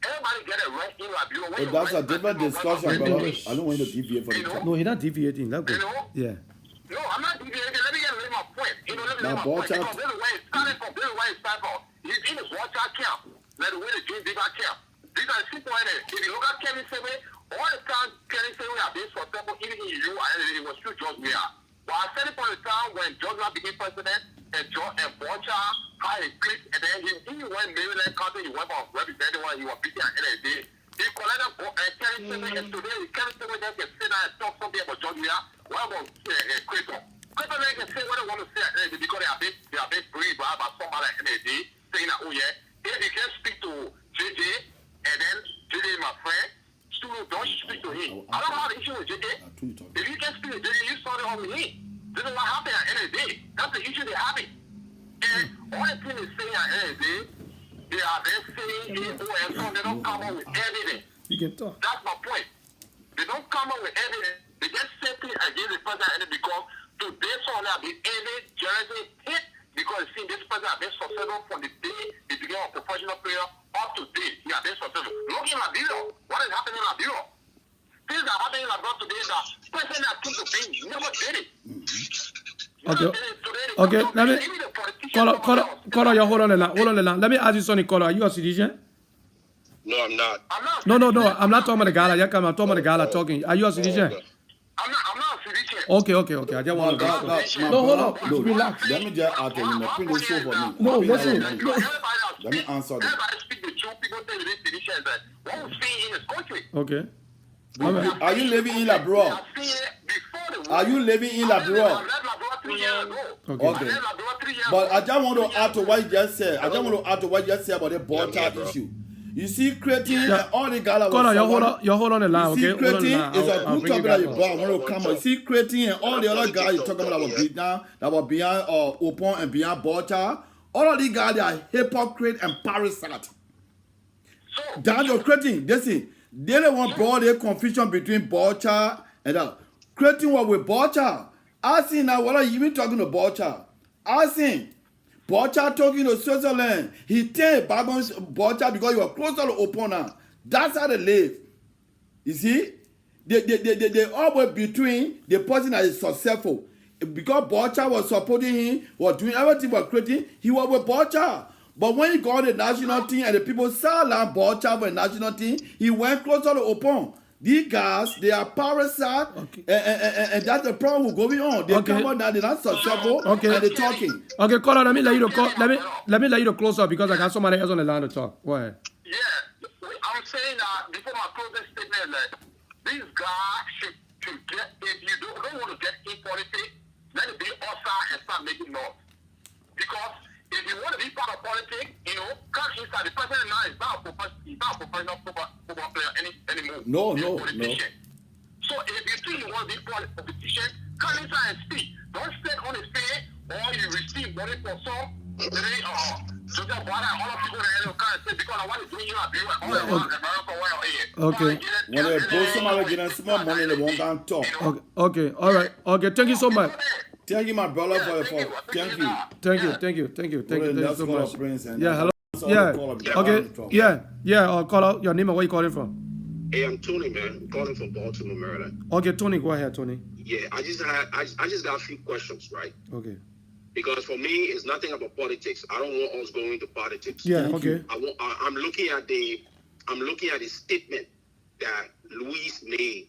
Everybody get it right in Liberia. That's a different discussion, brother. I don't want to deviate from the topic. No, he's not deviating. Let go. Yeah. No, I'm not deviating. Let me get my point. Let me get my point. Because this is where it started from. This is where it started from. He's in his watcher camp. Let the way the Dream Bigger camp. These are the people in it. If you look at Kevin Sewe, all the time Kevin Sewe are being successful, even in you, and it was still George Weah. But I said it for the time when George Weah became president, and Bocha had a clip, and then he went Maryland County, he went from representing when he was beating at NAD. He collected Kevin Sewe, and today Kevin Sewe can sit down and talk something about George Weah. What about Clayton? Clayton can say what they want to say at NAD because they are being briefed by somebody like NAD, saying that, oh yeah, if you can speak to JJ, and then JJ is my friend, Studio, don't speak to him. I don't have an issue with JJ. If you can speak to JJ, you started on me. This is what happened at NAD. That's the issue they having. And all the thing they say at NAD, they are then saying, oh, and so they don't come up with evidence. You can talk. That's my point. They don't come up with evidence. They just simply against the president because today someone have been generally hit because it seems this person has been successful from the day he became a professional player up to date. He has been successful. Look in Liberia. What is happening in Liberia? Things that are happening in Liberia today that president that came to be never did it. Okay, let me Colo, you hold on the line. Let me ask you something, Colo. Are you a citizen? No, I'm not. No. I'm not talking about the gala. I'm talking about the gala talking. Are you a citizen? I'm not a citizen. Okay. I just want to hold on. Relax. Let me just ask you. Print this show for me. No, listen. Let me answer this. Okay. Are you living in Labrador? Are you living in Labrador? Okay. But I just want to add to what you just said. About the border issue. You see, creating all the gala. Hold on the line, okay? Creating is a good topic that you brought. I want to come on. See, creating and all the other guys you're talking about that were beyond open and beyond border. All of these guys, they are hypocrite and parasite. Down your creating, listen, they don't want broad confusion between border and that. Creating what with border. I see now, what are you even talking to border? I see. Bocha talking to Switzerland. He take Babon's Bocha because you are closer to opponent. That's how they live. You see? They always between the person that is successful. Because Bocha was supporting him, was doing everything for creating, he was with Bocha. But when he got the national team and the people saw that Bocha for the national team, he went closer to opponent. These guys, they are parasite, and that's the problem going on. They come out now, they're not successful, and they're talking. Okay, caller, let me let you to close up because I got somebody else on the line to talk. Go ahead. Yeah, I'm saying that before my closing statement, that these guys should get, if you don't want to get in politics, let it be outside and start making noise. Because if you want to be part of politics, come inside. The president now is not a professional football player anymore. No. So if you think you want to be part of the politician, come inside and speak. Don't stand on the stage or you receive money for some. Just all of people that kind of say because I want to do you all around America where Okay. When they post somebody getting small money, they won't come talk. Okay. All right. Okay. Thank you so much. Thank you, my brother, for your phone. Thank you. Thank you so much. Yeah, hello. Yeah. Okay. Yeah. Call out your name and where you calling from. Hey, I'm Tony, man. I'm calling from Baltimore, Maryland. Okay, Tony, go ahead, Tony. Yeah, I just got a few questions, right? Okay. Because for me, it's nothing about politics. I don't want us going to politics. Yeah. Okay. I'm looking at the statement that Luis made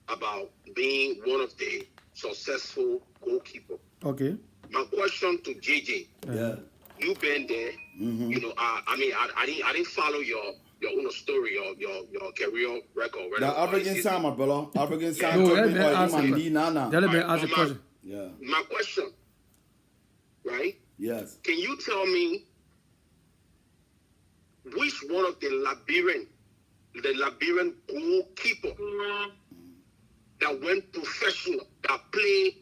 about being one of the successful goalkeeper. Okay. My question to JJ. Yeah. You've been there. Mm-hmm. I didn't follow your own story or your career record. The African sound, my brother. African sound. Yeah. My question, right? Yes. Can you tell me which one of the Liberian goalkeeper that went professional, that played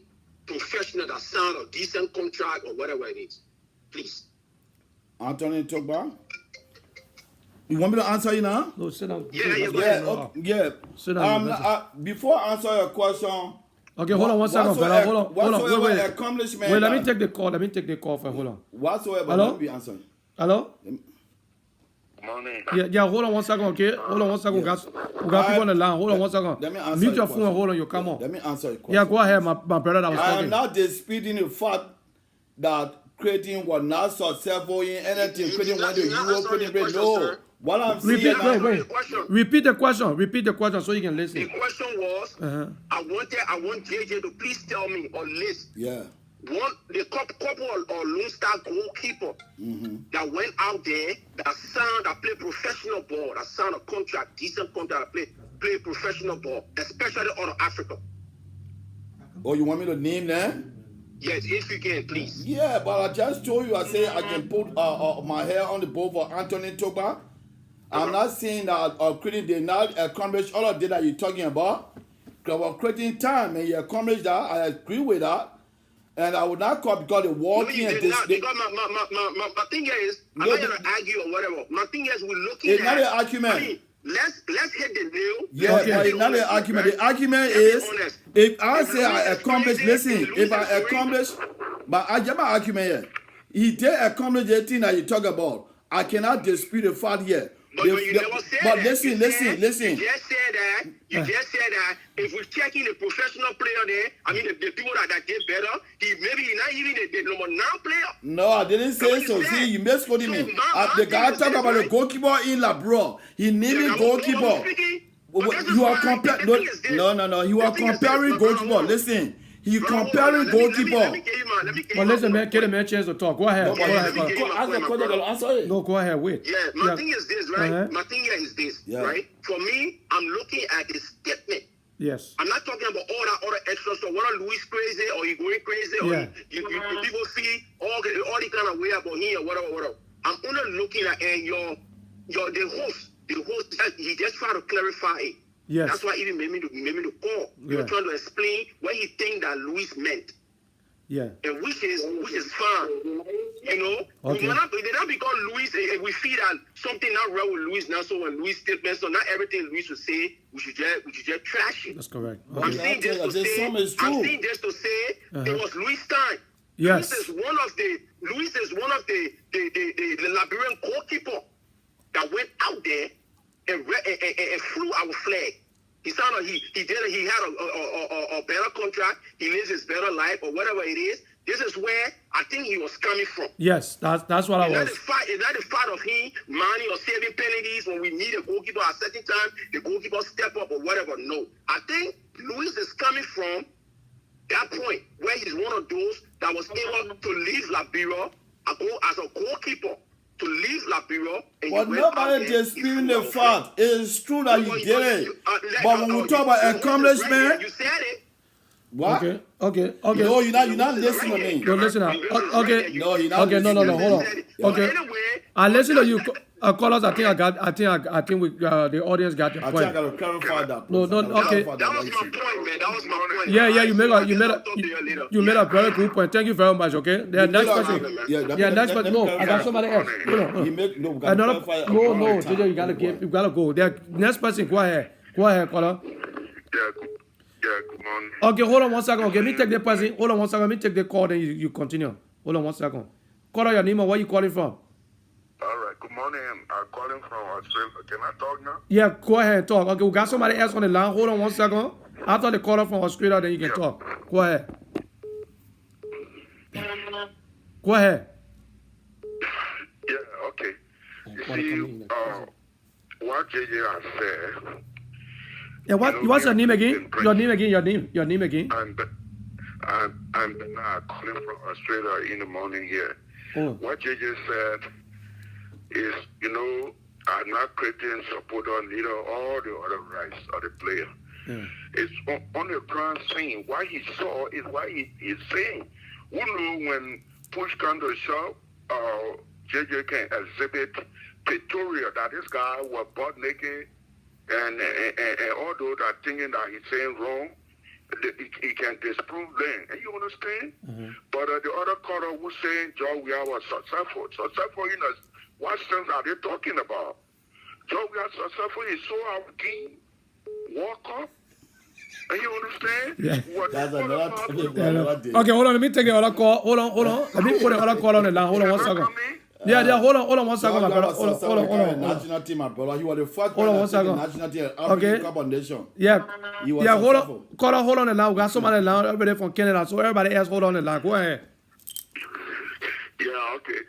professional, that signed a decent contract or whatever it is? Please. Anthony Togba? You want me to answer you now? No, sit down. Yeah. Sit down. Before I answer your question. Okay, hold on one second, brother. Hold on. Wait. Accomplishment. Wait, let me take the call. For hold on. Whatsoever. Hello? Let me answer. Hello? Morning. Yeah, hold on one second, okay? Hold on one second. Yes. We got people on the line. Hold on one second. Let me answer Mute your question. phone. Hold on, you come on. Let me answer your question. Yeah, go ahead, my brother that was I talking. am not disputing the fact that creating was not successful in anything. Creating went to Europe, creating no. What I'm saying Wait. Repeat the question so you can listen. The question was, I want JJ to please tell me or list. Yeah. The couple or Lone Star goalkeeper that went out there, that played professional ball, that signed a contract, decent contract, that play professional ball, especially out of Africa. Oh, you want me to name them? Yes, if you can, please. Yeah, but I just told you, I say I can put my hair on the boat for Anthony Toba. I'm not saying that creating did not accomplish all of that you're talking about. Because we're creating time and you accomplish that. I agree with that. And I would not call because the walking and this. Because my thing is, I'm not going to argue or whatever. My thing is, we're looking it's at. It's not an argument. I mean, let's hit the nail. Yeah, but it's not an argument. Right? The argument is, if I say I accomplish, listen, if I accomplish, but I get my argument here. He did accomplish the thing that you talk about. I cannot dispute the fact here. But you never said that. Listen. You just said that if we're checking the professional player there, I mean the people that did better, maybe he's not even the number 9 player. No, I didn't say so. See, you misquoted me. The guy talk about the goalkeeper in Labro. He named goalkeeper. You are comparing. No. You are comparing goalkeeper. Listen. He comparing goalkeeper. But listen, man, get a man chance to talk. Go ahead. No, go ahead. Wait. Yeah, my thing is this, right? My thing here is this, right? For me, I'm looking at the statement. Yes. I'm not talking about all that other extra stuff. Whether Louis crazy or he going crazy or you people see all the kind of way about him or whatever. I'm only looking at the host. He just trying to clarify it. Yes. That's why even made me to call. You're trying to explain what he think that Louis meant. Yeah. And which is fine. You know? Okay. It's not because Louis, we feel that something not right with Louis now, so when Louis statement, so not everything Louis would say, we should just trash it. That's correct. Okay. I'm saying this to say it was Louis time. Yes. Louis is one of the Liberian goalkeeper that went out there and flew our flag. He had a better contract. He lives his better life or whatever it is. This is where I think he was coming from. Yes, that's what I was. It's not the fight of him, money or saving penalties when we need a goalkeeper at a certain time, the goalkeeper step up or whatever. No. I think Luis is coming from that point where he's one of those that was able to leave Liberia as a goalkeeper. To leave Liberia. But nobody disputing the fact. It's true that you did it. But when we talk about accomplishment, you said it. What? Okay. No, you're not listening to me. No, listen. Okay. No, you're not. Okay, no. Hold on. Okay. I listen to you. Callers, I think the audience got the point. I think I gotta clarify that. No. Okay. That was my point, man. That was my point. Yeah. You made a very good point. Thank you very much. Okay. The next person. Next person. No, I got somebody else. No. JJ, you gotta go. The next person. Go ahead, caller. Yeah, good morning. Okay, hold on one second. Okay, let me take the person. Hold on one second. Let me take the call, then you continue. Hold on one second. Call out your name and where you calling from. All right, good morning. I'm calling from Australia. Can I talk now? Yeah, go ahead and talk. Okay, we got somebody else on the line. Hold on one second. After the caller from Australia, then you can talk. Go ahead. Go ahead. Yeah, okay. You see, what JJ has said. Yeah, what's your name again? Your name again. I'm calling from Australia in the morning here. Oh. What JJ said is, I'm not creating supporter leader all the other rights of the player. Yeah. It's on the ground saying what he saw is what he is saying. We know when push comes to shove, JJ can exhibit pictorial that this guy was butt naked. And all those that are thinking that he's saying wrong, he can disprove them. And you understand? Mm-hmm. But the other caller was saying, John, we are successful. Successful, what sense are they talking about? Joe got successful. He saw our team walk up. And you understand? Yeah. That's another topic for Yeah, no. another day. Okay, hold on. Let me take another call. Hold on. Let me put another call on the line. Hold on 1 second. Yeah. Hold on 1 second, my brother. Hold on. National team, my brother. He was the first Hold on 1 one second. national team. Okay. Cup of Nation. Yeah. He was Yeah. Hold successful. on. Call on. Hold on the line. We got somebody on the line. Everybody from Canada. So everybody else, hold on the line. Go ahead. Yeah, okay.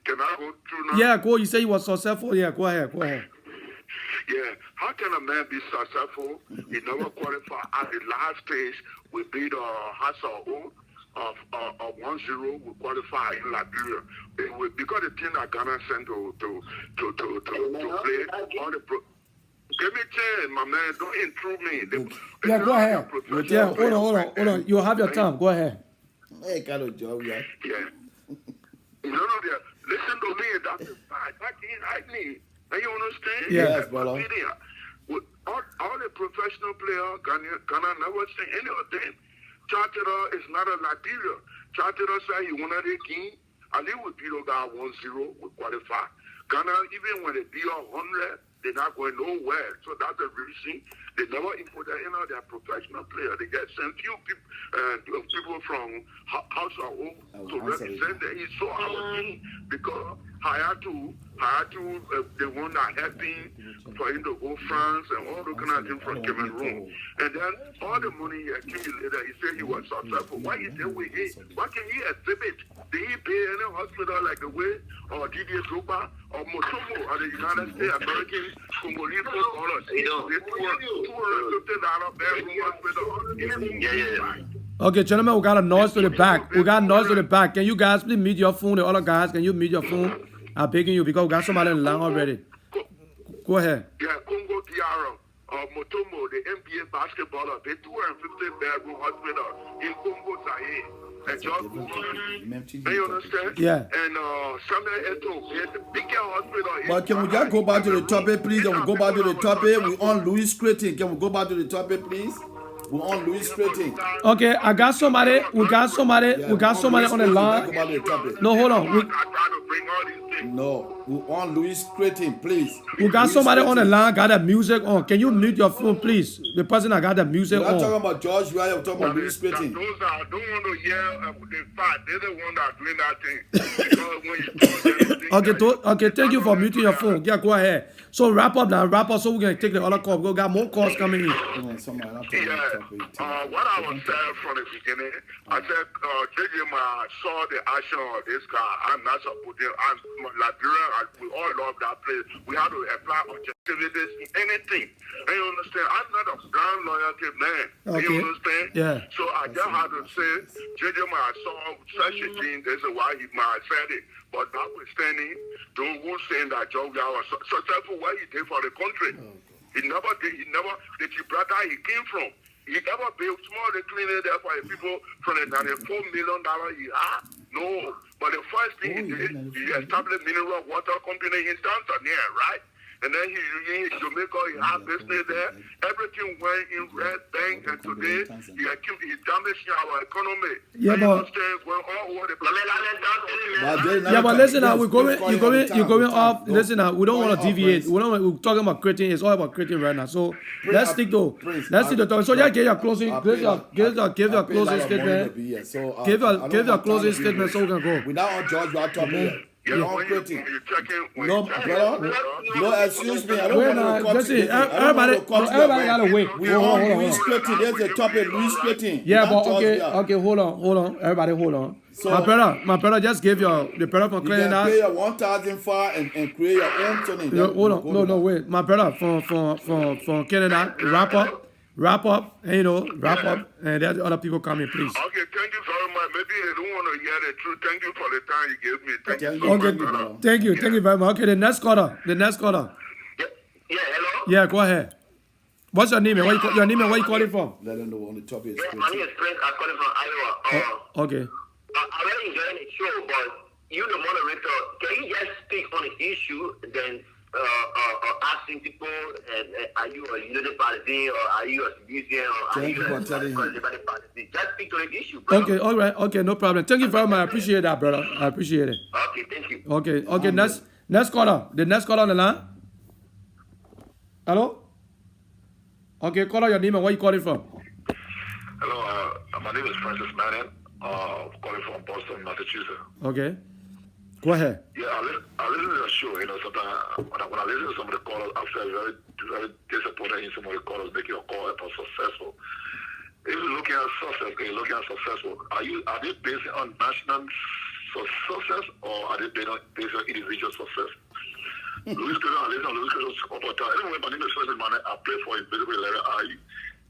Can I go through now? Yeah. Go. You say you was successful. Yeah. Go ahead. Yeah. How can a man be successful? He never qualified at the last stage. We beat Hassel of 1-0. We qualified in Liberia. Because the team that Ghana sent to play all the give me a chance, my man. Don't intrude me. Yeah. Go ahead. Yeah. Hold on. You have your time. Go ahead. Hey, kind of job, yeah. No, listen to me. That's a fact. That can't hide me. And you understand? Yes, brother. All the professional players, Ghana never say any of them. Charterer is not a Liberia. Charterer said he wanted a game. And they would beat God 1-0, we qualify. Ghana, even when they beat 100, they're not going nowhere. So that's the reason they never import that in their professional player. They get sent few people from House of Oak to represent them. He saw our team because I had to the one that helping for him to go France and all the kind of things from Cameroon. And then all the money he accumulated, he said he was successful. Why is there with him? Why can he exhibit? Did he pay any hospital like the way or DDS Lupa or Motomo or the United States American Congolese footballers? They $250 bedroom hospital. Okay, gentlemen, we got a noise to the back. Can you guys please mute your phone? The other guys, can you mute your phone? I'm begging you because we got somebody in the line already. Go ahead. Yeah, Congo DR, Motomo, the NBA basketballer, the 250 bedroom hospital in Congo Zaire. You understand? Yeah. And Samuel Eto'o, the biggest hospital. But can we just go back to the topic, please? Can we go back to the topic? We on Louis Creighton. Can we go back to the topic, please? We're on Louis Creighton. Okay, I got somebody. We got somebody on the line. No, hold on. No, we're on Louis Creighton, please. We got somebody on the line. Got the music on. Can you mute your phone, please? The person that got the music on. We're not talking about George Ryan. We're talking about Louis Creighton. Those I don't want to hear the fact. They're the one that doing that thing. Because when you okay. Thank you for muting your phone. Yeah, go ahead. So wrap up so we can take the other call. We got more calls coming in. What I was saying from the beginning, I said, JJ, I saw the action of this guy. I'm not supporting. I'm Liberian. We all love that place. We have to apply objectivity in anything. And you understand? I'm not a blind loyalty man. Okay. You understand? Yeah. So I just had to say, JJ, I saw such a thing. This is why he said it. But notwithstanding, those who saying that Joe was successful, what he did for the country. He never did. The Gibraltar he came from. He never built small cleaning there for the people from the $94 million he had. No. But the first thing he did, he established mineral water company in Tanzania, right? And then he in Jamaica, he had business there. Everything went in red bank, and today he damaged our economy. Yeah, but listen now, you're going off. Listen now, we don't want to deviate. We're talking about Creighton. It's all about Creighton right now. So let's stick to topic. So yeah, give your closing statement. Give your closing statement so we can go. We're now on George Ryan. No, brother. No, excuse me. I don't want to cut you. Everybody gotta wait. We on Louis Creighton. There's a topic, Louis Creighton. Yeah, but okay, hold on. Everybody, hold on. So, my brother, just give the brother from clearing that. You can pay your 1,005 and create your own Tony. Hold on. No, wait. My brother from Canada, wrap up, and there's other people coming, please. Okay, thank you very much. Maybe they don't want to hear the truth. Thank you for the time you gave me. Thank you so much. Thank you very much. Okay, the next caller. Yeah, hello? Yeah, go ahead. What's your name and where you calling from? Let them know on the topic. Yeah, my name is Prince. I'm calling from Iowa. Okay. I'm really enjoying the show, but you, the moderator, can you just speak on the issue, then asking people, are you a unity party, or are you a museum, or are you a party? Just speak to the issue, bro. Okay, all right. Okay, no problem. Thank you very much. I appreciate that, brother. I appreciate it. Okay, thank you. Okay. Next caller. The next caller on the line. Hello? Okay, call out your name and where you calling from. Hello, my name is Francis Manning. Calling from Boston, Massachusetts. Okay. Go ahead. Yeah, I listen to the show. You know, sometimes when I listen to some of the callers, I feel very, very disappointed in some of the callers making a call about successful. If you're looking at success, you're looking at successful. Are they based on national success or are they based on individual success? Louis Credon, I listen to Louis Credon's reportage. Anyway, my name is Francis Manning. I play for Invisible Letter.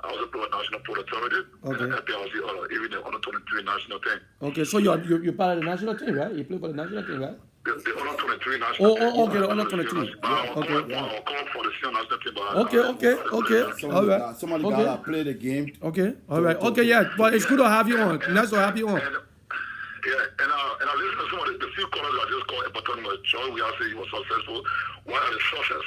I was a pro National Port Authority. Okay. And FPLC, even the under 23 national team. Okay, so you're part of the national team, right? You play for the national team, right? The under 23 national team. Okay, the under 23. Yeah, okay. I'll call for the senior national team. Okay. All right. Somebody gotta play the game. Okay, all right. Okay, yeah, but it's good to have you on. Nice to have you on. Yeah, and I listen to some of the few callers I just called about talking about Joy. We are saying he was successful. What are the success?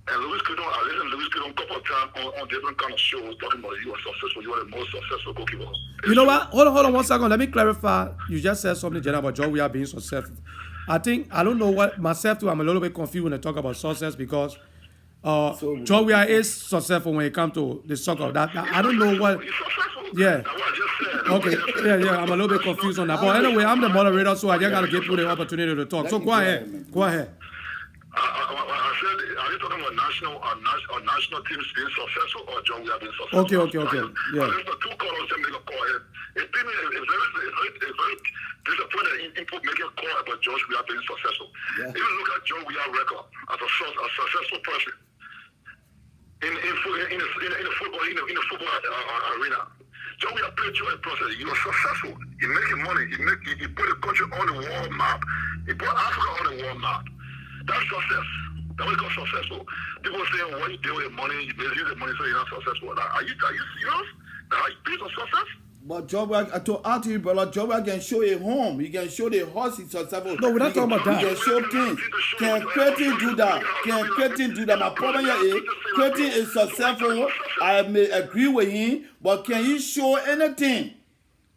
And Louis Credon, I listened to Louis Credon a couple of times on different kind of shows talking about you are successful. You are the most successful goalkeeper. You know what? Hold on 1 second. Let me clarify. You just said something general about Joe. We are being successful. I don't know what myself too. I'm a little bit confused when I talk about success because Joe we are is successful when it comes to the soccer. That I don't know what. Yeah. Okay. Yeah. I'm a little bit confused on that. But anyway, I'm the moderator, so I just gotta give you the opportunity to talk. So go ahead. Go ahead. I said, are you talking about national teams being successful or John we have been successful? Okay. Yeah. There's the two colors that make a call. It's very disappointing in people making a call about Josh we have been successful. Yeah. If you look at John we have record as a successful person in the football arena. John we have played you in process. You are successful. You're making money. You put the country on the world map. You put Africa on the world map. That's success. That's what we call successful. People say, what you do with money, you use the money so you're not successful. Are you serious? Are you based on success? But Job, I told you, brother, Job can show a home. He can show the horse is successful. No, we're not talking about that. He can show things. Can Cretin do that? My problem here is Cretin is successful. I may agree with him, but can he show anything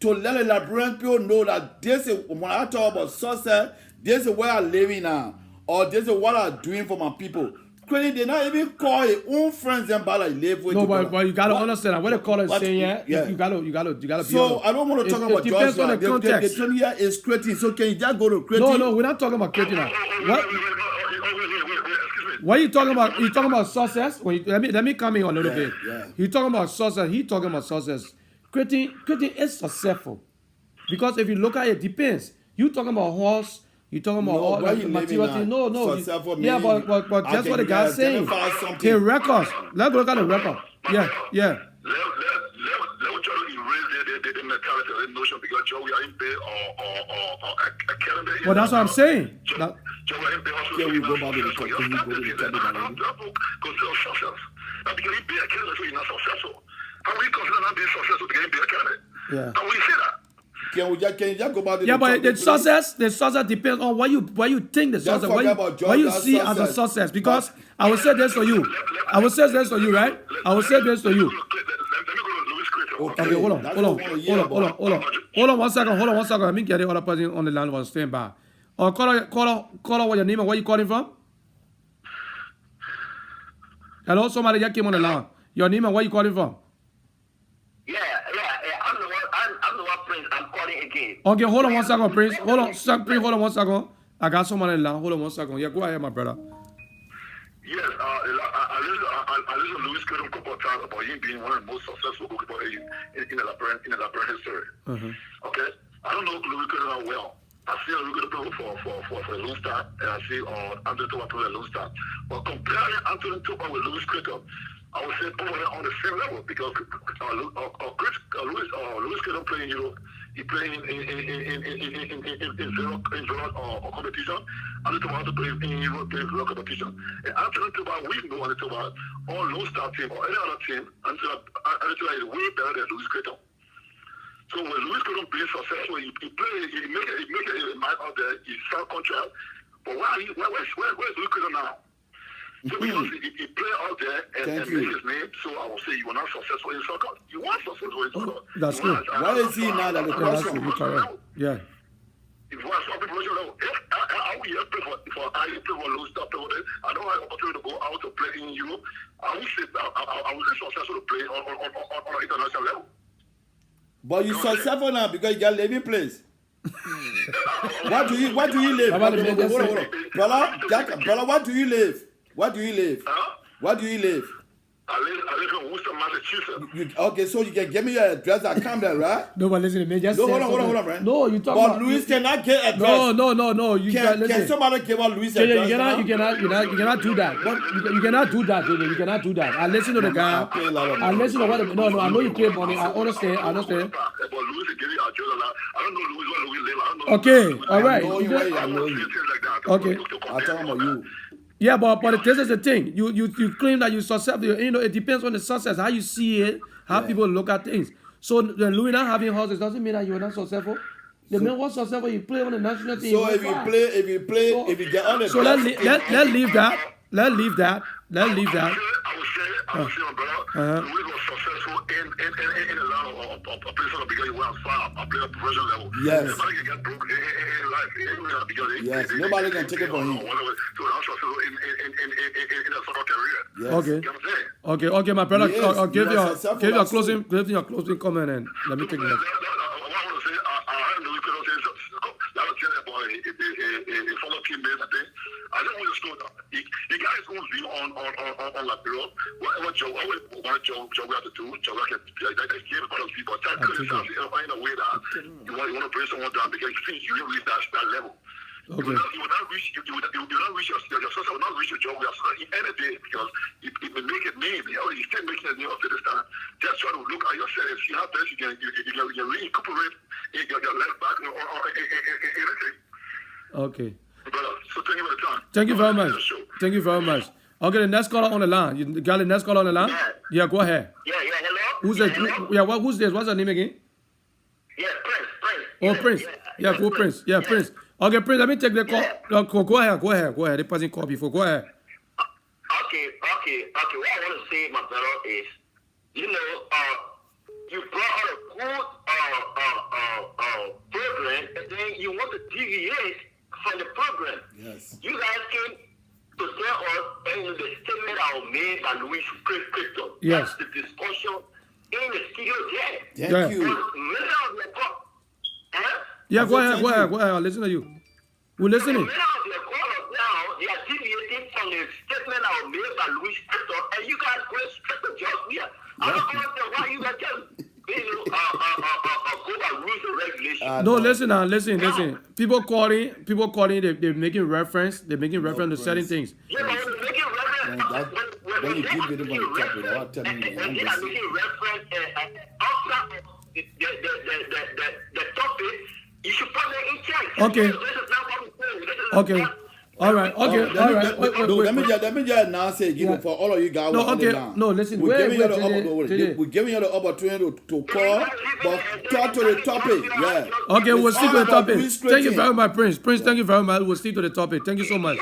to let the Lrtn people know that this is, when I talk about success, this is where I'm living now. Or this is what I'm doing for my people. Cretin, they not even call your own friends and bala live with. No, but you gotta understand what the caller is saying. Yeah, you gotta be. So I don't want to talk about depends on the context. The 20 here is Cretin. So can you just go to Cretin? No, we're not talking about Cretin now. What are you talking about? You talking about success? Let me come in a little bit. Yeah. You talking about success? He talking about success. Cretin is successful because if you look at it, depends. You talking about horse. You talking about all the material? No. Yeah, but that's what the guy's saying. The records. Let's look at the record. Yeah. Let try to erase the mentality, the notion because Joe we are in bed or academy. Well, that's what I'm saying. Joe we are in bed also. Can we go back to the topic? Consider success. Now because you be academy, so you're not successful. How will you consider not being successful because you be academy? Yeah. How will you say that? Can you just go back to but the success depends on what you think the success, what you see as a success. Because I will say this to you. Right? I will say this to you. Okay, hold on 1 second. Let me get the other person on the line was staying by. Call what your name and where you calling from? Hello, somebody just came on the line. Your name and where you calling from? I'm calling again. Okay, hold on 1 second, Prince. Hold on 1 second. I got someone in line. Hold on 1 second. Yeah, go ahead, my brother. Yes, I listen to Louis Credon a couple of times about him being one of the most successful goalkeepers in the Lrtn history. Okay, I don't know Louis Credon well. I see Louis Credon for Lone Star, and I see Anthony Toba play at Lone Star. But comparing Anthony Toba with Louis Credon, I would say over there on the same level because Louis Credon play in Europe. He played in zero competition. And Toba play in Europe in zero competition. And Anthony Toba, we know Anthony Toba, all Lone Star team or any other team, Anthony is way better than Louis Credon. So when Louis Credon being successful, he make a mind out there. He signed contract. But where's Louis Credon now? So because he play out there and make his name, so I will say you were not successful in soccer. You were successful in soccer. That's good. Where is he now that the question? Yeah. If you want to stop professional level, I will here play for I play for low stuff. I don't have opportunity to go out to play in Europe. I will say I will be successful to play on an international level. But you successful now because you got living place. What do you live? Brother, what do you live? What do you live? What do you live? I live in Worcester, Massachusetts. Okay, so you can give me your address. I come there, right? No, but listen to me. Just hold on, man. No, you talk but about. But Louis cannot get address. No. You can somebody give out Louis address? You cannot do that. You cannot do that, baby. You cannot do that. I listen to the guy. I listen to what. No. I know you pay money. I understand. But Louis give you address. I don't know Louis where Louis live. I don't know. Okay, all right. I know you. Okay. I'm talking about you. Yeah, but this is the thing. You claim that you successful. You know, it depends on the success, how you see it, how people look at things. So when Louis not having houses doesn't mean that you're not successful. The man was successful. You play on the national team. So if you get on the. So let's leave that. Let's leave that. I would say, my brother, Louis was successful in a lot of places because he was far. I played at professional level. Yes. Nobody can get broke in life. Yes, nobody can take it from him. So I was successful in a soccer career. Yes. Okay. You know what I'm saying? Okay, my brother. Yes, Give your closing comment and let me take it. What I want to say, I heard Louis Pedro say that was telling about a former teammate, I think. I don't want to slow down. The guy is going to be on like below. What Joe we have to do, Joe can give other people. Try to criticize in a way that you want to bring someone down because you think you didn't reach that level. Okay. You will not reach your success will not reach your job in any day because it will make it name. You're still making a name up to this time. Just try to look at yourself and see how best you can recuperate your life back or anything. Okay. So thank you for the time. Thank you very much. Thank you very much. Okay, the next caller on the line. You got the next caller on the line? Yeah, go ahead. Yeah, hello? Who's this? Yeah, who's this? What's your name again? Yeah, Prince. Oh, Prince. Yeah, go Prince. Yeah, Prince. Okay, Prince, let me take the call. Go ahead. The person called before. Go ahead. Okay. What I want to say, my brother, is, you brought out a good program, and then you want to deviate from the program. Yes. You guys came to tell us, and the statement I made by Louis Crypto. Yes. That's the discussion in the studio there. Thank you. Yeah, go ahead. I'll listen to you. We're listening. Now, they are deviating from the statement I made by Louis Crypto, and you guys go straight to just here. I don't understand why you guys just go by rules and regulations. No, listen. People calling, they're making reference to certain things. Yeah, but they're making reference. When you give it on the topic, I'll tell you. And they are making reference after the topic. You should put that in check. Okay. This is not what we're saying. Okay. All right. Let me just now say again for all of you guys. No, listen. We're giving you the opportunity to call, but talk to the topic. Yeah. Okay, we'll stick to the topic. Thank you very much, Prince. Thank you very much. We'll stick to the topic. Thank you so much.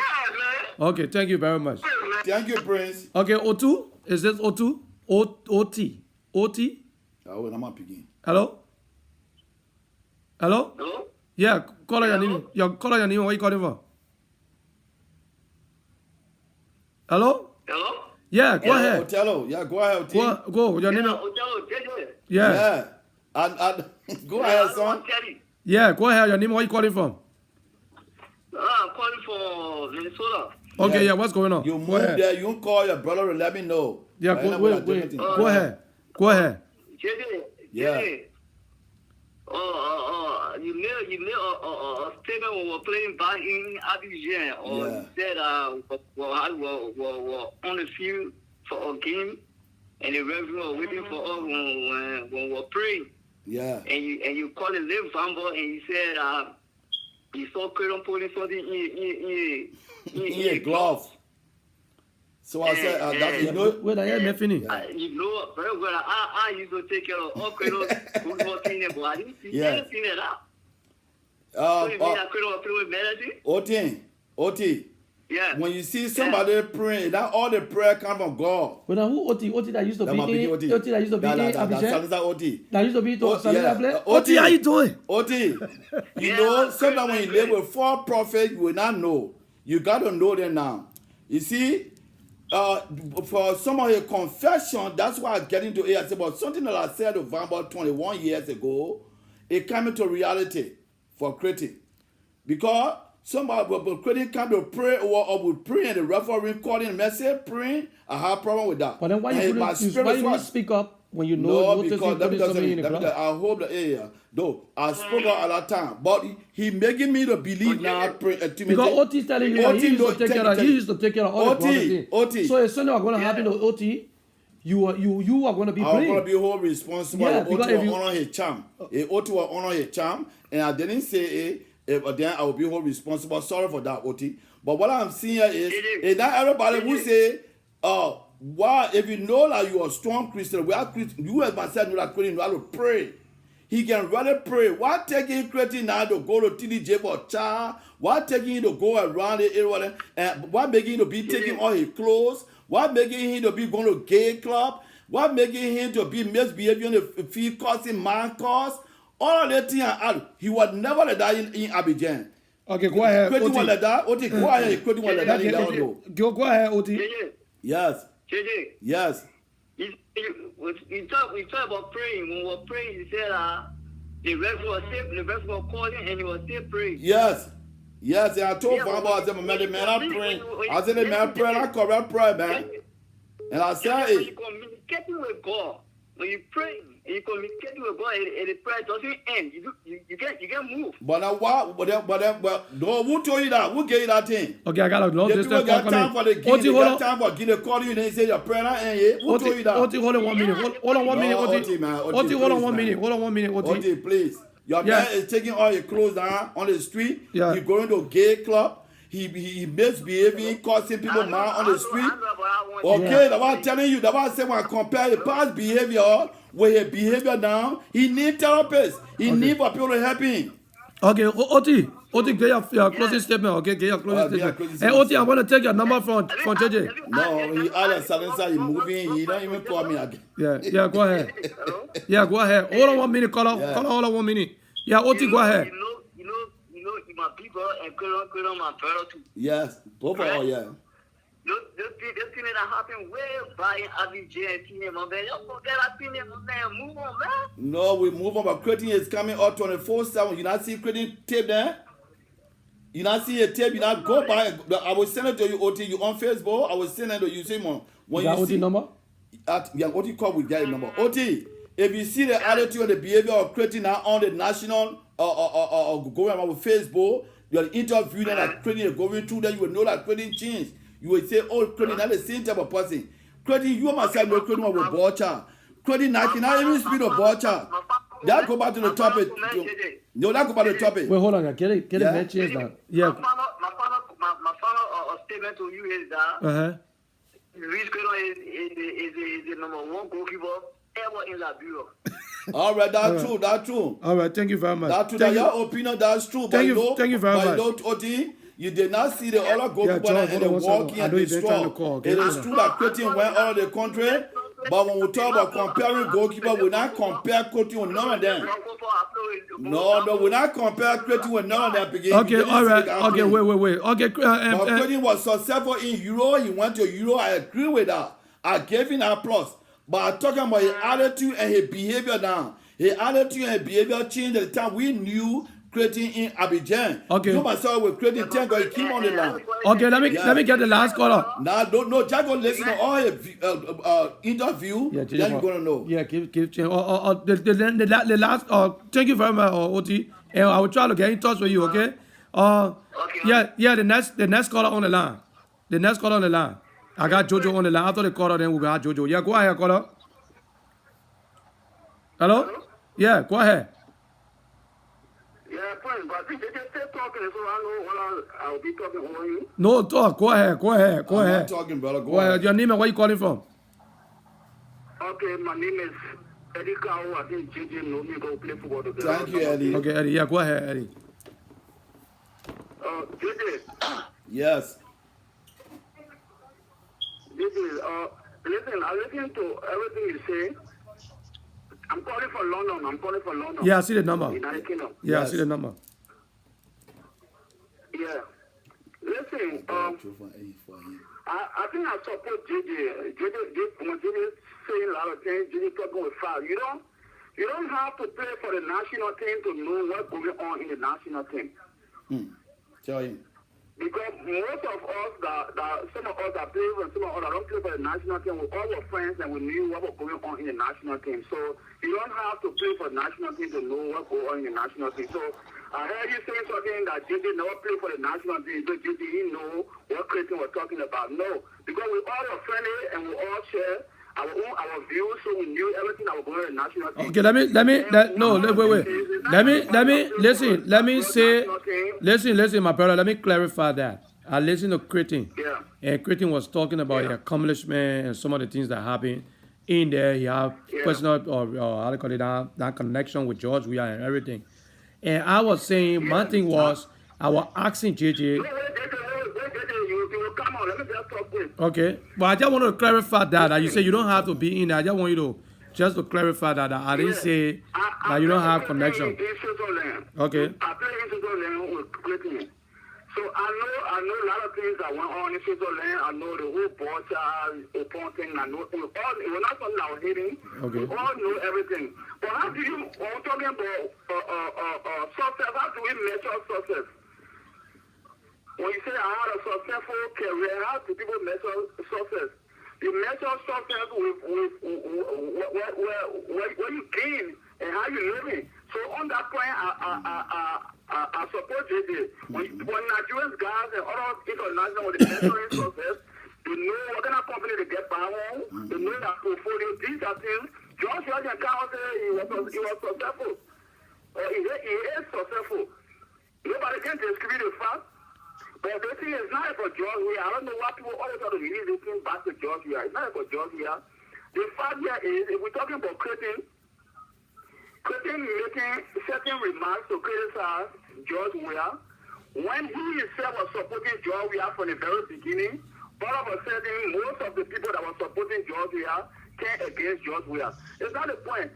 Okay, thank you very much. Thank you, Prince. Okay, O2? Is this O2? OT? OT? I'm not picking. Hello? Hello? Yeah, call your name. Call your name. Where you calling from? Hello? Yeah, go ahead. Otello. Yeah, go ahead. Go. Your name. Yeah. And go ahead, son. Yeah, go ahead. Your name. Where you calling from? I'm calling from Minnesota. Okay, yeah. What's going on? You move there. You call your brother and let me know. Yeah, wait. Go ahead. Yeah. You made a statement when we were playing back in Abidjan, you said we're on the field for a game, and the referee was waiting for us when we were praying. Yeah. And you called it Live Vambo, and you said you saw Cradle putting something in a glove. So I said, wait, I am finished. You know very well. I used to take care of all Cradle football team, but I didn't see anything at all. OT. Yeah. When you see somebody praying, that all the prayer come from God. But now who OT that used to be in OT that used to be in Abidjan? That's OT. That used to be to Salisa. OT, how you doing? OT. You know, sometimes when you live with false prophets, you will not know. You got to know them now. You see, for some of your confession, that's why I get into it. I said, but something that I said about 21 years ago, it came into reality for creating. Because somebody will creating come to pray or will pray and the referee calling message praying, I have a problem with that. But then why you don't speak up when you know? No, because I hope that though I spoke out at that time, but he making me to believe now. Because OT is telling you that he used to take care of all the OT. So if something are going to happen to OT, you are going to be blamed. I'm going to be whole responsible. Yeah, OT will honor his charm. OT will honor his charm, and I didn't say but then I will be whole responsible. Sorry for that, OT. But what I'm seeing here is that everybody will say, why, if you know that you are a strong Christian, we are Christian, you as myself know that Christian know how to pray. He can really pray. Why taking Christian now to go to TDJ for child? Why taking him to go around the area? And why making him to be taking all his clothes? Why making him to be going to gay club? Why making him to be misbehaving in the field, causing man cause? All of that thing, he was never like that in Abidjan. Okay, go ahead. Christian was like that. OT, go ahead. Christian was like that in Down. Go ahead, OT. Yes. JJ. Yes. We talk about praying. When we were praying, he said the rest was calling and he was still praying. Yes. Yes, and I told Bamba, I said, man, I'm praying. I said, man, I'm praying, I correct prayer, man. And I said, when you communicating with God, when you pray, you communicating with God, and the prayer doesn't end. You get moved. But now what? But no, who told you that? Who gave you that thing? Okay, I got a long distance call coming. Time for the Guinea. Got time for Guinea calling you. They say your prayer not end yet. Who told you that? OT, hold on 1 minute. Hold on 1 minute, OT. OT, hold on 1 minute. Hold on 1 minute, OT. OT, please. Your man is taking all your clothes down on the street. Yeah. He's going to a gay club. He misbehaving, causing people mad on the street. Okay, that's what I'm telling you. That's what I say when I compare the past behavior with his behavior now. He need therapists. He need for people to help him. Okay, OT, get your closing statement. Okay, get your closing statement. Hey, OT, I want to take your number from JJ. No, he out of silencer. He moving. He don't even call me again. Yeah, go ahead. Yeah, go ahead. Hold on 1 minute, caller. Hold on 1 minute. Yeah, OT, go ahead. My people and Colonel my brother too. Yes, both of all, yeah. This thing that happened way by Abidjan, my man. Y'all forget that thing, my man. Move on, man. No, we move on, but creating is coming up 24/7. You not see creating tape there? You not see a tape? You not go by. I will send it to you, OT. You on Facebook? I will send it to you, Simon. When you OT see number? OT call with guy number. OT. If you see the attitude and the behavior of creating now on the national going around with Facebook, you are interviewing that creating is going through, then you will know that creating changed. You will say, oh, creating not the same type of person. Creating, you myself know creating with Borcha. Creating not even speak of Borcha. That go back to the topic. No, that go back to the topic. Wait, hold on, get it change now. Yeah. My final statement to you is that Luis Credo is the number one goalkeeper ever in Liberia. All right, that's true. That's true. All right, thank you very much. That's true. That's your opinion. That's true. Thank you very much. But OT, you did not see the other goalkeeper and the walking and the strong. It is true that Cretin went all the country, but when we talk about comparing goalkeeper, we not compare Cretin with none of them. No, we not compare Cretin with none of them. Okay, all right. Okay, wait. Okay, but Cretin was successful in Euro. He went to Euro. I agree with that. I gave him applause. But I'm talking about his attitude and his behavior now. His attitude and his behavior changed at the time we knew creating in Abidjan. Okay. You myself were creating 10 because he came on the line. Okay, let me get the last caller. Now, just go listen to all his interview. Yeah, then you're gonna know. Yeah, keep the last. Thank you very much, OT. And I will try to get in touch with you. Okay. Yeah. The next caller on the line. I got Jojo on the line. After the caller, then we got Jojo. Yeah, go ahead, caller. Hello? Yeah, go ahead. Yeah, fine, but if you just stay talking, so I'll be talking over you. No, talk. Go ahead. I'm not talking, brother. Go ahead. Your name and where you calling from? Okay, my name is Eddie Kao. I think JJ know me go play football together. Thank you, Eddie. Okay, Eddie. Yeah, go ahead, Eddie. JJ. Yes. Listen, I listen to everything you say. I'm calling for London. Yeah, I see the number. United Kingdom. Yeah, I see the number. Yeah. Listen, I think I support JJ. JJ saying a lot of things. JJ talking with foul. You don't have to play for the national team to know what's going on in the national team. Tell him. Because most of us, some of us that play and some of us that don't play for the national team, we all were friends and we knew what was going on in the national team. So you don't have to play for the national team to know what's going on in the national team. So I heard you saying something that JJ never played for the national team, so JJ didn't know what Christian was talking about. No, because we all were friendly and we all share our views, so we knew everything that was going on in the national team. Okay, listen, my brother, let me clarify that. I listened to Kritin. Yeah. And Kritin was talking about the accomplishment and some of the things that happened in there. He had personal or how to call it that connection with George Weah and everything. And I was saying, my thing was, I was asking JJ. Okay, but I just want to clarify that you say you don't have to be in there. I just want you to clarify that I didn't say that you don't have connection. Okay. I play in Switzerland with Kritin. So I know a lot of things that went on in Switzerland. I know the whole Bocha thing. I know it was not something I was hitting. Okay. We all know everything. But how do you, when we're talking about success, how do we measure success? When you say I had a successful career, how do people measure success? You measure success with what you gain and how you living. So on that point, I support JJ. When Nigerian guys and other international with the measuring success, they know what kind of company they get by home, they know that portfolio, these are things. George Weah can't say he was successful. Or he is successful. Nobody can dispute the fact. But the thing is not for George Weah. I don't know why people always have to release this thing back to George Weah. It's not for George Weah. The fact here is, if we're talking about Kritin making certain remarks to criticize George Weah, when he himself was supporting George Weah from the very beginning, all of a sudden, most of the people that were supporting George Weah came against George Weah. It's not the point.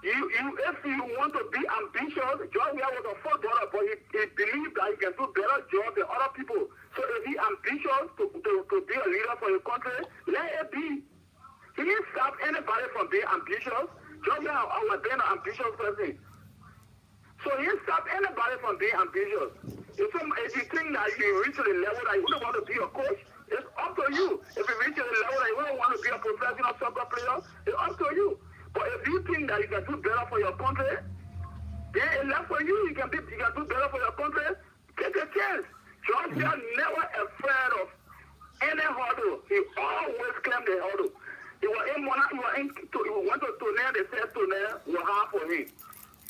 If you want to be ambitious, George Weah was a footballer, but he believed that he can do better job than other people. So if he's ambitious to be a leader for your country, let it be. He didn't stop anybody from being ambitious. George Weah was being an ambitious person. So he didn't stop anybody from being ambitious. If you think that you reach the level that you don't want to be a coach, it's up to you. If you reach the level that you don't want to be a professional soccer player, it's up to you. But if you think that you can do better for your country, then it's left for you. You can do better for your country. Take a chance. George Weah never afraid of any hurdle. He always climbed the hurdle. He went to Tunnel. They said Tunnel was hard for him.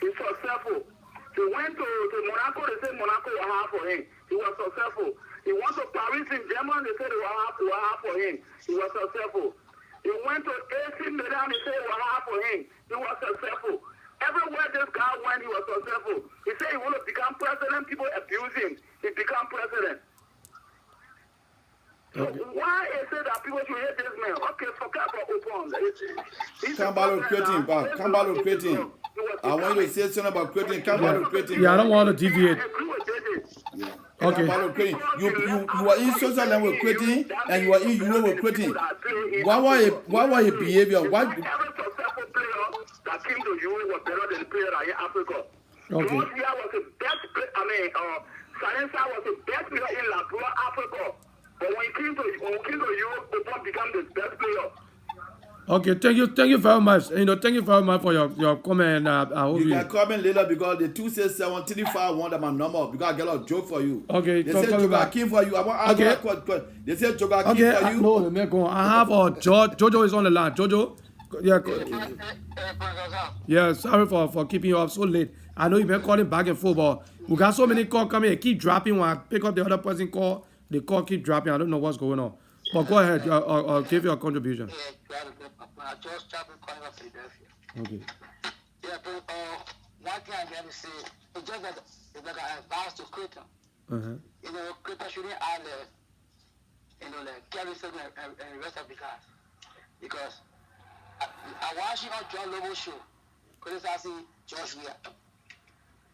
He's successful. He went to Monaco. They said Monaco was hard for him. He was successful. He went to Paris in Germany. They said it was hard for him. He was successful. He went to AC Milan. They said it was hard for him. He was successful. Everywhere this guy went, he was successful. He said he want to become president. People abuse him. He become president. So why is it that people should hate this man? Okay, forget about Opon. Come back to Kritin. I want you to say something about Kritin. Come back to Kritin. Yeah, I don't want to deviate. Yeah. Okay. You were in Switzerland with Kritin and you were in Europe with Kritin. What was his behavior? What? Every successful player that came to Europe was better than the player that in Africa. Okay. George Weah was the best player. Salensa was the best player in Africa. But when he came to Europe, Opon became the best player. Okay, thank you very much. Thank you very much for your comment. I hope you can comment later because the 26735 want my number because I get a joke for you. Okay, they say Joga King for you. I want to ask you. They say Joga King for you. No, let me go. I have Jojo is on the line. Jojo, yeah, sorry for keeping you up so late. I know you've been calling back and forth, but we got so many calls coming. Keep dropping. When I pick up the other person call, the call keep dropping. I don't know what's going on. But go ahead. I'll give you a contribution. I just traveled calling from Philadelphia. Okay. Yeah, but one thing I got to say, it's just that it's like an advice to Kritin. Uh-huh. Kritin shouldn't have like Kevin said and the rest of the guys. Because I watched on John Lobo show. Because I see Josh Weir.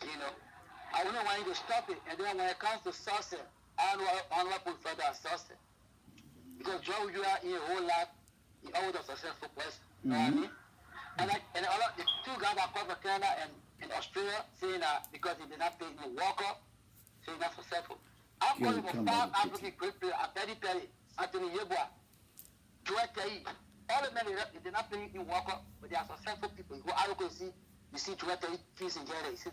You know, I wouldn't want you to stop it. And then when it comes to success, I don't want to put further on success. Because John Weir in a whole lot, he always a successful person. You know what I mean? And all of the two guys that come from Canada and Australia saying that because he did not pay no Walker, so he's not successful. I'm calling for 5 African great players, Betty Perry, Anthony Yeboah, Joel Terry. All the men they did not pay in Walker, but they are successful people. You go out and you see Joel Terry fees in Canada, you see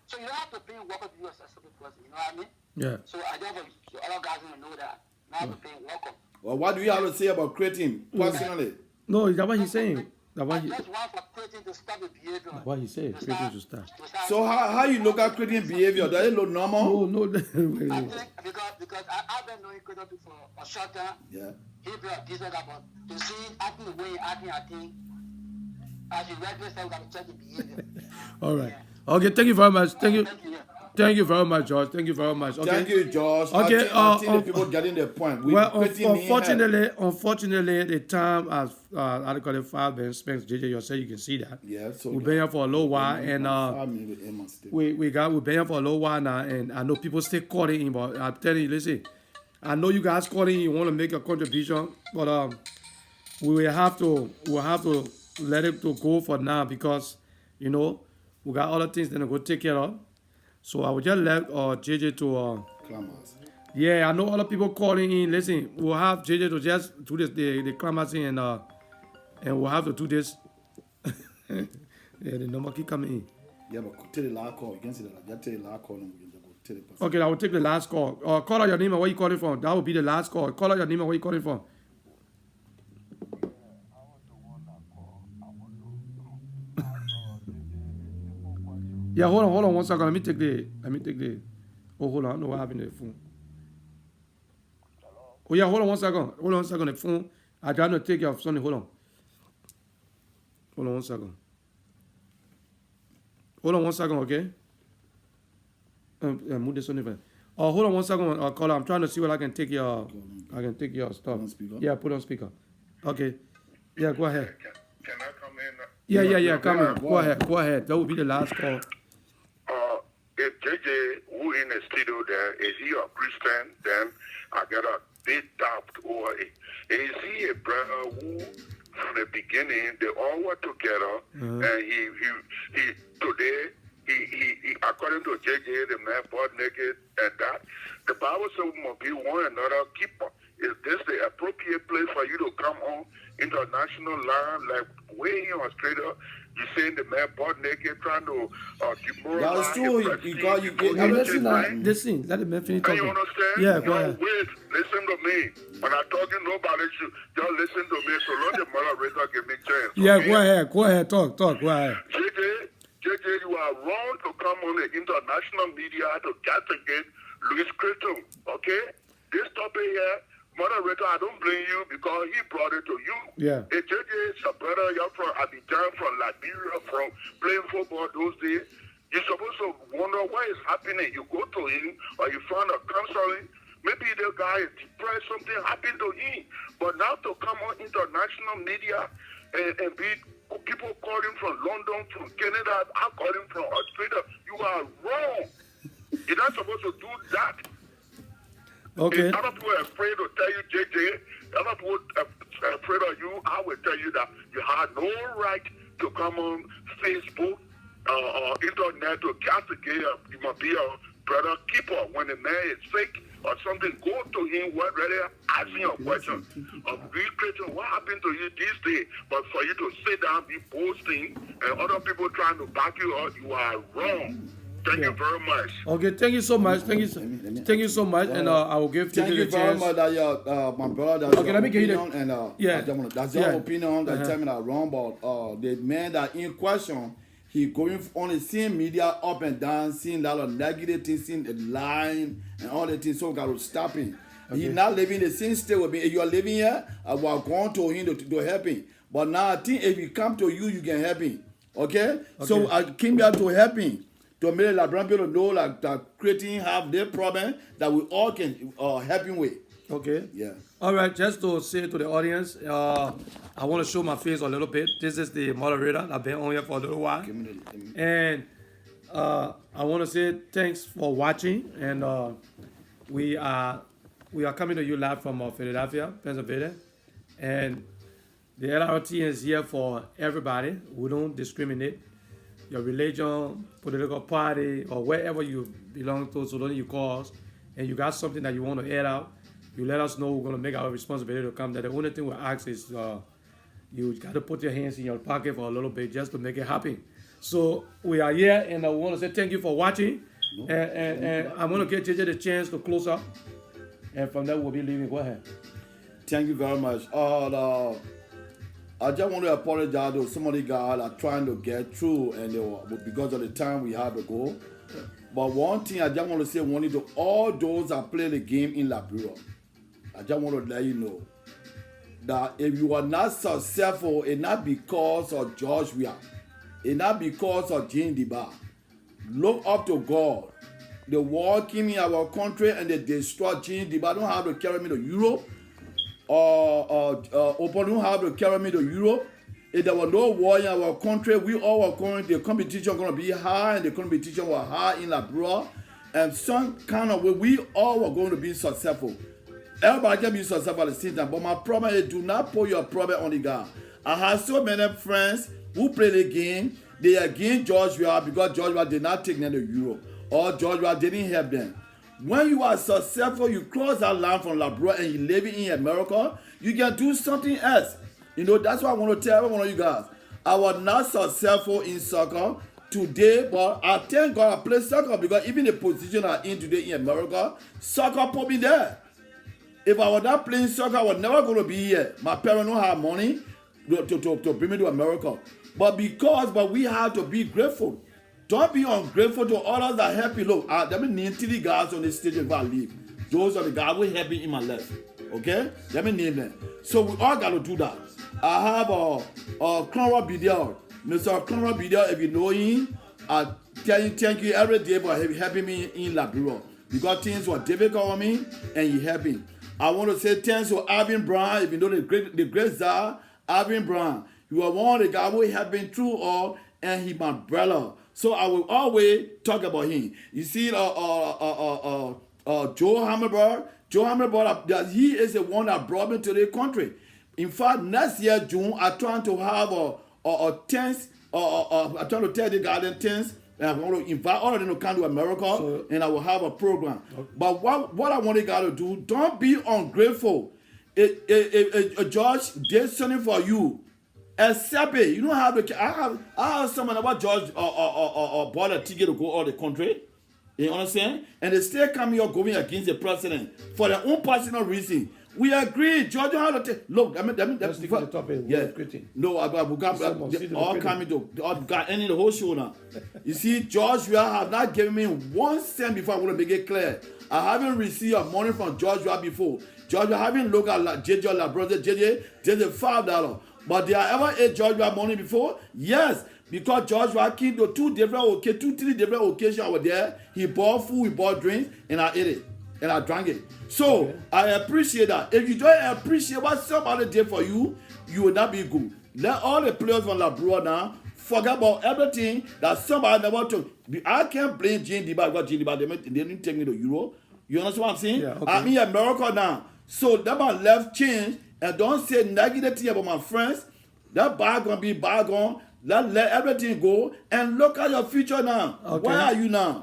so you don't have to pay Walker to be a successful person, you know what I mean? Yeah. So I don't want other guys to know that. You don't have to pay Walker. Well, what do you have to say about creating personally? No, is that what he's saying? That's what Just want for creating to stop the behavior. What he said, creating to start. So how you look at creating behavior? Does it look normal? No. I think because I've been knowing Credo for a short time. Yeah. He brought this and that, but to see acting the way he acting, I think as you reckless, I got to check the behavior. All right. Yeah. Okay. Thank you very much. Thank you. Thank you very much, George. Thank you very much. Okay. Thank you, George. Okay. I think the people getting the point. Unfortunately, the time has I call it 5 minutes spent. JJ, yourself, you can see that. Yeah. So we've been here for a little while, and we've been here for a little while now, and I know people still calling in, but I'm telling you, listen, I know you guys calling in, you want to make a contribution, but we will have to let it to go for now because we got other things that we go take care of. So I will just let JJ to Clamors. Yeah, I know other people calling in. Listen, we'll have JJ to just do this the clamors and we'll have to do this. Yeah, the number keep coming in. Yeah, but tell the last call. You can see that. Just tell the last call and we can go tell the person. Okay, I will take the last call. Call out your name and where you calling from. That will be the last call. Call out your name and where you calling from. Yeah, hold on 1 second. Let me take the. Oh, hold on. I know what happened to the phone. Oh, yeah, hold on 1 second. Hold on 1 second. The phone. I trying to take your son. Hold on 1 second. Hold on 1 second, okay? Move this on the phone. Hold on 1 second, caller. I'm trying to see what I can take your stuff. Yeah, put on speaker. Okay. Yeah, go ahead. Can I come in? Yeah. Come in. Go ahead. That will be the last call. If JJ, who in the studio there, is he a Christian? Then I got a big doubt over it. Is he a brother who, from the beginning, they all were together, and he today, he according to JJ, the man born naked, and that the Bible says we must be one another keeper. Is this the appropriate place for you to come on international land like way in Australia? You saying the man butt naked trying to demoralize. That's true. Listen. Let the man finish talking. You understand? Yeah, go ahead. Wait, listen to me. When I'm talking, nobody should just listen to me. So let the moderator give me chance. Yeah, okay? Go ahead. Talk. Go ahead. JJ, you are wrong to come on the international media to castigate Louis Creighton. Okay? This topic here. Moderator, I don't blame you because he brought it to you. Yeah. If JJ is a brother, you're from Abidjan, from Liberia, from playing football those days, you're supposed to wonder what is happening. You go to him or you find a counseling. Maybe the guy is depressed, something happened to him. But now to come on international media and be people calling from London, from Canada, I'm calling from Australia, you are wrong. You're not supposed to do that. Okay. If other people are afraid to tell you, JJ, other people are afraid of you, I will tell you that you have no right to come on Facebook or internet to castigate. You must be a brother keeper. When a man is sick or something, go to him, ask him a question. What happened to you this day? But for you to sit down, be boasting, and other people trying to back you up, you are wrong. Thank you very much. Okay, thank you so much. Thank you so much, and I will give thank you very much that my brother. That's okay, let me give you the that's your opinion. That tell me that wrong, but the man that in question, he going on the same media up and down, seeing a lot of negative things, seeing the line and all the things. So we got to stop him. Okay. He's not living the same state with me. If you are living here, I will go to him to help him. But now I think if he come to you, you can help him. Okay? So I came here to help him. to make the Liberian people know like that creating have their problem that we all can help him with. Okay. Yeah. All right, just to say to the audience, I want to show my face a little bit. This is the moderator. I've been on here for a little while. And I want to say thanks for watching. And we are coming to you live from Philadelphia, Pennsylvania. And the Lrtn is here for everybody. We don't discriminate. Your religion, political party, or wherever you belong to, so long you call us, and you got something that you want to add out, you let us know. We're going to make our responsibility to come there. The only thing we ask is you got to put your hands in your pocket for a little bit just to make it happen. So we are here, and I want to say thank you for watching. And I'm going to give JJ the chance to close up. And from there, we'll be leaving. Go ahead. Thank you very much. I just want to apologize to some of the guys that are trying to get through, and because of the time we have to go. But one thing I just want to say, to all those that play the game in Liberia, I just want to let you know that if you are not successful, it's not because of George Weah, it's not because of Jean Diba. Look up to God. The war came in our country and they destroyed Jean Diba. Don't have to carry me to Europe. Open don't have to carry me to Europe. If there was no war in our country, we all were going, the competition going to be high, and the competition was high in Liberia. And some kind of way, we all were going to be successful. Everybody can be successful at the same time. But my problem is, do not put your problem on the guy. I have so many friends who play the game. They against George Weah because George Weah did not take them to Europe, or George Weah didn't help them. When you are successful, you cross that line from Liberia and you live in America, you can do something else. You know, that's what I want to tell every one of you guys. I was not successful in soccer today, but I thank God I play soccer because even the position I'm in today in America, soccer put me there. If I was not playing soccer, I was never going to be here. My parents don't have money to bring me to America. But we have to be grateful. Don't be ungrateful to others that help you. Look, there may name 3 guys on this stage if I leave. Those are the guys who help me in my life. Okay? Let me name them. So we all got to do that. I have a Conrad Bidel. Mr. Conrad Bidel, if you know him, I tell you thank you every day for helping me in Liberia. Because things were difficult on me, and he helped me. I want to say thanks to Alvin Brown. If you know the great Czar, Alvin Brown. You are one of the guys who helped me through all, and he's my brother. So I will always talk about him. You see, Joe Hammerberg. Joe Hammerberg, he is the one that brought me to the country. In fact, next year June, I'm trying to have a tent. I'm trying to tell the garden tents, and I want to invite all of them to come to America, and I will have a program. Okay. But what I want you guys to do, don't be ungrateful. If George did something for you, accept it. You don't have to. I have someone about George bought a ticket to go out of the country. You understand? And they still come here going against the president for their own personal reason. We agree. George have to take. Look, let's stick to the topic. Yeah. No, all coming to ending the whole show now. You see, George Weah have not given me 1 cent before. I want to make it clear. I haven't received money from George Weah before. George Weah haven't looked at JJ or brother JJ. Just $5. But they have ever ate George Weah money before? Yes. Because George Weah came to 3 different occasions I was there. He bought food, he bought drinks, and I ate it. And I drank it. So, okay. I appreciate that. If you don't appreciate what somebody did for you, you will not be good. Let all the players from Liberia now forget about everything that somebody never took. I can't blame Jean Diba because Jean Diba, they didn't take me to Europe. You understand what I'm saying? Yeah, okay. I'm in America now. So, that my left change, and don't say negative thing about my friends. That bygone be bygone. Let everything go and look at your future now. Okay. Where are you now?